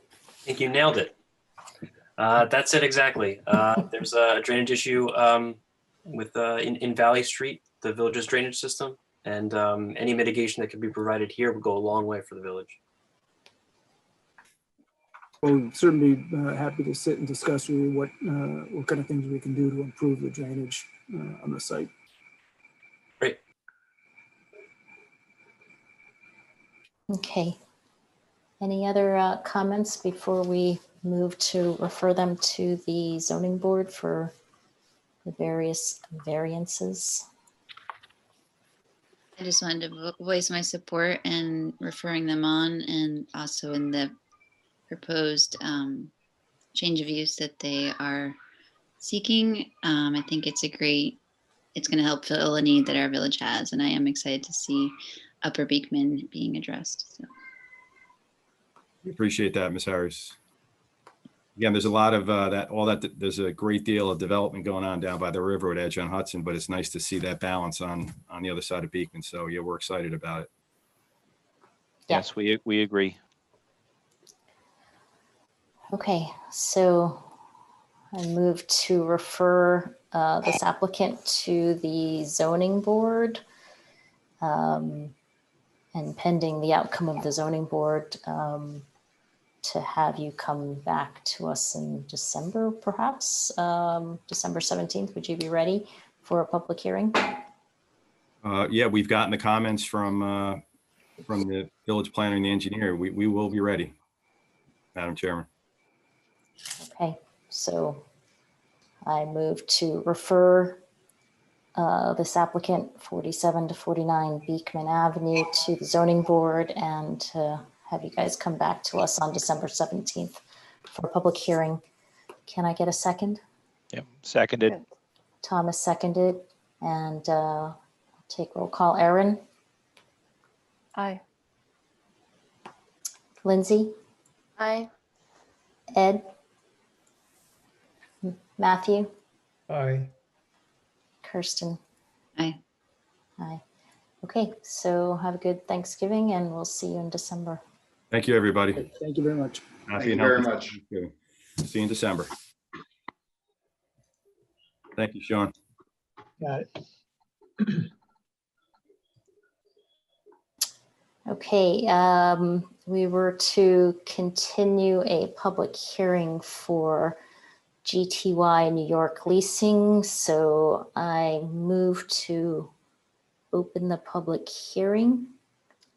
F: I think you nailed it. That's it exactly. There's a drainage issue with in Valley Street, the village's drainage system, and any mitigation that can be provided here would go a long way for the village.
U: We'll certainly be happy to sit and discuss with you what kind of things we can do to improve the drainage on the site.
F: Great.
B: Okay. Any other comments before we move to refer them to the zoning board for the various variances?
R: I just wanted to voice my support and referring them on, and also in the proposed change of use that they are seeking. I think it's going to help fill a need that our village has, and I am excited to see Upper Beekman being addressed. So.
A: We appreciate that, Ms. Harris. Again, there's a lot of there's a great deal of development going on down by the river at Edge on Hudson, but it's nice to see that balance on the other side of Beekman. So yeah, we're excited about it.
C: Yes, we agree.
B: Okay, so I move to refer this applicant to the zoning board, and pending the outcome of the zoning board, to have you come back to us in December, perhaps, December 17th. Would you be ready for a public hearing?
A: Yeah, we've gotten the comments from from the village planner and the engineer, we will be ready, Madam Chairman.
B: Okay, so I move to refer this applicant 47 to 49 Beekman Avenue to the zoning board and to have you guys come back to us on December 17th for a public hearing. Can I get a second?
C: Yep, seconded.
B: Thomas seconded, and take roll call. Erin,
P: Aye.
B: Lindsay,
S: Aye.
B: Ed, Matthew,
H: Aye.
B: Kirsten.
R: Aye.
B: Aye. Okay, so have a good Thanksgiving and we'll see you in December.
A: Thank you, everybody.
U: Thank you very much.
A: Happy and
L: very
A: healthy
L: much.
A: Thanksgiving. See you in December. Thank you, Sean.
D: Got it.
B: Okay, we were to continue a public hearing for GTY New York leasing, so I move to open the public hearing.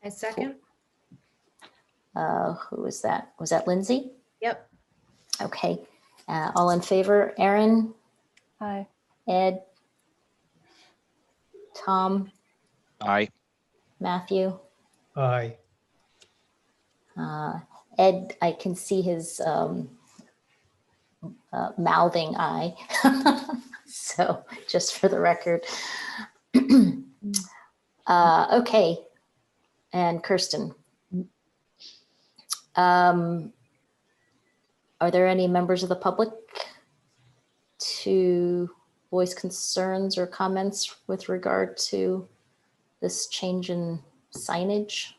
S: I second.
B: Who was that? Was that Lindsay?
S: Yep.
B: Okay, all in favor? Erin,
P: Aye.
B: Ed, Tom,
C: Aye.
B: Matthew?
D: Aye.
B: Ed, I can see his mouthing aye. So just for the record. Okay, and Kirsten. Are there any members of the public to voice concerns or comments with regard to this change in signage?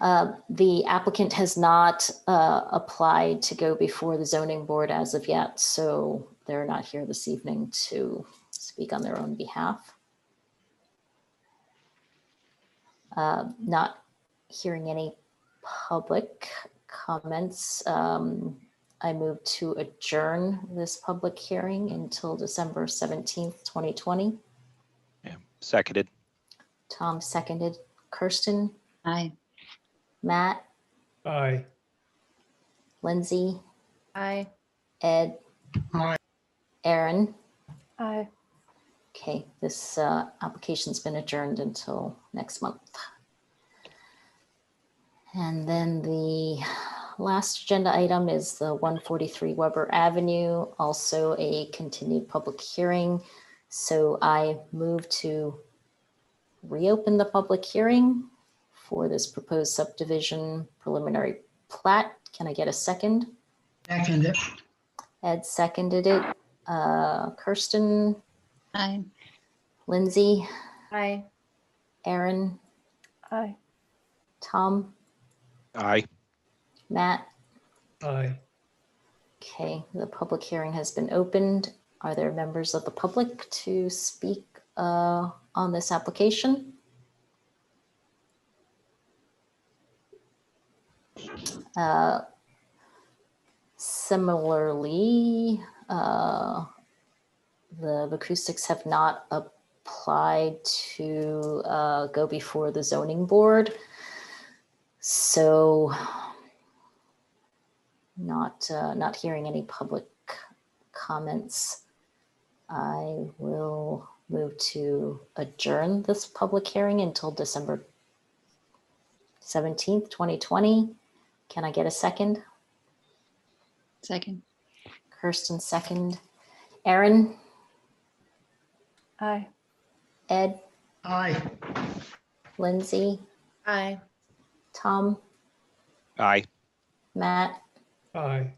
B: The applicant has not applied to go before the zoning board as of yet, so they're not here this evening to speak on their own behalf. Not hearing any public comments. I move to adjourn this public hearing until December 17th, 2020.
C: Yeah, seconded.
B: Tom seconded. Kirsten,
R: Aye.
B: Matt,
D: Aye.
B: Lindsay,
S: Aye.
B: Ed,
D: Aye.
B: Erin.
P: Aye.
B: Okay, this application's been adjourned until next month. And then the last agenda item is the 143 Weber Avenue, also a continued public hearing. So I move to reopen the public hearing for this proposed subdivision preliminary plat. Can I get a second?
D: Second it.
B: Ed seconded it. Kirsten,
R: Aye.
B: Lindsay,
S: Aye.
B: Erin,
P: Aye.
B: Tom,
C: Aye.
B: Matt.
D: Aye.
B: Okay, the public hearing has been opened. Are there members of the public to speak on this application? Similarly, the acoustics have not applied to go before the zoning board. So not hearing any public comments, I will move to adjourn this public hearing until December 17th, 2020. Can I get a second?
R: Second.
B: Kirsten, second. Erin,
P: Aye.
B: Ed,
D: Aye.
B: Lindsay,
S: Aye.
B: Tom,
C: Aye.
B: Matt.
D: Aye.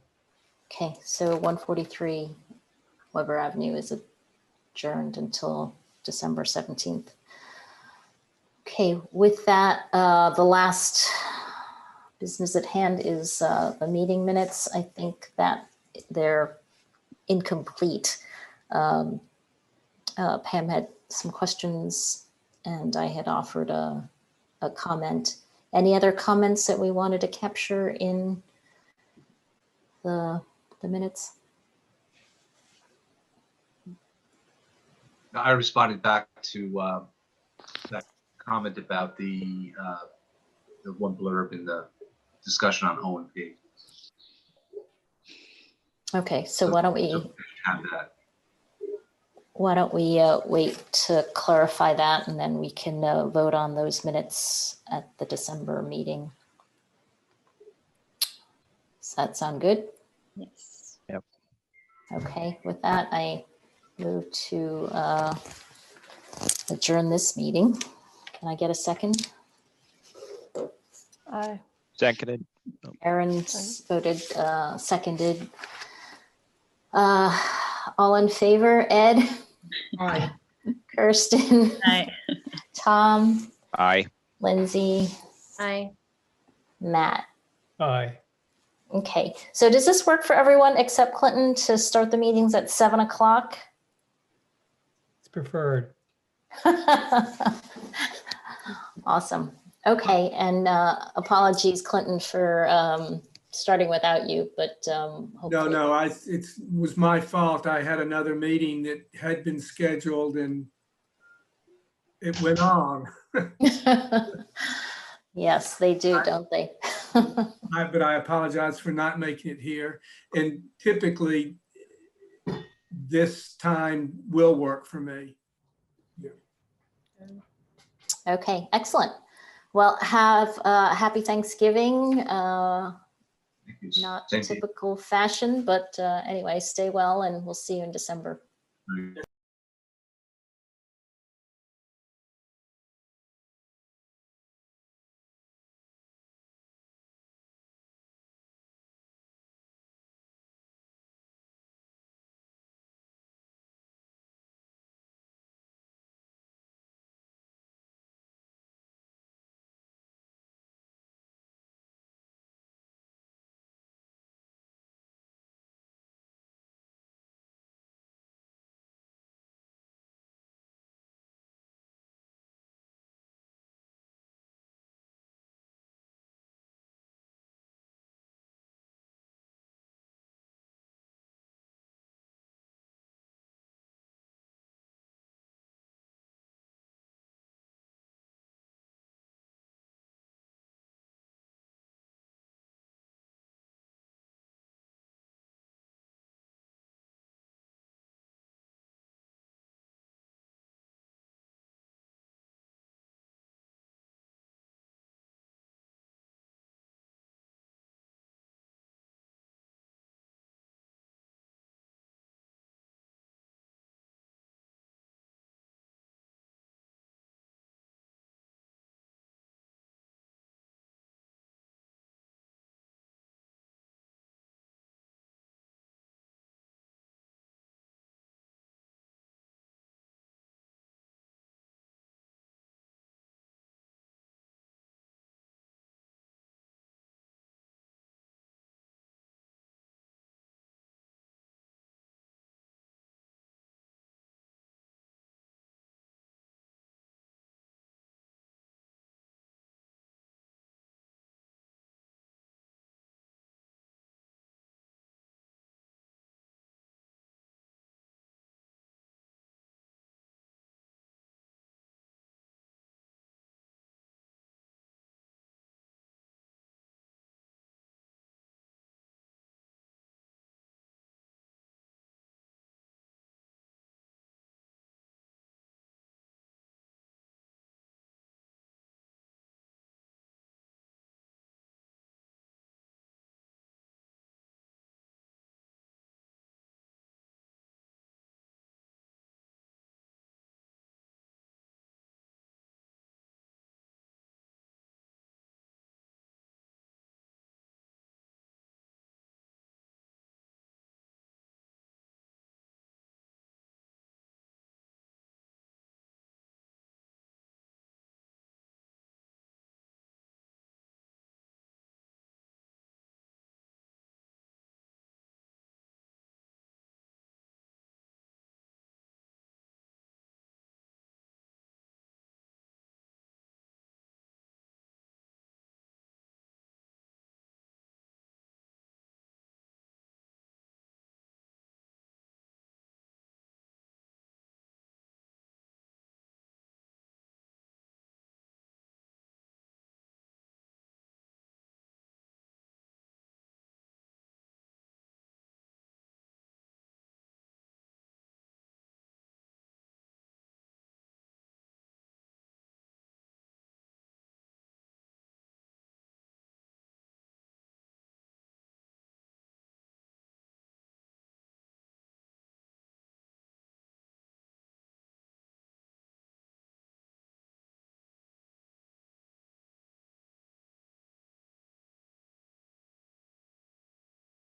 B: Okay, so 143 Weber Avenue is adjourned until December 17th. Okay, with that, the last business at hand is the meeting minutes. I think that they're incomplete. Pam had some questions and I had offered a comment. Any other comments that we wanted to capture in the minutes?
E: I responded back to that comment about the one blurb in the discussion on O and P.
B: Okay, so why don't we
E: Have that.
B: wait to clarify that, and then we can vote on those minutes at the December meeting. Does that sound good?
R: Yes.
C: Yep.
B: Okay, with that, I move to adjourn this meeting. Can I get a second?
P: Aye.
C: Seconded.
B: Aaron voted, seconded. All in favor, Ed?
D: Aye.
B: Kirsten?
R: Aye.
B: Tom?
C: Aye.
B: Lindsay?
R: Aye.
B: Matt?
H: Aye.
B: Okay, so does this work for everyone except Clinton to start the meetings at 7 o'clock?
H: It's preferred.
B: Awesome. Okay, and apologies, Clinton, for starting without you, but hopefully.
M: No, it was my fault. I had another meeting that had been scheduled and it went on.
B: Yes, they do, don't they?
M: But I apologize for not making it here. And typically, this time will work for me.
B: Okay, excellent. Well, have a happy Thanksgiving. Not
E: Thank you.
B: typical fashion, but anyway, stay well and we'll see you in December.